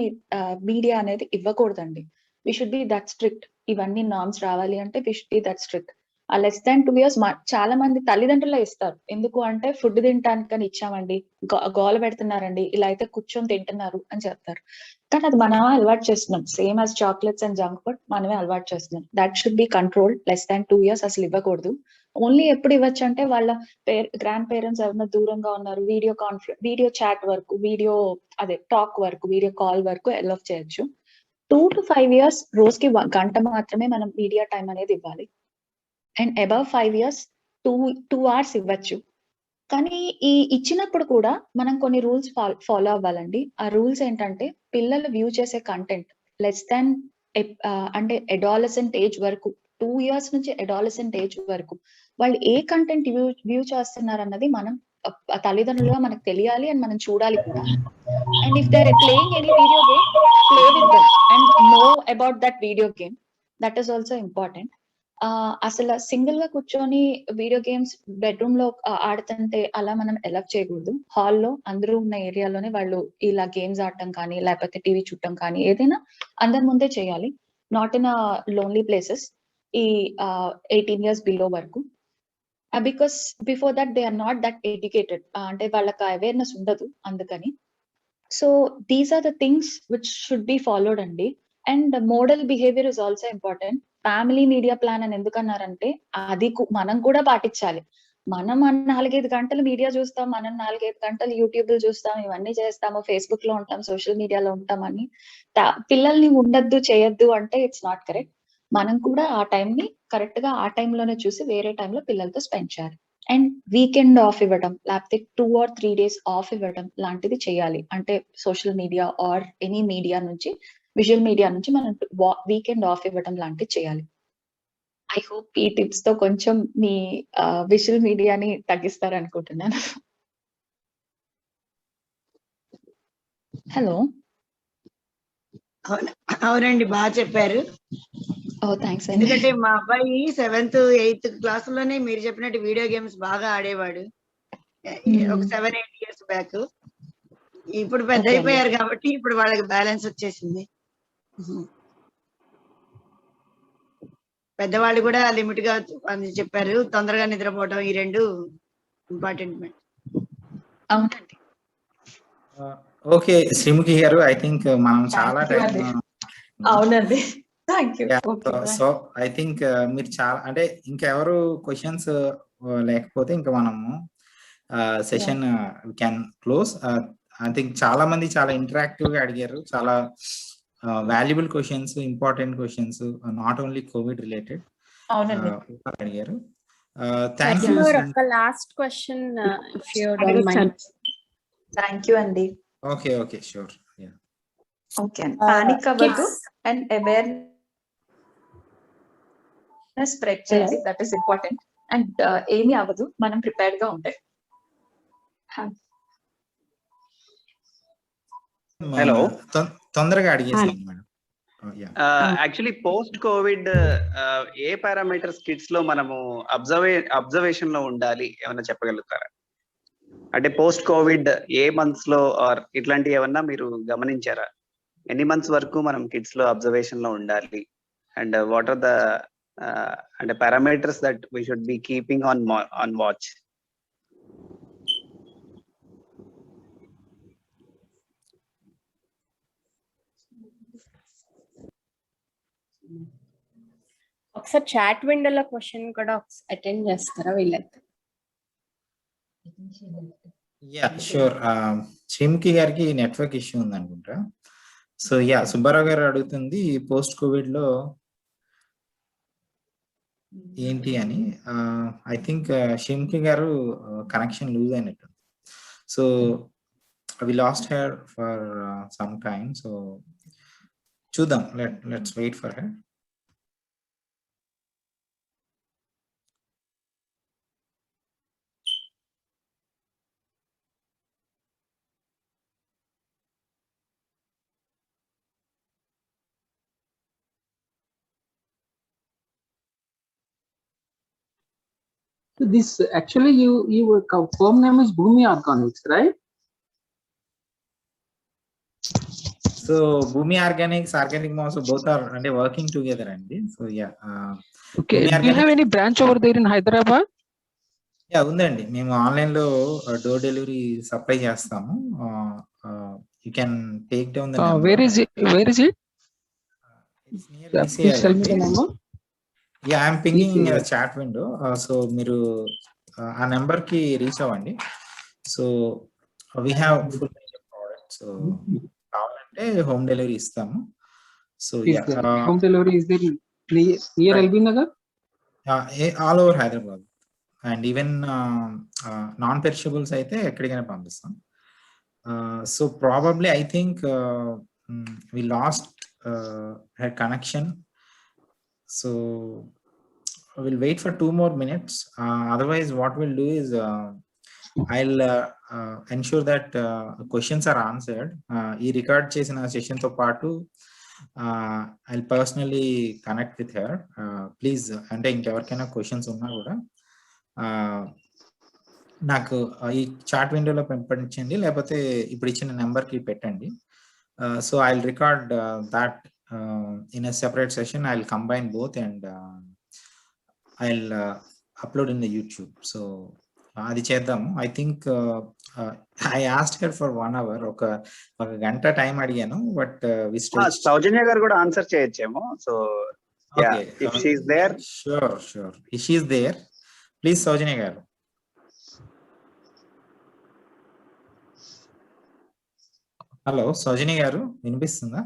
మీడియా అనేది ఇవ్వకూడదండి. We should be that strict. ఇవన్నీ నార్మ్స్ రావాలి అంటే we should be that strict. ఆ లెస్ దాన్ 2 years చాలా మంది తల్లిదండ్రులే ఇస్తారు. ఎందుకు అంటే ఫుడ్ తినటానికని ఇచ్చామండి, గోల పెడుతున్నారండి, ఇలా అయితే కూర్చొని తింటున్నారు అని చెప్తారు. కానీ అది మనమే అలవాటు చేస్తున్నాం. Same as chocolates and junk food మనమే అలవాటు చేస్తున్నాం. That should be control. Less than 2 years అసలు ఇవ్వకూడదు. ఓన్లీ ఎప్పుడు ఇవ్వచ్చు అంటే వాళ్ళ గ్రాండ్ పేరెంట్స్ ఎవరైనా దూరంగా ఉన్నారు, వీడియో చాట్ వరకు, టాక్ వరకు, వీడియో కాల్ వరకు అలౌ చేయొచ్చు. 2 to 5 years రోజుకి 1 గంట మాత్రమే మనం మీడియా టైం అనేది ఇవ్వాలి. అండ్ అబౌవ్ 5 years 2 hours ఇవ్వచ్చు. కానీ ఈ ఇచ్చినప్పుడు కూడా మనం కొన్ని రూల్స్ ఫాలో అవ్వాలండి. ఆ రూల్స్ ఏంటంటే పిల్లలు వ్యూ చేసే కంటెంట్ లెస్ దాన్ అంటే అడాలసెంట్ ఏజ్ వరకు, 2 years నుంచి అడాలసెంట్ ఏజ్ వరకు వాళ్ళు ఏ కంటెంట్ వ్యూ చేస్తున్నారు అన్నది మనం తల్లిదండ్రులుగా మనకు తెలియాలి అండ్ మనం చూడాలి కూడా. And if they are playing any video game, play with them and know about that video game. That is also important. అసలు సింగిల్ గా కూర్చొని వీడియో గేమ్స్ బెడ్రూమ్ లో ఆడుతుంటే అలా మనం అలౌ చేయకూడదు. హాల్లో అందరూ ఉన్న ఏరియాలోనే వాళ్ళు ఇలా గేమ్స్ ఆడటం కానీ లేకపోతే టీవీ చూడటం కానీ ఏదైనా అందరి ముందే చేయాలి. నాట్ ఇన్ లోన్లీ ప్లేసెస్ ఈ 18 years బిలో వరకు. Because before that they are not that educated, అంటే వాళ్ళకి అవేర్నెస్ ఉండదు అందుకని. So these are the things which should be followed అండి. And model behaviour is also important. Family media plan అని ఎందుకన్నారంటే అది మనం కూడా పాటించాలి. మనం 4-5 గంటలు మీడియా చూస్తాం, మనం 4-5 గంటలు యూట్యూబ్ చూస్తాం, ఇవన్నీ చేస్తాము, ఫేస్బుక్ లో ఉంటాం, సోషల్ మీడియాలో ఉంటాం అని పిల్లల్ని ఉండద్దు చేయొద్దు అంటే ఇట్స్ నాట్ కరెక్ట్. మనం కూడా ఆ టైంని కరెక్ట్ గా ఆ టైంలోనే చూసి వేరే టైంలో పిల్లలతో స్పెండ్ చేయాలి. అండ్ వీకెండ్ ఆఫ్ ఇవ్వడం, లేకపోతే 2 or 3 days ఆఫ్ ఇవ్వడం లాంటిది చేయాలి. అంటే social media or any media నుంచి, విజువల్ మీడియా నుంచి మనం వీకెండ్ ఆఫ్ ఇవ్వడం లాంటివి చేయాలి. ఐ హోప్ ఈ టిప్స్ తో కొంచెం మీ విజువల్ మీడియాని తగ్గిస్తారనుకుంటున్నాను. హలో. అవునండి, బాగా చెప్పారు. థ్యాంక్స్ అండి. ఎందుకంటే మా అబ్బాయి 7th 8th క్లాసులోనే మీరు చెప్పినట్టు వీడియో గేమ్స్ బాగా ఆడేవాడు, ఒక 7-8 ఇయర్స్ బ్యాక్. ఇప్పుడు పెద్ద అయిపోయారు కాబట్టి ఇప్పుడు వాళ్ళకి బ్యాలెన్స్ వచ్చేసింది. పెద్దవాళ్ళు కూడా లిమిట్ గా చెప్పారు, తొందరగా నిద్రపోవడం, ఈ రెండు ఇంపార్టెంట్. అవునండి. ఓకే శ్రీముఖి గారు, ఐ థింక్ మనం చాలా టైం. అవునండి, thank you. So I think మీరు చాలా, అంటే ఇంకెవరు క్వశ్చన్స్ లేకపోతే ఇంకా మనము session can close. I think చాలా మంది చాలా ఇంటరాక్టివ్ గా అడిగారు, చాలా valuable questions, important questions, not only COVID related అడిగారు. Thank you. ఒక last question if you don't mind. Thank you అండి. Okay okay sure. Okay, panic అవ్వదు అండ్ అవేర్నెస్ స్ప్రెడ్ చేయాలి, దట్ ఈస్ ఇంపార్టెంట్. అండ్ ఏమీ అవ్వదు, మనం ప్రిపేర్డ్ గా ఉంటాయి. హలో, తొందరగా అడిగేసాను మేడం. యాక్చువల్లీ పోస్ట్ కోవిడ్ ఏ పారామీటర్స్ కిడ్స్ లో మనము అబ్జర్వేషన్ లో ఉండాలి, ఏమైనా చెప్పగలుగుతారా? అంటే పోస్ట్ కోవిడ్ ఏ మంత్స్ లో ఆర్ ఇట్లాంటివి ఏమన్నా మీరు గమనించారా? ఎన్ని మంత్స్ వరకు మనం కిడ్స్ లో అబ్జర్వేషన్ లో ఉండాలి, అండ్ వాట్ ఆర్ ద అంటే parameters that we should be keeping on watch? ఒకసారి చాట్ విండోలో క్వశ్చన్ కూడా అటెండ్ చేస్తారా వీళ్ళైతే? Yeah sure. శ్రీముఖి గారికి నెట్వర్క్ ఇష్యూ ఉంది అనుకుంటా. సో యా, సుబ్బారావు గారు అడుగుతుంది పోస్ట్ కోవిడ్ లో ఏంటి అని. ఐ థింక్ శ్రీముఖి గారు కనెక్షన్ లూజ్ అయినట్టు. So we lost her for some time. So చూద్దాం, let's wait for her. This actually your firm name is Bhumi Organics, right? So Bhumi Organics, Organic Moss, both are working together, and so yeah. Okay. Do you have any branch over there in Hyderabad? Yeah, ఉందండి. మేము ఆన్లైన్ లో డోర్ డెలివరీ సప్లై చేస్తాము. You can take down the number. Where is it? It's near please tell me the number. Yeah, I'm pinging in your chat window. So మీరు ఆ నెంబర్ కి రీచ్ అవ్వండి. So we have full range of products. So కావాలంటే హోమ్ డెలివరీ ఇస్తాము. So home delivery is there near LB Nagar? All over Hyderabad. And even non perishables అయితే ఎక్కడికైనా పంపిస్తాం. So probably I think we lost her connection. So we'll wait for 2 more minutes. Otherwise what we'll do is I'll ensure that questions are answered. ఈ రికార్డ్ చేసిన సెషన్ తో పాటు I'll personally connect with her. Please, అంటే ఇంకెవరికైనా క్వశ్చన్స్ ఉన్నా కూడా నాకు ఈ చాట్ విండోలో పంపించండి, లేకపోతే ఇప్పుడు ఇచ్చిన నెంబర్కి పెట్టండి. So I'll record that in a separate session. I'll combine both and I'll upload in the YouTube. So అది చేద్దాము. I think I asked her for 1 hour, ఒక గంట టైం అడిగాను, బట్ సౌజన్య గారు కూడా ఆన్సర్ చేయొచ్చేమో. So if she is there, sure if she is there, please సౌజన్య గారు. హలో సౌజన్య గారు, వినిపిస్తుందా?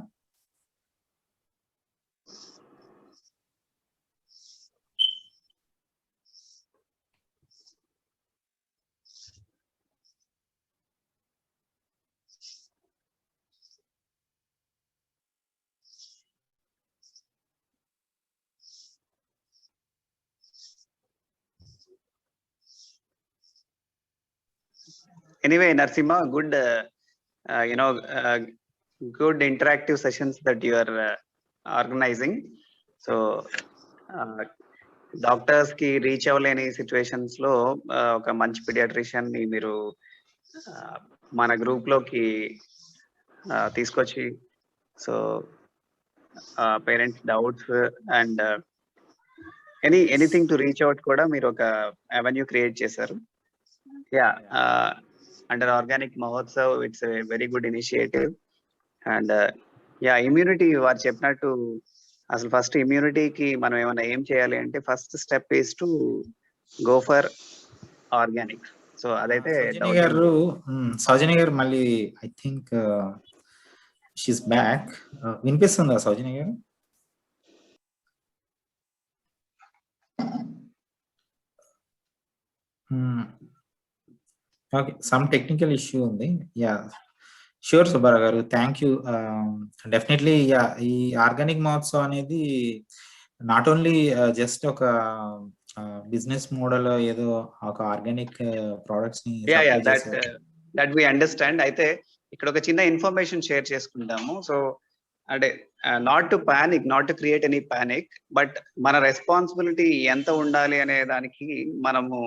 Anyway Narasimha, good good interactive sessions that you are organizing. So doctors కి రీచ్ అవ్వలేని సిచ్యువేషన్స్ లో ఒక మంచి పీడియాట్రిషియన్ ని మీరు మన గ్రూప్ లోకి తీసుకొచ్చి, so parents doubts and anything to reach out కూడా మీరు ఒక అవెన్యూ క్రియేట్ చేశారు. Yeah, under organic Mahotsav it's a very good initiative. And yeah, immunity వారు చెప్పినట్టు అసలు ఫస్ట్ ఇమ్యూనిటీకి మనం ఏమైనా ఏం చేయాలి అంటే first step is to go for organic. So అదైతే సౌజన్య గారు మళ్ళీ ఐ థింక్ షీస్ బ్యాక్. వినిపిస్తుందా సౌజన్య గారు? ఓకే, సమ్ టెక్నికల్ ఇష్యూ ఉంది. యా, షూర్ సుబ్బారావు గారు, థ్యాంక్ యూ. డెఫినెట్లీ యా, ఈ ఆర్గానిక్ మహోత్సవ్ అనేది నాట్ ఓన్లీ జస్ట్ ఒక బిజినెస్ మోడల్, ఏదో ఒక ఆర్గానిక్ ప్రొడక్ట్స్ ని దట్ వి అండర్స్టాండ్. అయితే ఇక్కడ ఒక చిన్న ఇన్ఫర్మేషన్ షేర్ చేసుకుంటాము. సో అంటే not to panic, not to create any panic, but మన రెస్పాన్సిబిలిటీ ఎంత ఉండాలి అనే దానికి మనము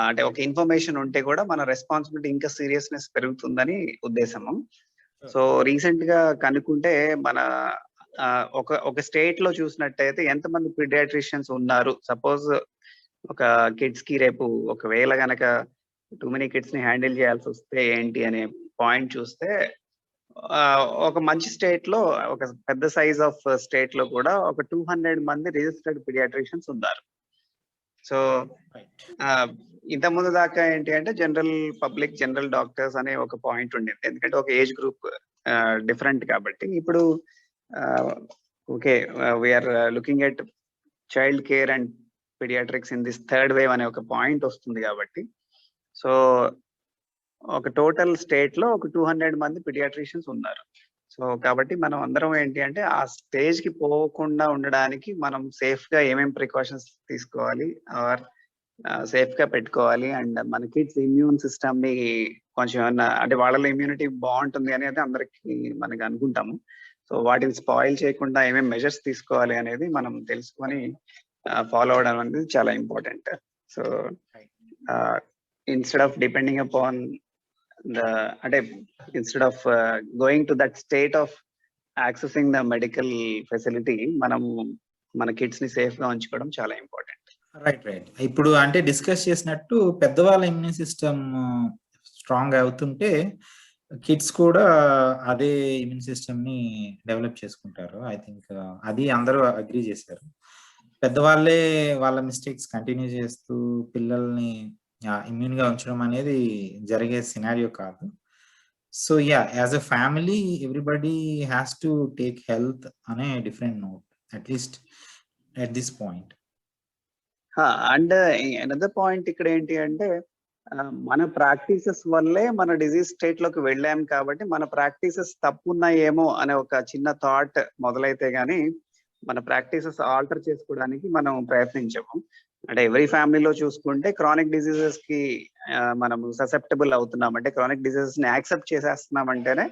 అంటే ఒక ఇన్ఫర్మేషన్ ఉంటే కూడా మన రెస్పాన్సిబిలిటీ ఇంకా సీరియస్నెస్ పెరుగుతుందని ఉద్దేశము. సో రీసెంట్ గా కనుక్కుంటే మన ఒక స్టేట్ లో చూసినట్టయితే ఎంతమంది పీడియాట్రిషియన్స్ ఉన్నారు, సపోజ్ ఒక కిడ్స్ కి రేపు ఒకవేళ గనక టూ మెనీ కిడ్స్ ని హ్యాండిల్ చేయాల్సి వస్తే ఏంటి అనే పాయింట్ చూస్తే ఒక మంచి స్టేట్ లో, ఒక పెద్ద సైజ్ ఆఫ్ స్టేట్ లో కూడా ఒక 200 మంది రిజిస్టర్డ్ పీడియాట్రిషియన్స్ ఉన్నారు. సో ఇంత ముందు దాకా ఏంటి అంటే జనరల్ పబ్లిక్, జనరల్ డాక్టర్స్ అనే ఒక పాయింట్ ఉండేది, ఎందుకంటే ఒక ఏజ్ గ్రూప్ డిఫరెంట్ కాబట్టి. ఇప్పుడు okay, we are looking at child care and paediatrics in this third wave అనే ఒక పాయింట్ వస్తుంది కాబట్టి, సో ఒక టోటల్ స్టేట్ లో ఒక 200 మంది పీడియాట్రిషియన్స్ ఉన్నారు. సో కాబట్టి మనం అందరం ఏంటి అంటే ఆ స్టేజ్ కి పోకుండా ఉండడానికి మనం సేఫ్ గా ఏమేమి ప్రికాషన్స్ తీసుకోవాలి ఆర్ సేఫ్ గా పెట్టుకోవాలి, అండ్ మన కిడ్స్ ఇమ్యూన్ సిస్టమ్ ని కొంచెం ఏమన్నా అంటే వాళ్ళలో ఇమ్యూనిటీ బాగుంటుంది అనేది అందరికి మనకి అనుకుంటాము. సో వాటిని స్పాయిల్ చేయకుండా ఏమేమి మెజర్స్ తీసుకోవాలి అనేది మనం తెలుసుకొని ఫాలో అవడం అనేది చాలా important. So instead of depending upon అంటే instead of going to that state of accessing the medical facility, మనం మన కిడ్స్ ని సేఫ్ గా ఉంచుకోవడం చాలా ఇంపార్టెంట్. రైట్. ఇప్పుడు అంటే డిస్కస్ చేసినట్టు పెద్దవాళ్ళ ఇమ్యూన్ సిస్టమ్ స్ట్రాంగ్ అవుతుంటే కిడ్స్ కూడా అదే ఇమ్యూన్ సిస్టమ్ ని డెవలప్ చేసుకుంటారు. ఐ థింక్ అది అందరూ అగ్రీ చేశారు. పెద్దవాళ్ళే వాళ్ళ మిస్టేక్స్ కంటిన్యూ చేస్తూ పిల్లల్ని ఇమ్యూన్ గా ఉంచడం అనేది జరిగే సినారియో కాదు. So yeah, as a family everybody has to take health అనే different note, at least at this point. And another point ఇక్కడ ఏంటి అంటే మన ప్రాక్టీసెస్ వల్లే మన డిజీజ్ స్టేట్ లోకి వెళ్ళాం కాబట్టి మన ప్రాక్టీసెస్ తప్పున్నాయేమో అనే ఒక చిన్న థాట్ మొదలైతే గానీ మన ప్రాక్టీసెస్ ఆల్టర్ చేసుకోవడానికి మనం ప్రయత్నించము. అంటే ఎవరీ ఫ్యామిలీలో చూసుకుంటే క్రానిక్ డిజీజెస్ కి మనం ససెప్టబుల్ అవుతున్నాం, అంటే క్రానిక్ డిజీజెస్ ని యాక్సెప్ట్ చేసేస్తున్నాం అంటేనే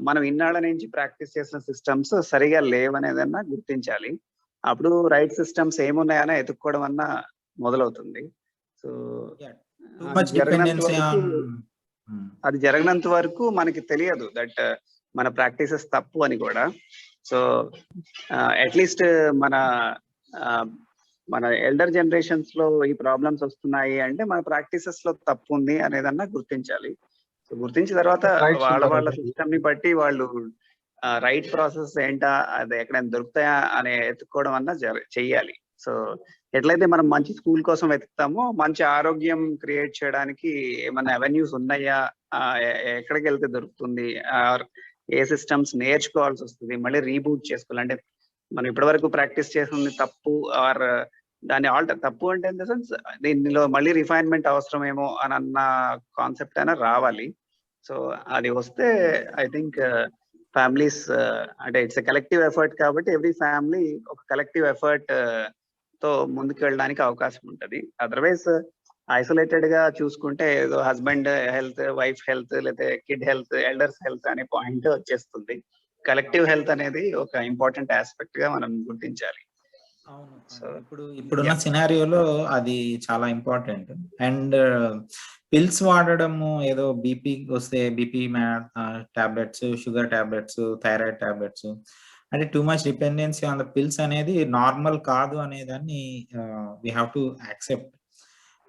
మనం ఇన్నాళ్ళ నుంచి ప్రాక్టీస్ చేసిన సిస్టమ్స్ సరిగా లేవనేదన్నా గుర్తించాలి. అప్పుడు రైట్ సిస్టమ్స్ ఏమున్నాయని ఎత్తుక్కోవడం అన్నా మొదలవుతుంది. సో అది జరగనంత వరకు మనకి తెలియదు దట్ మన ప్రాక్టీసెస్ తప్పు అని కూడా. సో అట్లీస్ట్ మన ఎల్డర్ జనరేషన్స్ లో ఈ ప్రాబ్లమ్స్ వస్తున్నాయి అంటే మన ప్రాక్టీసెస్ లో తప్పు ఉంది అనేదన్నా గుర్తించాలి. సో గుర్తించిన తర్వాత వాళ్ళ సిస్టమ్ ని బట్టి వాళ్ళు రైట్ ప్రాసెస్ ఏంటా, అది ఎక్కడైనా దొరుకుతాయా అనే ఎత్తుక్కోవడం అన్నా చెయ్యాలి. సో ఎట్లయితే మనం మంచి స్కూల్ కోసం వెతుకుతామో మంచి ఆరోగ్యం క్రియేట్ చేయడానికి ఏమైనా అవెన్యూస్ ఉన్నాయా, ఎక్కడికి వెళ్తే దొరుకుతుంది, ఏ సిస్టమ్స్ నేర్చుకోవాల్సి వస్తుంది, మళ్ళీ రీబూట్ చేసుకోవాలి. అంటే మనం ఇప్పటి వరకు ప్రాక్టీస్ చేసింది తప్పు ఆర్ దాన్ని ఆల్టర్, తప్పు అంటే ఇన్ ద సెన్స్ దీనిలో మళ్ళీ రిఫైన్మెంట్ అవసరమేమో అని అన్న కాన్సెప్ట్ అయినా రావాలి. సో అది వస్తే ఐ థింక్ ఫ్యామిలీస్ అంటే ఇట్స్ ఎ కలెక్టివ్ ఎఫర్ట్ కాబట్టి ఎవ్రీ ఫ్యామిలీ ఒక కలెక్టివ్ ఎఫర్ట్ తో ముందుకు వెళ్ళడానికి అవకాశం ఉంటుంది. అదర్వైజ్ ఐసోలేటెడ్ గా చూసుకుంటే ఏదో హస్బెండ్ హెల్త్, వైఫ్ హెల్త్, లేకపోతే కిడ్ హెల్త్, ఎల్డర్స్ హెల్త్ అనే పాయింట్ వచ్చేస్తుంది. కలెక్టివ్ హెల్త్ అనేది ఒక ఇంపార్టెంట్ ఆస్పెక్ట్ గా మనం గుర్తించాలి. అవును, ఇప్పుడున్న సినారియోలో అది చాలా ఇంపార్టెంట్. అండ్ పిల్స్ వాడడము, ఏదో బీపీ వస్తే BP tablets, sugar tablets, thyroid tablets, అంటే too much dependency on the pills అనేది నార్మల్ కాదు అనేదాన్ని వీ హ్యావ్ టు యాక్సెప్ట్.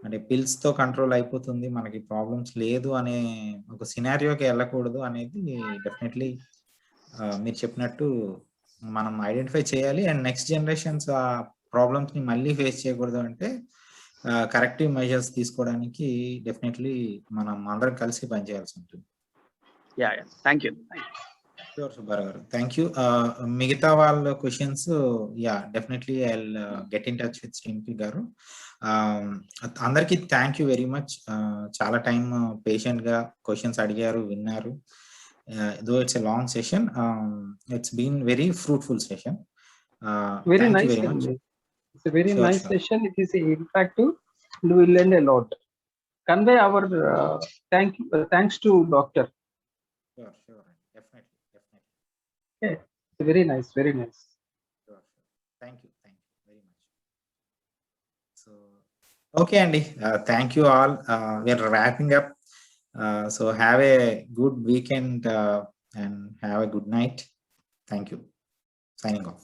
అంటే పిల్స్ తో కంట్రోల్ అయిపోతుంది, మనకి ప్రాబ్లమ్స్ లేదు అనే ఒక సినారియోకి వెళ్ళకూడదు అనేది డెఫినెట్లీ మీరు చెప్పినట్టు మనం ఐడెంటిఫై చేయాలి. అండ్ నెక్స్ట్ జనరేషన్స్ ఆ ప్రాబ్లమ్స్ ని మళ్ళీ ఫేస్ చేయకూడదు అంటే కరెక్టివ్ మెజర్స్ తీసుకోవడానికి డెఫినెట్లీ మనం అందరం కలిసి పనిచేయాల్సి ఉంటుంది. Thank you. షూర్ సుబ్బారావు గారు, థ్యాంక్ యూ. మిగతా వాళ్ళ questions definitely I will get in touch with Sreemukhi గారు. అందరికీ థ్యాంక్ యూ వెరీ మచ్. చాలా టైం పేషెంట్ గా క్వశ్చన్స్ అడిగారు, విన్నారు. Though it's a long session, it's been very fruitful session. Very thank nice. you very much. It's a very Sure, nice sure. session. It is interactive and we learned a lot. Convey our thanks to doctor. Sure, definitely. Okay, it's very nice, very nice. Sure. Thank you very much. So okay, Andy, thank you all. We're wrapping up. So have a good weekend and have a good night. Thank you. Signing off.